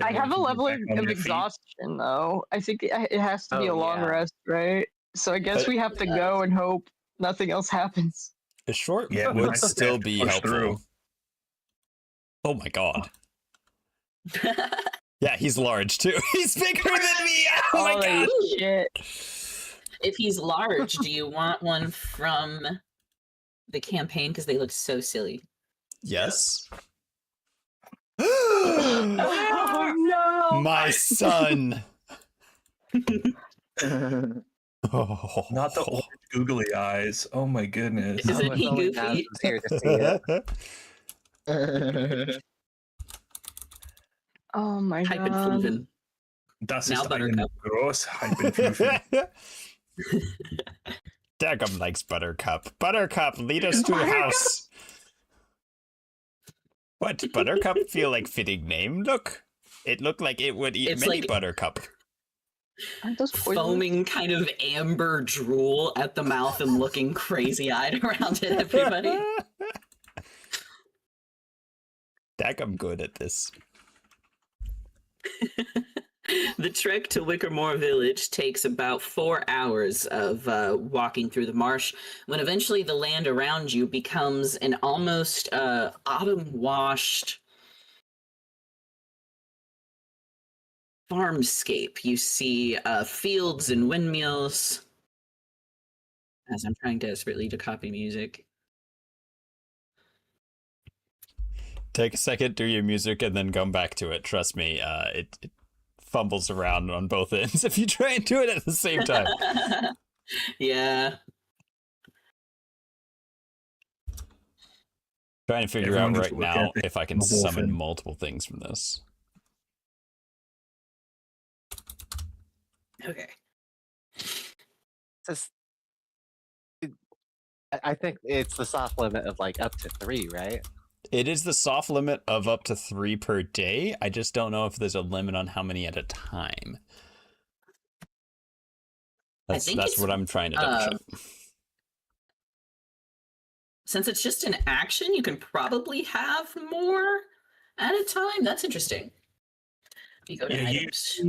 I And have a then level get back on of your feet? exhaustion, though. I think it has to be a Oh, long yeah. rest, right? So I guess we have to go and hope nothing else happens. A short Yeah, we would might just still have to be push helpful. through. Oh my god. Yeah, he's large too. He's bigger than me. Oh my Holy god. shit. If he's large, do you want one from the campaign? Because they look so silly. Yes. Oh no! My son. Oh. Not the orange googly eyes. Oh my goodness. Isn't he Only goofy? Naz was here to see it. Oh my god. Hypenfluven. Das Now ist Buttercup. ein groß Hypenflufen. Dagum likes Buttercup. Buttercup, lead us to a house. What? Buttercup feel like fitting name? Look. It looked like it would eat It's many like- Buttercup. Aren't those poison? Foaming kind of amber drool at the mouth and looking crazy-eyed around at everybody. Dagum good at this. The trek to Wickermore Village takes about 4 hours of walking through the marsh, when eventually the land around you becomes an almost autumn-washed farmscape. You see fields and windmills. As I'm trying desperately to copy music. Take a second, do your music, and then come back to it. Trust me, it fumbles around on both ends if you try and do it at the same time. Yeah. Trying to figure Everyone out just right look now at the if I can whole summon thing. multiple things from this. Okay. Just, I think it's the soft limit of like up to 3, right? It is the soft limit of up to 3 per day. I just don't know if there's a limit on how many at a time. That's think it's, what I'm trying to double check. Since it's just an action, you can probably have more at a time. That's interesting. You go to Yeah, items.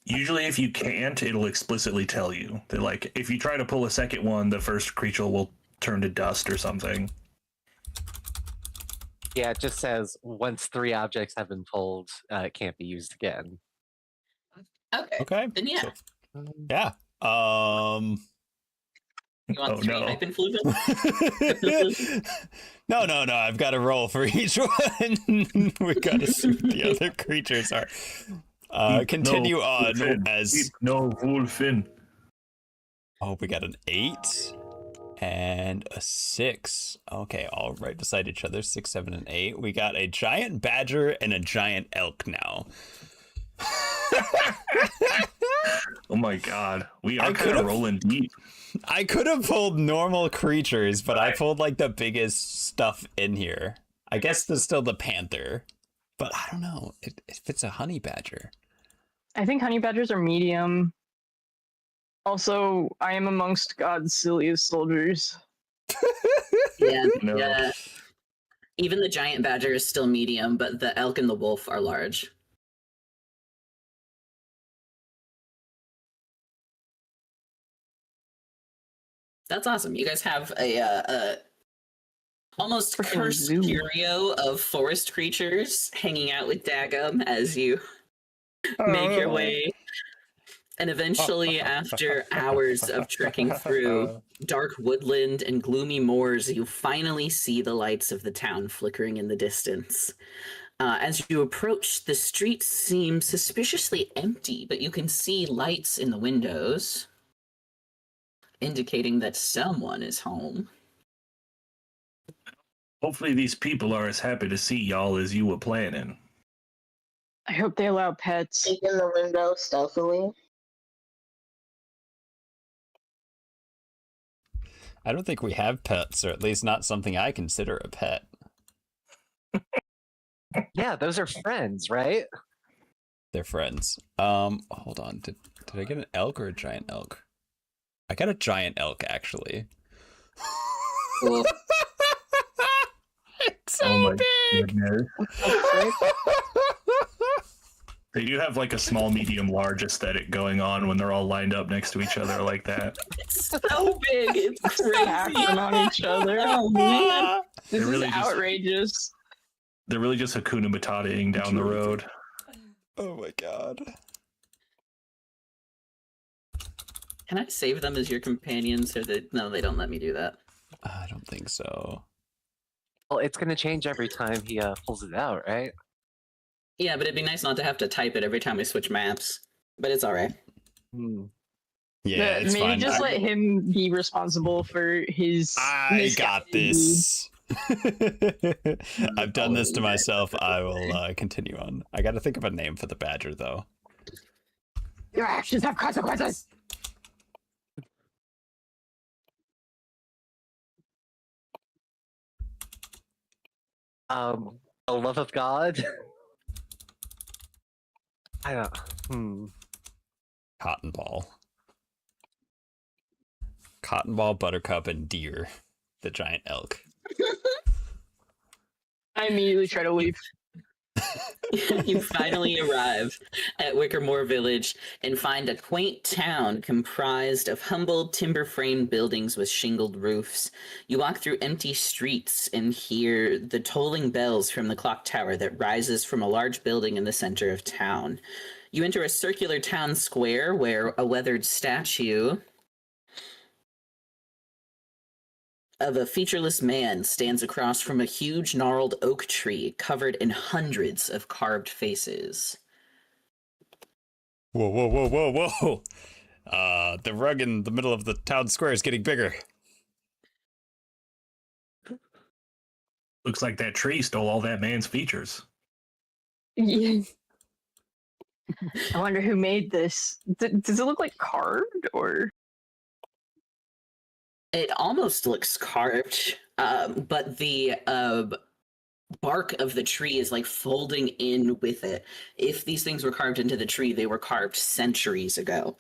usually if you can't, it'll explicitly tell you that, like, if you try to pull a second one, the first creature will turn to dust or something. Yeah, it just says once 3 objects have been pulled, it can't be used again. Okay. Okay. Then yeah. So, yeah. You want Oh, 3 no. Hypenfluven? No. I've got to roll for each one. We got to see what the other creatures are. Continue No on wolfen. as. No wolfen. Oh, we got an 8 and a 6. Okay, all right beside each other. 6, 7, and 8. We got a giant badger and a giant elk now. Oh my god, we are I kind could've- of rolling deep. I could have pulled normal creatures, but I pulled like the biggest stuff in here. I guess there's still the panther, but I don't know if it's a honey badger. I think honey badgers are medium. Also, I am amongst God's silliest soldiers. Yeah. No. Yeah. Even the giant badger is still medium, but the elk and the wolf are large. That's awesome. You guys have a almost Freaking cursed zoo. curio of forest creatures hanging out with Dagum as you make your way. And eventually, after hours of trekking through dark woodland and gloomy moors, you finally see the lights of the town flickering in the distance. As you approach, the streets seem suspiciously empty, but you can see lights in the windows, indicating that someone is home. Hopefully these people are as happy to see y'all as you were planning. I hope they allow pets. Peek in the window stealthily. I don't think we have pets, or at least not something I consider a pet. Yeah, those are friends, right? They're friends. Hold on. Did I get an elk or a giant elk? I got a giant elk, actually. Cool. It's so Oh my big. goodness. They do have like a small, medium, large aesthetic going on when they're all lined up next to each other like that. It's so big. It's Stacking crazy. on each other. Oh, man. This They're really is just- outrageous. They're really just Hakuna Matata-ing down the road. Oh my god. Can I save them as your companions? Or no, they don't let me do that. I don't think so. Well, it's going to change every time he pulls it out, right? Yeah, but it'd be nice not to have to type it every time we switch maps. But it's all right. Yeah, it's Maybe fine. just let him be responsible for his. I got misguided deeds. this. I've done this to myself. I will continue on. I got to think of a name for the badger, though. Your actions have consequences. The love of God. I don't. Cotton Ball. Cotton Ball, Buttercup, and Deer, the giant elk. I immediately try to leave. You finally arrive at Wickermore Village and find a quaint town comprised of humble timber-framed buildings with shingled roofs. You walk through empty streets and hear the tolling bells from the clock tower that rises from a large building in the center of town. You enter a circular town square where a weathered statue of a featureless man stands across from a huge gnarled oak tree covered in hundreds of carved faces. Whoa, whoa, whoa, whoa, whoa! The rug in the middle of the town square is getting bigger. Looks like that tree stole all that man's features. Yeah. I wonder who made this. Does it look like carved or? It almost looks carved, but the bark of the tree is like folding in with it. If these things were carved into the tree, they were carved centuries ago.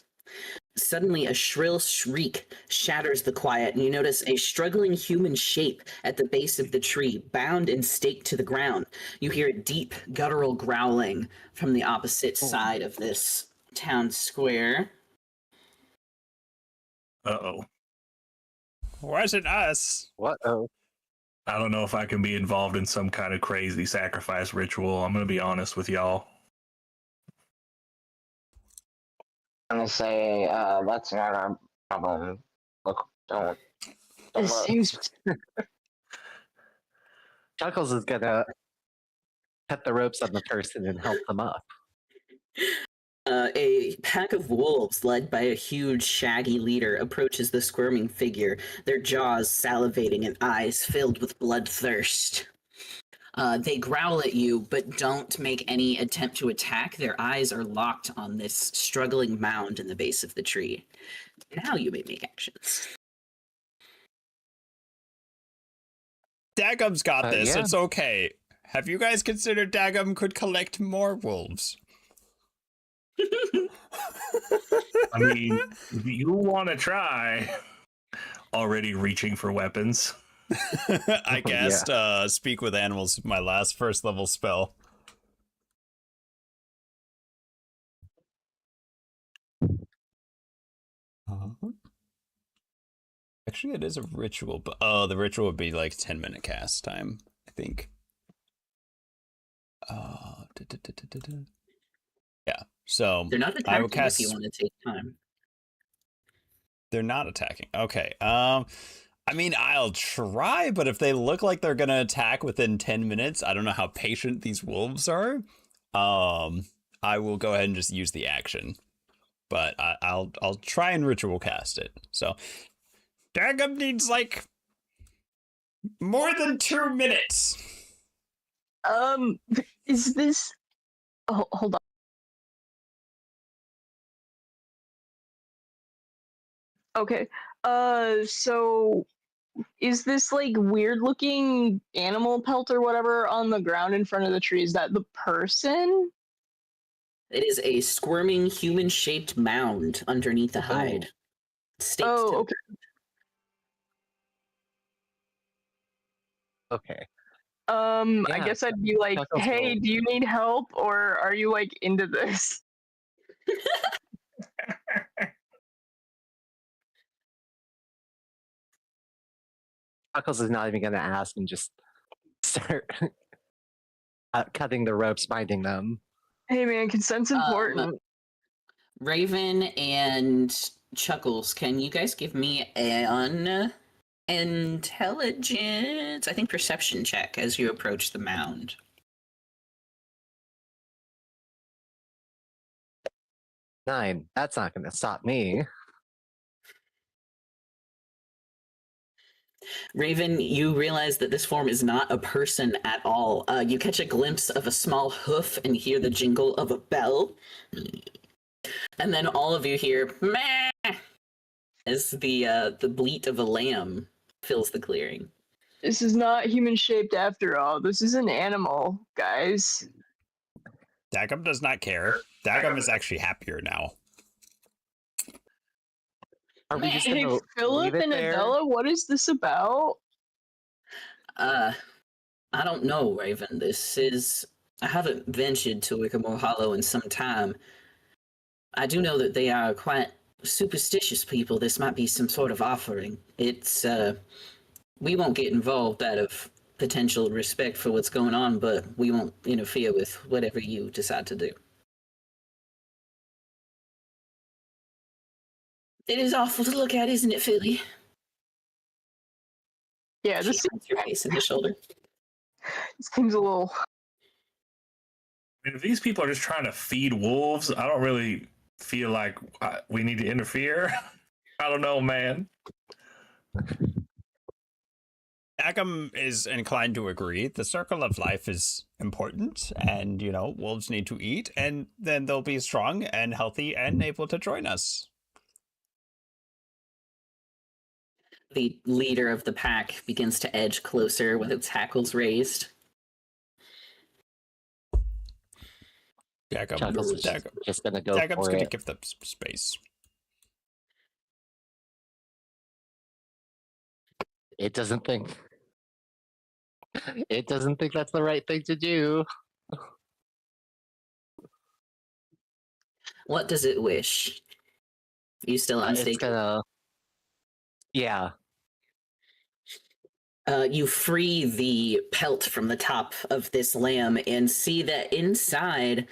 Suddenly, a shrill shriek shatters the quiet, and you notice a struggling human shape at the base of the tree, bound and staked to the ground. You hear a deep, guttural growling from the opposite side of this town square. Uh-oh. Wasn't us. What? Oh. I don't know if I can be involved in some kind of crazy sacrifice ritual. I'm going to be honest with y'all. I'm gonna say that's not our problem. Look, don't It look. seems. Chuckles is gonna cut the ropes on the person and help them up. A pack of wolves led by a huge, shaggy leader approaches the squirming figure, their jaws salivating and eyes filled with bloodthirst. They growl at you, but don't make any attempt to attack. Their eyes are locked on this struggling mound in the base of the tree. Now you may make actions. Dagum's got this. Yeah. It's okay. Have you guys considered Dagum could collect more wolves? I mean, if you want to try, already reaching for weapons. I cast Speak with Animals, my last first level spell. Actually, it is a ritual, but the ritual would be like 10-minute cast time, I think. Yeah, so They're not I will attacking cast. if you want to take time. They're not attacking. Okay. I mean, I'll try, but if they look like they're gonna attack within 10 minutes, I don't know how patient these wolves are. I will go ahead and just use the action, but I'll try and ritual cast it. So, Dagum needs like more than 2 minutes. Is this? Oh, hold on. Okay. So is this like weird looking animal pelt or whatever on the ground in front of the tree? Is that the person? It is a squirming human-shaped mound underneath the hide. Staked to Oh, okay. Okay. I Yeah, guess I'd be like, Chuckles hey, will- do you need help or are you like into this? Chuckles is not even gonna ask and just start cutting the ropes, binding them. Hey man, consent's important. Raven and Chuckles, can you guys give me an intelligence, I think perception check as you approach the mound? Nine. That's not gonna stop me. Raven, you realize that this form is not a person at all. You catch a glimpse of a small hoof and hear the jingle of a bell. And then all of you hear meh as the bleat of a lamb fills the clearing. This is not human shaped after all. This is an animal, guys. Dagum does not care. Dagum is actually happier now. Are we just Hey, gonna Philip leave it and there? Adela, what is this about? I don't know, Raven. I haven't ventured to Wickamore Hollow in some time. I do know that they are quite superstitious people. This might be some sort of offering. We won't get involved out of potential respect for what's going on, but we won't interfere with whatever you decide to do. It is awful to look at, isn't it, Philly? Yeah, She this pats your face in the shoulder. seems a little. I mean, if these people are just trying to feed wolves, I don't really feel like we need to interfere. I don't know, man. Dagum is inclined to agree. The circle of life is important, and, wolves need to eat, and then they'll be strong and healthy and able to join us. The leader of the pack begins to edge closer with its hackles raised. Dagum, Chuckles is just gonna go Dagum's for going to it. give them some space. It doesn't think that's the right thing to do. What does it wish? You still on It's stage? gonna. Yeah. You free the pelt from the top of this lamb and see that inside,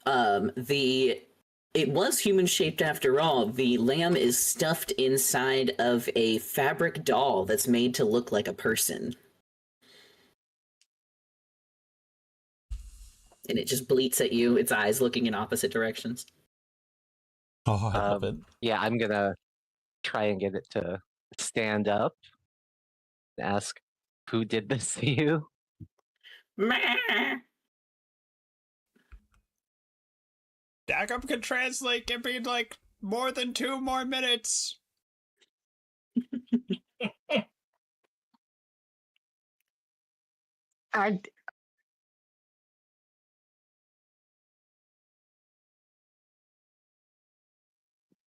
it was human shaped after all. The lamb is stuffed inside of a fabric doll that's made to look like a person. And it just bleats at you, its eyes looking in opposite directions. Oh, I love it. Yeah, I'm gonna try and get it to stand up and ask, who did this to you? Dagum can translate. Give me, more than 2 more minutes.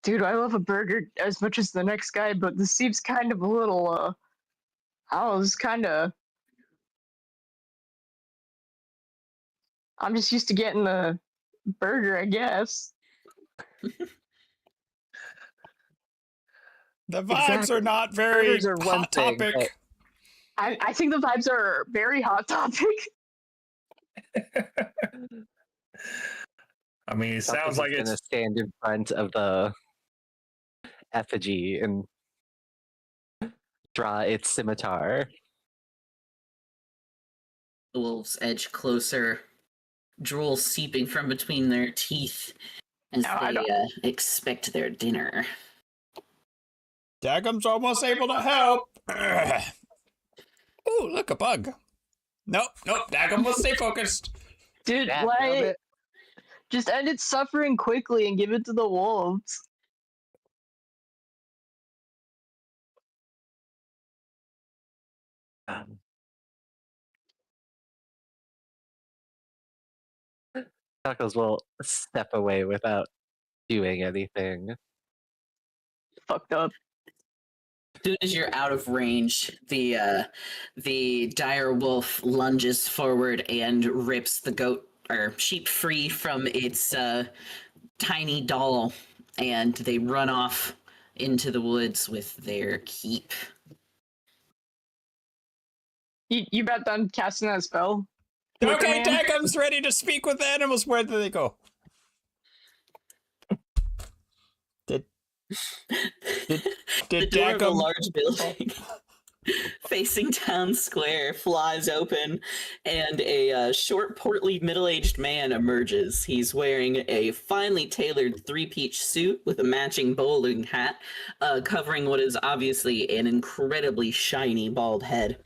Dude, I love a burger as much as the next guy, but this seems kind of a little, this kind of. I'm just used to getting the burger, I guess. The vibes Exactly. are not very Burgers are one hot thing, topic. but- I think the vibes are very hot topic. I mean, it Chuckles sounds like is gonna it's stand in front of the effigy and draw its scimitar. The wolves edge closer, drool seeping from between their teeth as No, I they expect their dinner. Dagum's almost able to help. Ooh, look, a bug. Nope, Dagum will stay focused. Dude, That nailed it. just end its suffering quickly and give it to the wolves. Chuckles will step away without doing anything. Fucked up. As soon as you're out of range, the dire wolf lunges forward and rips the goat or sheep free from its tiny doll, and they run off into the woods with their keep. You about done casting that spell? Okay, Wickerman? Dagum's ready to speak with the animals. Where do they go? Did The door of a Dagum large building. facing town square flies open, and a short, portly, middle-aged man emerges. He's wearing a finely tailored three-piece suit with a matching bowling hat, covering what is obviously an incredibly shiny bald head.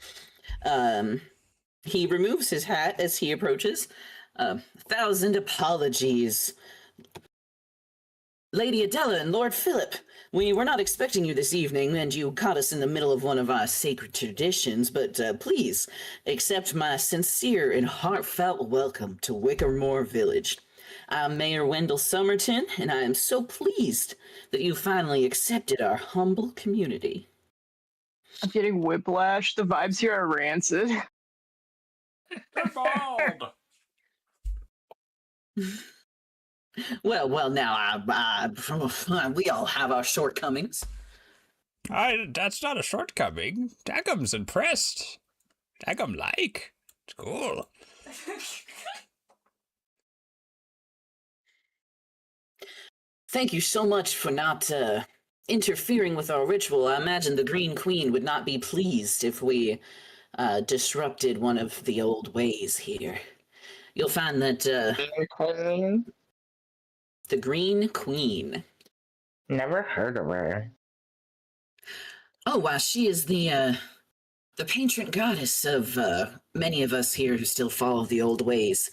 He removes his hat as he approaches. 1,000 apologies. Lady Adela and Lord Philip, we were not expecting you this evening, and you caught us in the middle of one of our sacred traditions, but please accept my sincere and heartfelt welcome to Wickermore Village. I'm Mayor Wendell Somerton, and I am so pleased that you finally accepted our humble community. I'm getting whiplash. The vibes here are rancid. They're bald. Well, now, we all have our shortcomings. That's not a shortcoming. Daggum's impressed. Daggum like. It's cool. Thank you so much for not interfering with our ritual. I imagine the Green Queen would not be pleased if we disrupted one of the old ways here. You'll find that the Green Queen. Never heard of her. Oh, wow, she is the patron goddess of many of us here who still follow the old ways.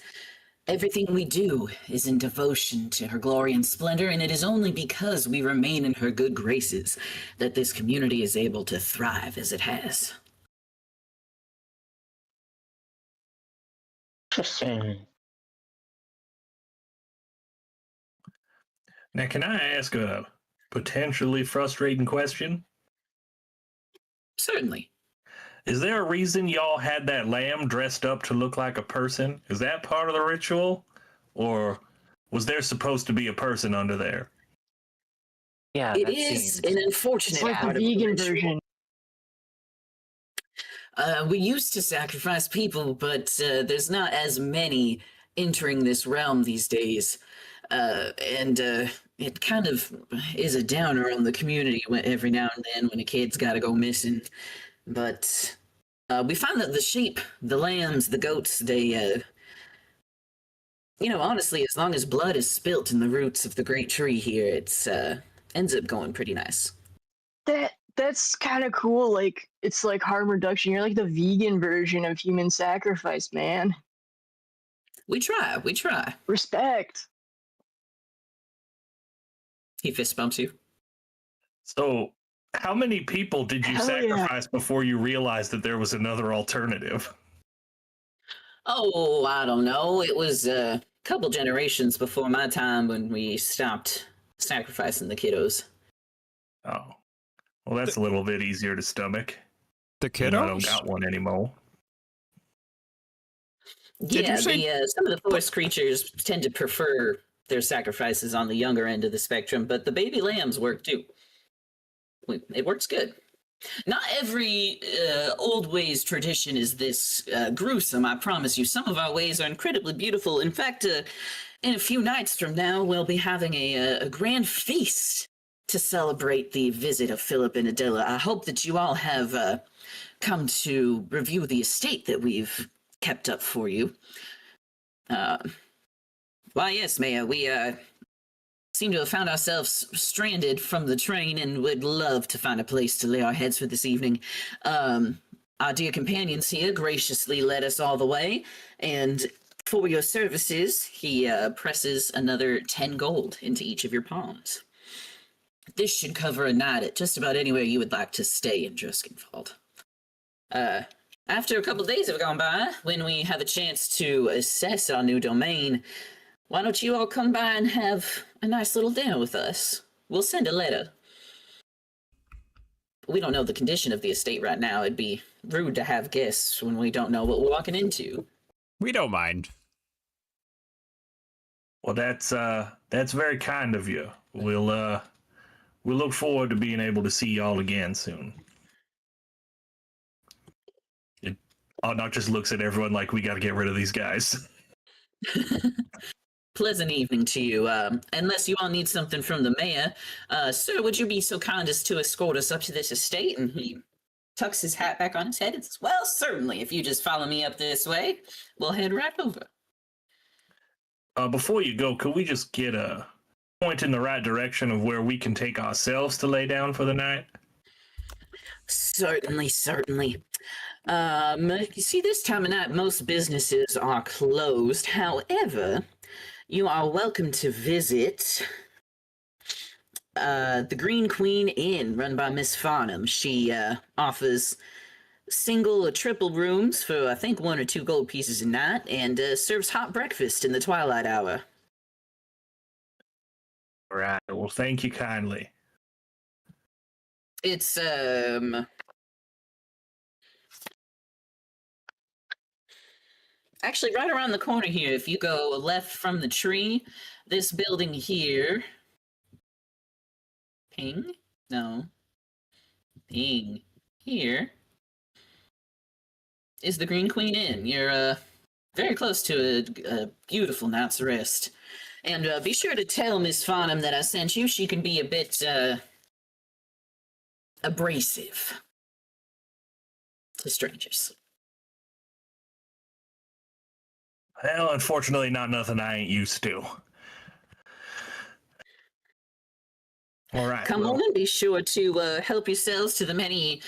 Everything we do is in devotion to her glory and splendor, and it is only because we remain in her good graces that this community is able to thrive as it has. Interesting. Now, can I ask a potentially frustrating question? Certainly. Is there a reason y'all had that lamb dressed up to look like a person? Is that part of the ritual? Or was there supposed to be a person under there? Yeah, It that is seems- an unfortunate It's like the part of the vegan ritual. version. We used to sacrifice people, but there's not as many entering this realm these days. And it kind of is a downer on the community every now and then when a kid's got to go missing. But we find that the sheep, the lambs, the goats, they, honestly, as long as blood is spilt in the roots of the great tree here, it's ends up going pretty nice. That's kind of cool. Like, it's like harm reduction. You're like the vegan version of human sacrifice, man. We try. Respect. He fist bumps you. So, how many people did you Hell yeah. sacrifice before you realized that there was another alternative? Oh, I don't know. It was a couple generations before my time when we stopped sacrificing the kiddos. Oh. Well, that's a little bit easier to stomach. The I don't kiddos? got one anymore. Did you say- Some of the forest creatures tend to prefer their sacrifices on the younger end of the spectrum, but the baby lambs work too. It works good. Not every old ways tradition is this gruesome, I promise you. Some of our ways are incredibly beautiful. In fact, in a few nights from now, we'll be having a grand feast to celebrate the visit of Philip and Adela. I hope that you all have come to review the estate that we've kept up for you. Why, yes, Mayor, we seem to have found ourselves stranded from the train and would love to find a place to lay our heads for this evening. Our dear companions here graciously led us all the way, and for your services, he presses another 10 gold into each of your palms. This should cover a night at just about anywhere you would like to stay in Druskenwald. After a couple days have gone by, when we have a chance to assess our new domain, why don't you all come by and have a nice little dinner with us? We'll send a letter. We don't know the condition of the estate right now. It'd be rude to have guests when we don't know what we're walking into. We don't mind. Well, that's very kind of you. We'll look forward to being able to see y'all again soon. Not just looks at everyone like we got to get rid of these guys. Pleasant evening to you. Unless you all need something from the mayor, sir, would you be so kind as to escort us up to this estate? And he tucks his hat back on his head and says, well, certainly, if you just follow me up this way, we'll head right over. Before you go, could we just get a point in the right direction of where we can take ourselves to lay down for the night? Certainly, certainly. You see, this time of night, most businesses are closed. However, you are welcome to visit the Green Queen Inn, run by Miss Farnham. She offers single or triple rooms for, I think, 1 or 2 gold pieces a night, and serves hot breakfast in the twilight hour. All right. Well, thank you kindly. It's, actually right around the corner here. If you go left from the tree, this building here... Ping? No. Ping. Here is the Green Queen Inn. You're very close to a beautiful night's rest. And be sure to tell Miss Farnham that I sent you. She can be a bit abrasive to strangers. Well, unfortunately, not nothing I ain't used to. All right. Come on and be sure to help yourselves to the many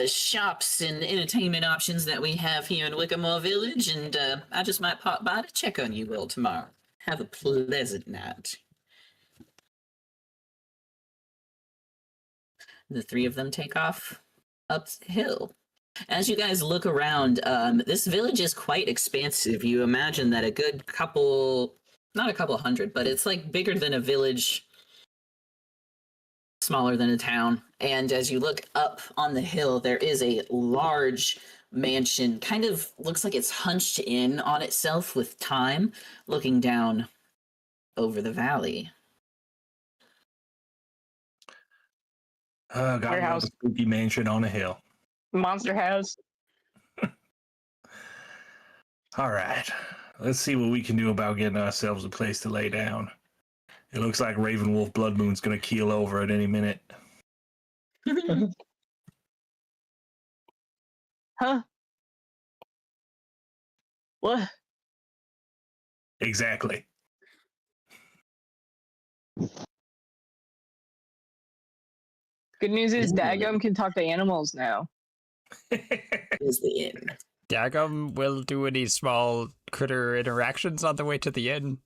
shops and entertainment options that we have here in Wickamore Village, and I just might pop by to check on you all tomorrow. Have a pleasant night. The 3 of them take off up the hill. As you guys look around, this village is quite expansive. You imagine that a good couple, not a couple hundred, but it's like bigger than a village, smaller than a town. And as you look up on the hill, there is a large mansion, kind of looks like it's hunched in on itself with time, looking down over the valley. Got Warehouse. a spooky mansion on a hill. Monster house. All right. Let's see what we can do about getting ourselves a place to lay down. It looks like Raven Wolf Blood Moon's going to keel over at any minute. Huh? What? Exactly. Good news is Dagum can talk to animals now. Is the inn. Dagum will do any small critter interactions on the way to the inn.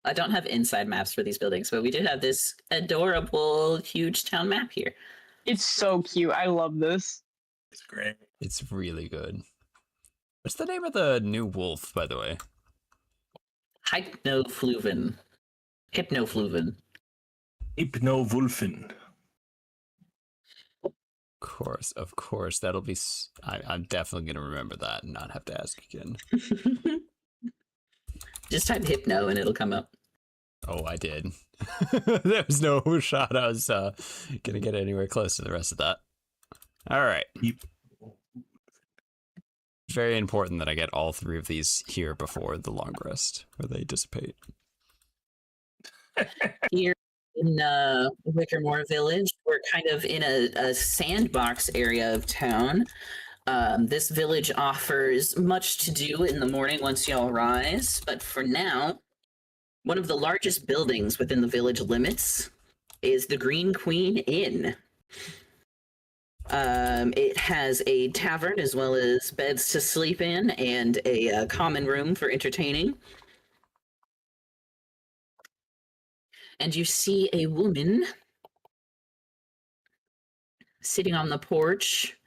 I don't have inside maps for these buildings, but we do have this adorable, huge town map here. It's so cute. I love this. It's great. It's really good. What's the name of the new wolf, by the way? Hypnofluven. Hypnofluven. Hypnowulfen. Of course. That'll be... I'm definitely going to remember that and not have to ask again. Just type hypno and it'll come up. Oh, I did. There was no shot I was going to get anywhere close to the rest of that. All right. Very important that I get all 3 of these here before the long rest, where they dissipate. Here in Wickermore Village, we're kind of in a sandbox area of town. This village offers much to do in the morning once y'all rise, but for now, one of the largest buildings within the village limits is the Green Queen Inn. It has a tavern as well as beds to sleep in and a common room for entertaining. And you see a woman sitting on the porch,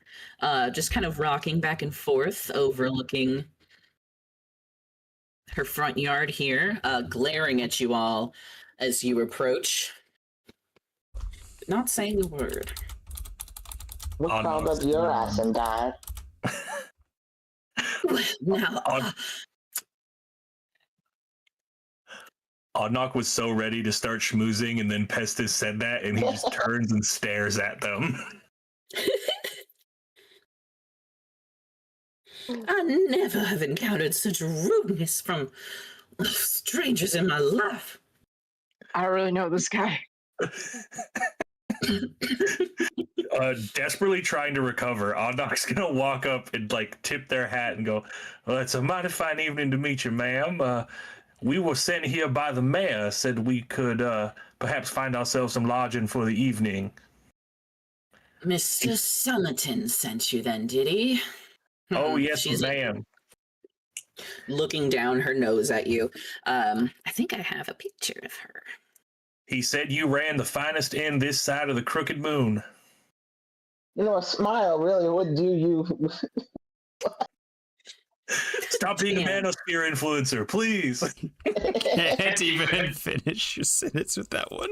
just kind of rocking back and forth, overlooking her front yard here, glaring at you all as you approach, not saying a word. We called up your ass and died. Now, Oddnock was so ready to start schmoozing, and then Pestis said that, and he just turns and stares at them. I never have encountered such rudeness from strangers in my life. I don't really know this guy. Desperately trying to recover, Oddnock's gonna walk up and like tip their hat and go, "Well, it's a mighty fine evening to meet you, ma'am. We were sent here by the mayor. Said we could perhaps find ourselves some lodging for the evening." Mr. Summerton sent you then, did he? Oh yes, She's ma'am. looking down her nose at you. I think I have a picture of her. He said you ran the finest inn this side of the Crooked Moon. You know, a smile really would do you. Stop being a manosphere influencer, please. Can't even finish your sentence with that one.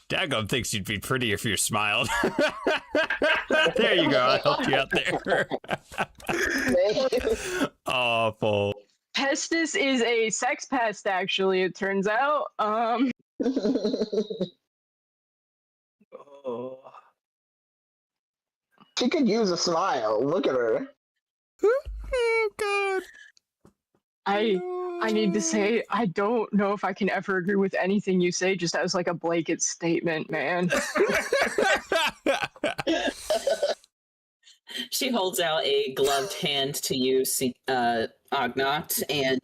Daggum thinks you'd be pretty if you smiled. There you go. I helped you out there. Awful. Pestis is a sex pest, actually, it turns out. Oh. She could use a smile. Look at her. Oh, God. I need to say, I don't know if I can ever agree with anything you say, just as like a blanket statement, man. She holds out a gloved hand to you, Ognoct, and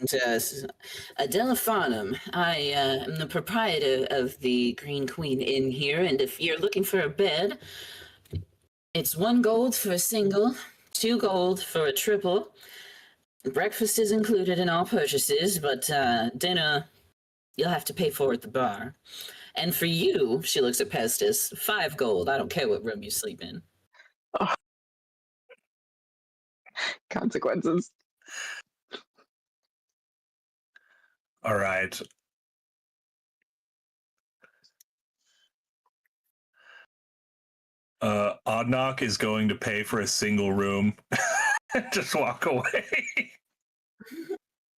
Adelafanum. I am the proprietor of the Green Queen Inn here, and if you're looking for a bed, it's 1 gold for a single, 2 gold for a triple. Breakfast is included in all purchases, but dinner you'll have to pay for at the bar. And for you, she looks at Pestis, 5 gold. I don't care what room you sleep in. Oh. Consequences. All right. Oddnock is going to pay for a single room. Just walk away.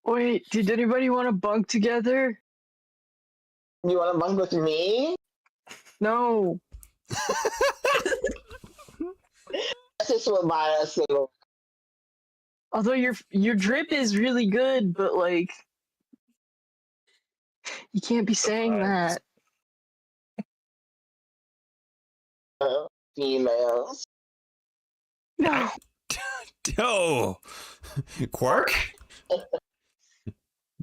Wait, did anybody want to bunk together? You want to bunk with me? No. This will buy a single. Although your drip is really good, but like you can't be saying that. Females. No. Oh, Quark?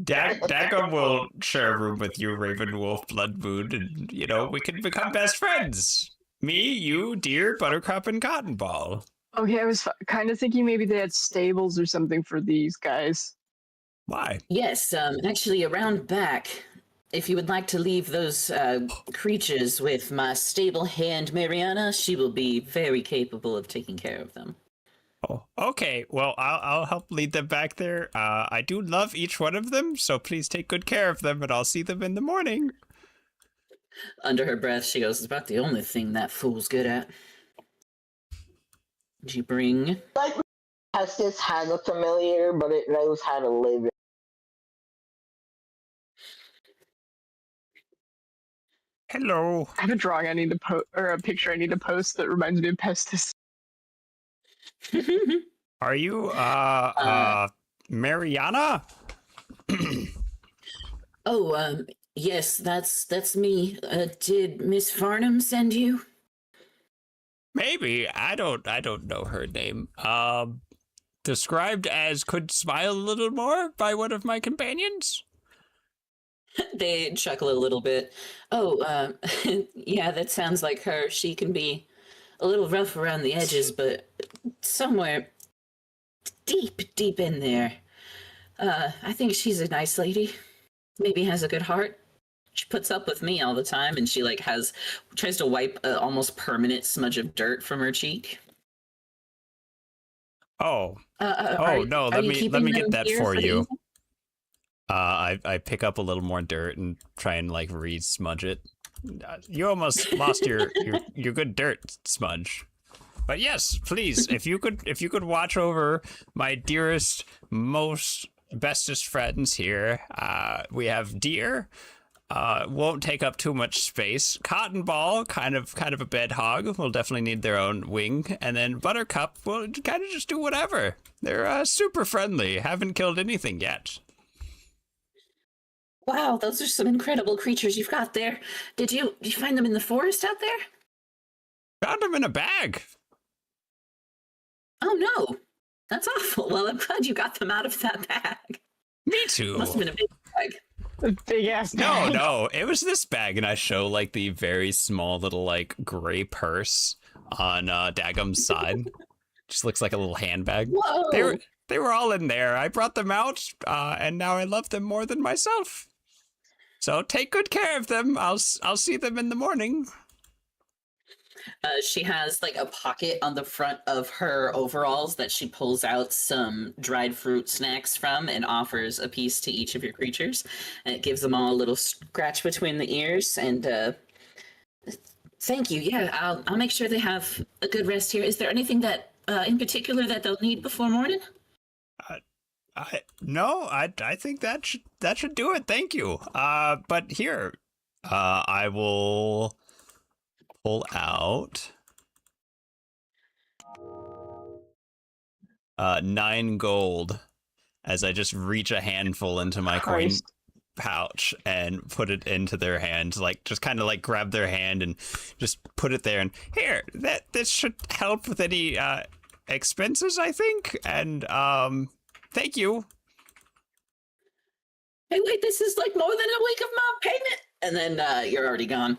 Daggum will share a room with you, Raven Wolf, Blood Moon, and, you know, we can become best friends. Me, you, Deer, Buttercup, and Cotton Ball. Okay, I was kind of thinking maybe they had stables or something for these guys. Why? Yes, actually around back, if you would like to leave those creatures with my stable hand, Mariana, she will be very capable of taking care of them. Oh, okay. Well, I'll help lead them back there. I do love each one of them, so please take good care of them, and I'll see them in the morning. Under her breath, she goes, "It's about the only thing that fool's good at." Did you bring? Like, Pestis has a familiar, but it knows how to live it. Hello. I have a drawing I need to post, or a picture I need to post that reminds me of Pestis. Are you, Mariana? Yes, that's me. Did Miss Farnham send you? Maybe. I don't know her name. Described as could smile a little more by one of my companions? They chuckle a little bit. Oh, yeah, that sounds like her. She can be a little rough around the edges, but somewhere deep in there, I think she's a nice lady. Maybe has a good heart. She puts up with me all the time, and she tries to wipe an almost permanent smudge of dirt from her cheek. Oh, no! Let me get that for you. I pick up a little more dirt and try and like re-smudge it. You almost lost your good dirt smudge. But yes, please, if you could watch over my dearest, most bestest friends here. We have Deer. Won't take up too much space. Cotton Ball, kind of a bed hog, will definitely need their own wing. And then Buttercup will kind of just do whatever. They're super friendly. Haven't killed anything yet. Wow, those are some incredible creatures you've got there. Did you find them in the forest out there? Found them in a bag. Oh no, that's awful. Well, I'm glad you got them out of that bag. Me too. Must have been a big bag. A big ass No, bag. no, it was this bag, and I show like the very small little like gray purse on Dagum's side. Just looks like a little handbag. Whoa! They were all in there. I brought them out, and now I love them more than myself. So take good care of them. I'll see them in the morning. She has like a pocket on the front of her overalls that she pulls out some dried fruit snacks from and offers a piece to each of your creatures. And it gives them all a little scratch between the ears. And thank you. Yeah, I'll make sure they have a good rest here. Is there anything that in particular that they'll need before morning? I think that should do it. Thank you. But here, I will pull out 9 gold as I just reach a handful into my coin pouch and put it into their hands, like just kind of like grab their hand and just put it there. And here, this should help with any expenses, I think. And thank you. Hey, wait, this is like more than a week of my payment. And then you're already gone.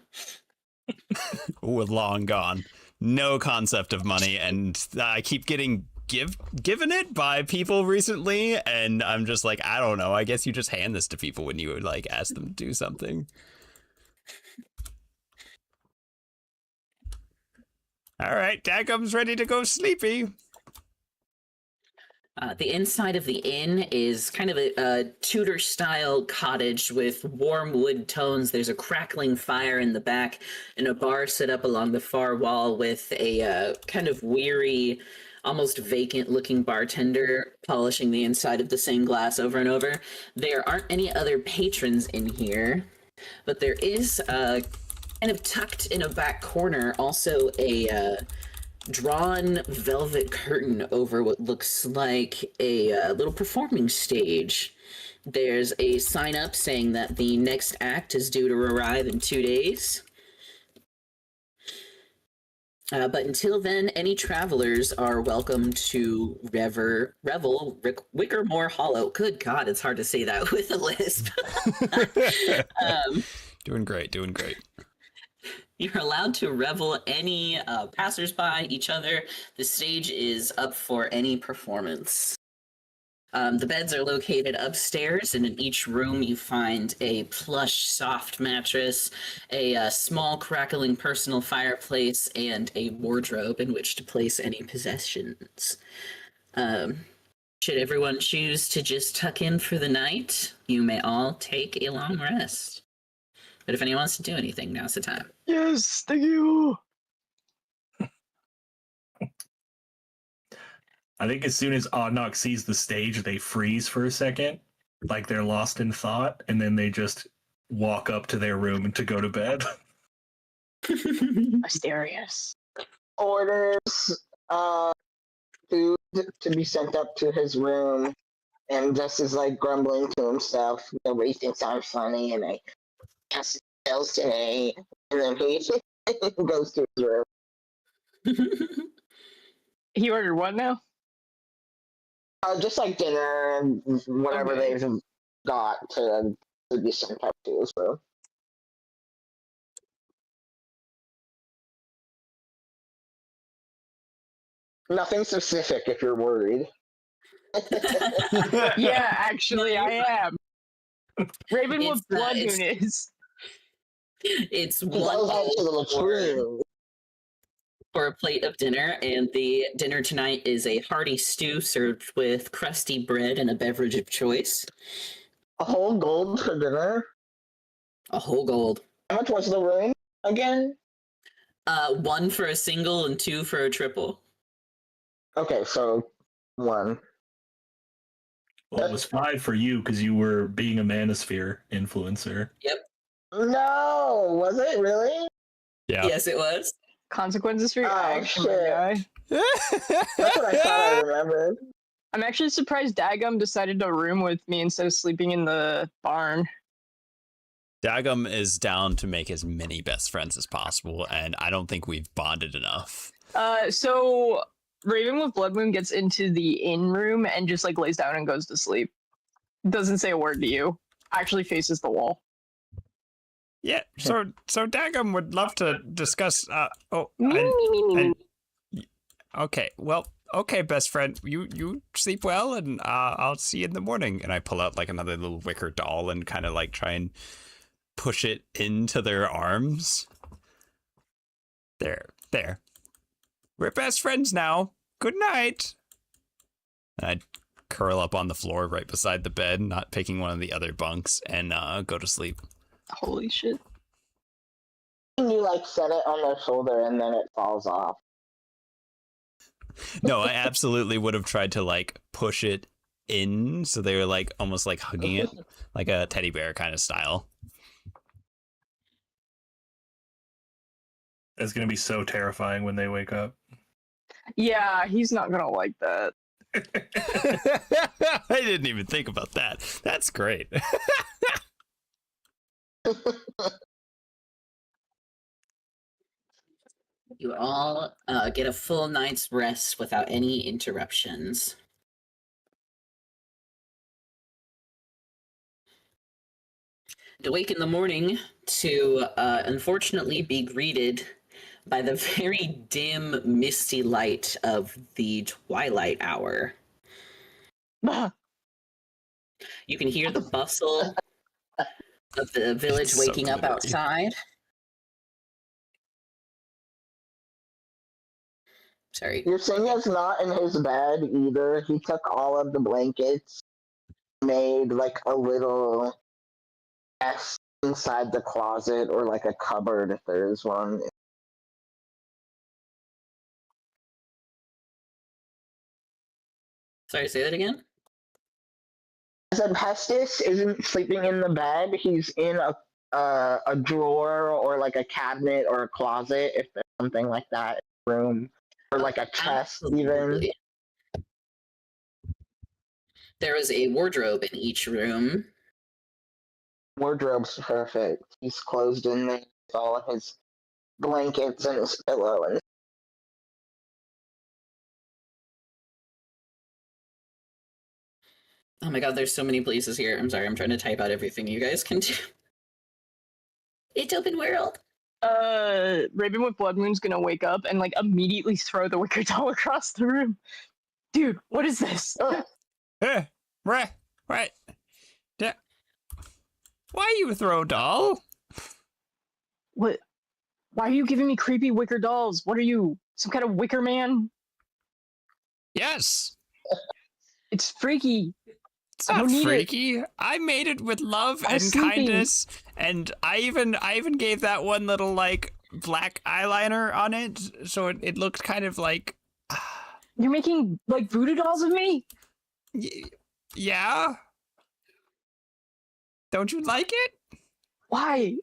Ooh, long gone. No concept of money, and I keep getting given it by people recently, and I'm just like, I don't know. I guess you just hand this to people when you like ask them to do something. All right, Dagum's ready to go sleepy. The inside of the inn is kind of a Tudor-style cottage with warm wood tones. There's a crackling fire in the back and a bar set up along the far wall with a kind of weary, almost vacant-looking bartender polishing the inside of the same glass over and over. There aren't any other patrons in here, but there is kind of tucked in a back corner also a drawn velvet curtain over what looks like a little performing stage. There's a sign up saying that the next act is due to arrive in 2 days. But until then, any travelers are welcome to revel Wickermore Hollow. Good God, it's hard to say that with a lisp. Doing great. You're allowed to revel any passersby, each other. The stage is up for any performance. The beds are located upstairs, and in each room you find a plush, soft mattress, a small, crackling personal fireplace, and a wardrobe in which to place any possessions. Should everyone choose to just tuck in for the night, you may all take a long rest. But if anyone wants to do anything, now's the time. Yes, thank you. I think as soon as Oddnock sees the stage, they freeze for a second, like they're lost in thought, and then they just walk up to their room to go to bed. Mysterious. Orders food to be sent up to his room, and just is like grumbling to himself, nobody thinks I'm funny, and I cast spells today, and then he goes to his room. He ordered what now? Just like dinner and whatever Okay. they've got to be sent up to his room. Nothing specific if you're worried. Yeah, actually, I am. Raven, what It's, blood it's- moon is? It's He one goes out to the gold latrine. for a plate of dinner, and the dinner tonight is a hearty stew served with crusty bread and a beverage of choice. A whole gold for dinner. A whole gold. How much was the room again? 1 for a single and 2 for a triple. Okay, so 1. Well, it was 5 for you because you were being a Manosphere influencer. No, was it really? Yeah. Yes, it was. Consequences for your Oh, action, shit. guy. That's what I thought I remembered. I'm actually surprised Dagum decided to room with me instead of sleeping in the barn. Dagum is down to make as many best friends as possible, and I don't think we've bonded enough. So Raven with Blood Moon gets into the inn room and just like lays down and goes to sleep. Doesn't say a word to you. Actually faces the wall. Yeah, so Dagum would love to discuss. Okay, well, okay, best friend, you sleep well, and I'll see you in the morning. And I pull out like another little wicker doll and kind of like try and push it into their arms. There. We're best friends now. Good night. And I'd curl up on the floor right beside the bed, not picking one of the other bunks, and go to sleep. Holy shit. You like set it on their shoulder and then it falls off. No, I absolutely would have tried to like push it in so they were like almost like hugging it, like a teddy bear kind of style. It's gonna be so terrifying when they wake up. Yeah, he's not gonna like that. I didn't even think about that. That's great. You all get a full night's rest without any interruptions. To wake in the morning to unfortunately be greeted by the very dim, misty light of the twilight hour. You can hear the bustle of the village It's so waking up glittery. outside. Sorry. You're saying it's not in his bed either. He took all of the blankets, made like a little nest inside the closet or like a cupboard if there is one. Sorry, say that again? I said Pestis isn't sleeping in the bed. He's in a drawer or like a cabinet or a closet if there's something like that in the room. Or like a chest even. Absolutely. There is a wardrobe in each room. Wardrobe's perfect. He's closed in there with all of his blankets and his pillow and Oh my god, there's so many places here. I'm sorry, I'm trying to type out everything you guys can do. It's open world. Raven with Blood Moon's gonna wake up and like immediately throw the wicker doll across the room. Dude, what is this? Right. Why you throw doll? What? Why are you giving me creepy wicker dolls? What are you, some kind of wicker man? Yes. It's freaky. It's I not don't need freaky. I made it with love I and was sleeping. kindness, and I even gave that one little like black eyeliner on it, so it looked kind of like. You're making like voodoo dolls of me? Yeah. Don't you like it? Why?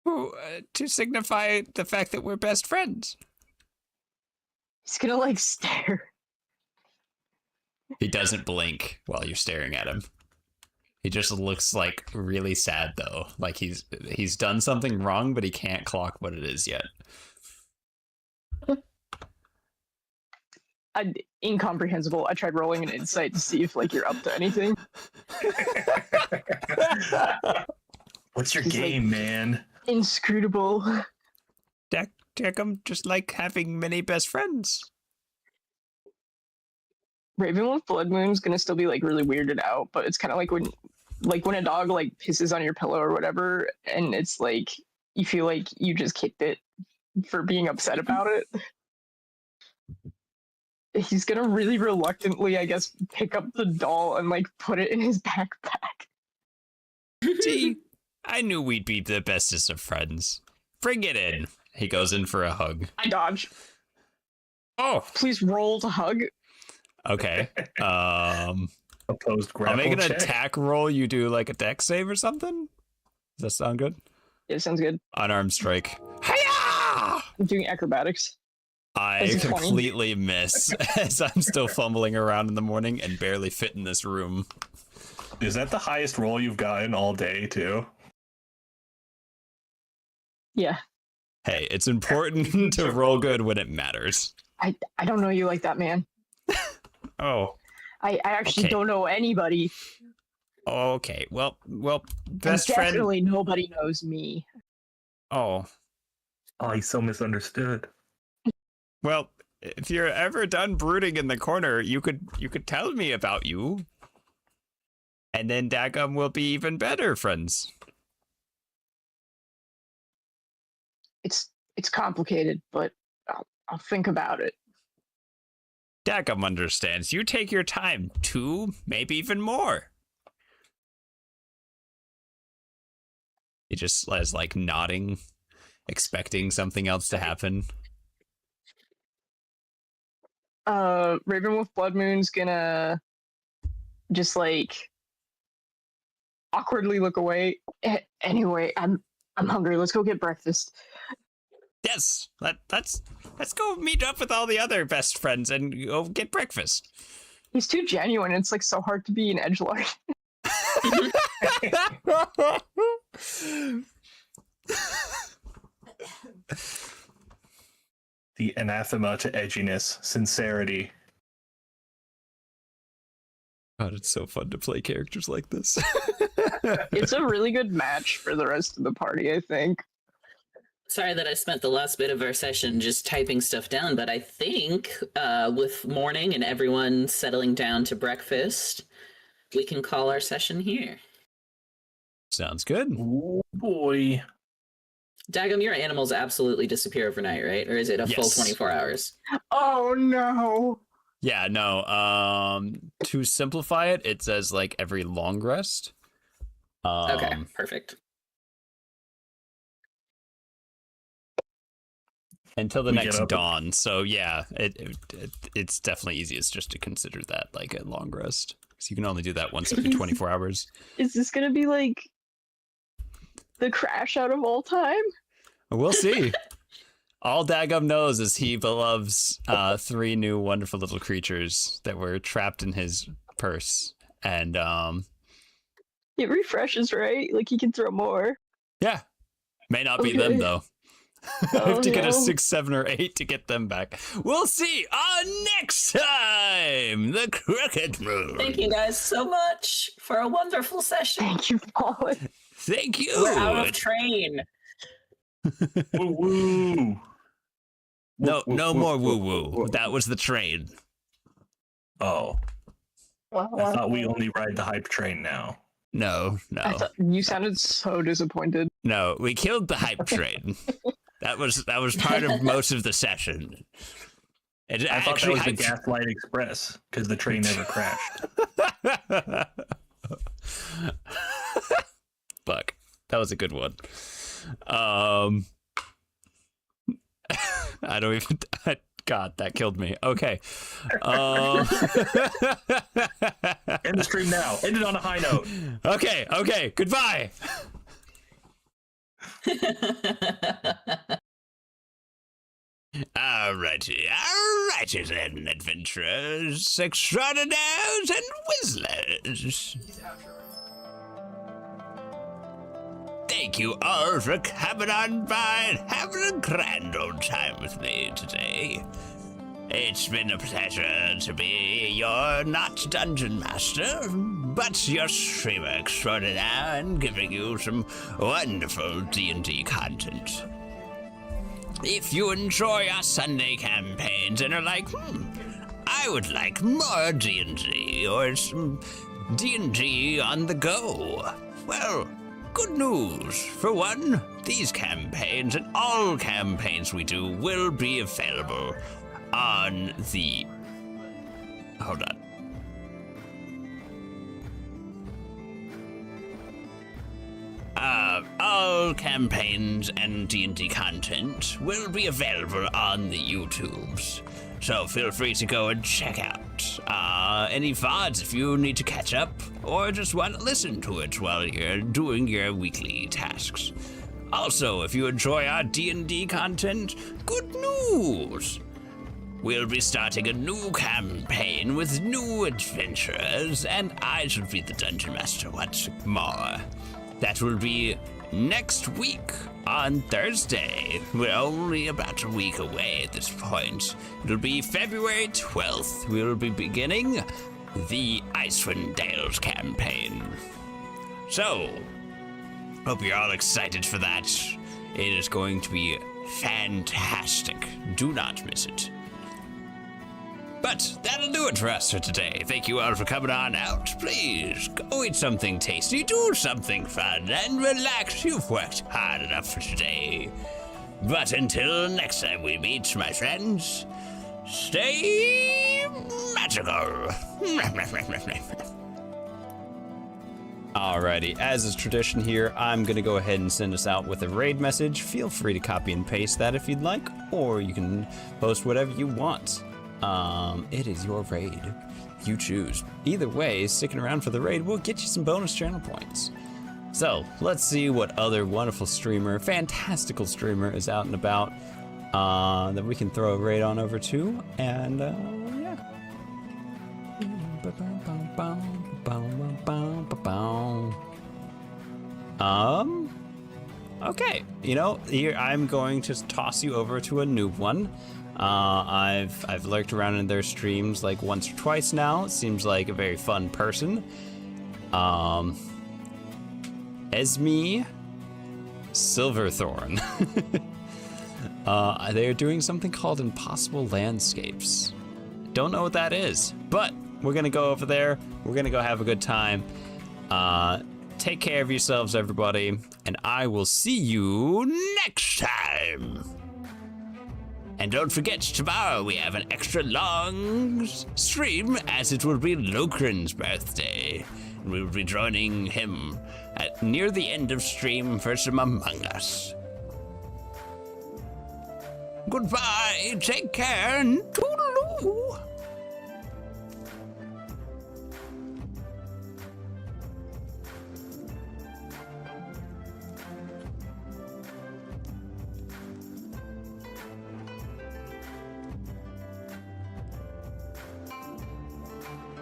To signify the fact that we're best friends. He's gonna like stare. He doesn't blink while you're staring at him. He just looks like really sad though. Like he's done something wrong, but he can't clock what it is yet. Incomprehensible. I tried rolling an insight to see if like you're up to anything. What's your He's game, man? Inscrutable. I'm just like having many best friends. Raven with Blood Moon's gonna still be like really weirded out, but it's kind of like when a dog like pisses on your pillow or whatever, and it's like you feel like you just kicked it for being upset about it. He's gonna really reluctantly, I guess, pick up the doll and like put it in his backpack. See, I knew we'd be the bestest of friends. Bring it in. He goes in for a hug. I dodge. Oh, Please roll to hug. okay. Opposed I'll grapple make an check. attack roll. You do like a dex save or something. Does that sound good? Yeah, sounds good. Unarmed strike. Hiya! I'm doing acrobatics. I Is it 20? completely miss as I'm still fumbling around in the morning and barely fit in this room. Is that the highest roll you've gotten all day, too? Yeah. Hey, it's important to roll good when it matters. I don't know you like that, man. Oh. I actually Okay. don't know anybody. Okay. Well, And best friend. definitely nobody knows me. Oh. Oh, he's so misunderstood. Well, if you're ever done brooding in the corner, you could tell me about you. And then Dagum will be even better friends. It's complicated, but I'll think about it. Dagum understands. You take your time. 2, maybe even more. He just is like nodding, expecting something else to happen. Raven with Blood Moon's gonna just like awkwardly look away. Anyway, I'm hungry. Let's go get breakfast. Yes, let's go meet up with all the other best friends and go get breakfast. He's too genuine. It's like so hard to be an edgelord. The anathema to edginess, sincerity. God, it's so fun to play characters like this. It's a really good match for the rest of the party, I think. Sorry that I spent the last bit of our session just typing stuff down, but I think with morning and everyone settling down to breakfast, we can call our session here. Sounds good. Oh boy. Dagum, your animals absolutely disappear overnight, right? Or is it a full Yes. 24 hours? Oh no. Yeah, no. To simplify it, it says like every long rest. Okay, perfect. Until the We get next up- dawn. So yeah, it's definitely easiest just to consider that like a long rest. So you can only do that once every 24 hours. Is this gonna be like the crash out of all time? We'll see. All Dagum knows is he loves 3 new wonderful little creatures that were trapped in his purse. And It refreshes, right? Like he can throw more. yeah, may not be Okay. them though. I have to get a no. 6, 7, or 8 to get them back. We'll see on next time. The Crooked Moon. Thank you guys so much for a wonderful session. Thank you, Paul. Thank you. We're out of train. Woo woo. No more woo woo. That was the train. Oh, I thought we only ride the hype train now. No. You sounded so disappointed. No, we killed the hype train. That was part of most of the session. It I thought that actually was the Gaslight Express because the train never crashed. Fuck. That was a good one. I don't even God, that killed me. Okay. End the stream now. End it on a high note. Okay. Goodbye. Alrighty then, adventurers, extraordinaires, and wizards. Thank you all for coming on by and having a grand old time with me today. It's been a pleasure to be your not dungeon master, but your streamer extraordinaire and giving you some wonderful D&D content. If you enjoy our Sunday campaigns and are like, I would like more D&D or some D&D on the go, well, good news. For one, these campaigns and all campaigns we do will be available on the... Hold on. All campaigns and D&D content will be available on the YouTubes. So feel free to go and check out any VODs if you need to catch up or just want to listen to it while you're doing your weekly tasks. Also, if you enjoy our D&D content, good news! we'll be starting a new campaign with new adventurers, and I shall be the Dungeon Master once more. That will be next week on Thursday. We're only about a week away at this point. It'll be February 12th. We will be beginning the Icewind Dales campaign. So, hope you're all excited for that. It is going to be fantastic. Do not miss it. But that'll do it for us for today. Thank you all for coming on out. Please go eat something tasty, do something fun, and relax. You've worked hard enough for today. But until next time we meet, my friends, stay magical. Alrighty, as is tradition here, I'm gonna go ahead and send us out with a raid message. Feel free to copy and paste that if you'd like, or you can post whatever you want. It is your raid. You choose. Either way, sticking around for the raid will get you some bonus channel points. So, let's see what other wonderful streamer, fantastical streamer is out and about that we can throw a raid on over to, and yeah. Okay, you know, here I'm going to toss you over to a new one. I've lurked around in their streams like once or twice now. It seems like a very fun person. Esme Silverthorn. They're doing something called Impossible Landscapes. Don't know what that is, but we're gonna go over there. We're gonna go have a good time. Take care of yourselves, everybody, and I will see you next time. And don't forget, tomorrow we have an extra long stream, as it will be Lokrin's birthday. And we will be joining him near the end of stream for some Among Us. Goodbye, take care, and toodaloo.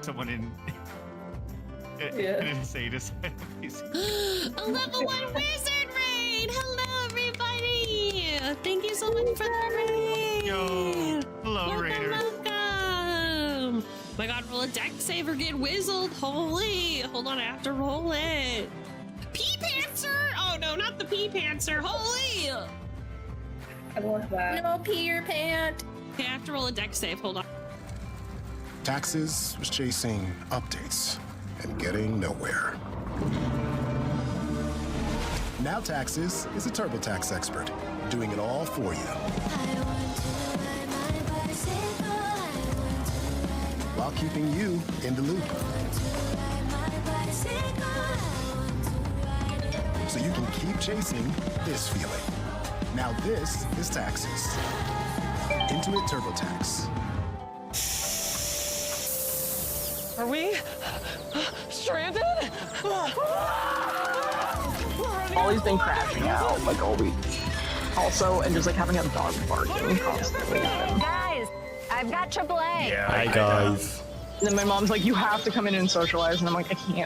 Someone in an insane asylum. A level 1 wizard raid! Hello, everybody! Thank you so much for the raid! Yo, hello, Raider. Welcome! My god, roll a deck save or get whizzled. Holy! Hold on, I have to roll it. Pea Pantser! Oh no, not the Pea Pantser. Holy! I want that. No pee your pant. Okay, I have to roll a deck save. Hold on. Taxes was chasing updates and getting nowhere. Now Taxes is a TurboTax expert, doing it all for you. While keeping you in the loop. So you can keep chasing this feeling. Now this is Taxes. Intuit TurboTax. Are we stranded? Ollie's been crashing out like all week. Also, and just like having a dog barking constantly. Guys, I've got AAA. Yeah. Hi, guys. And then my mom's like, you have to come in and socialize. And I'm like, I can't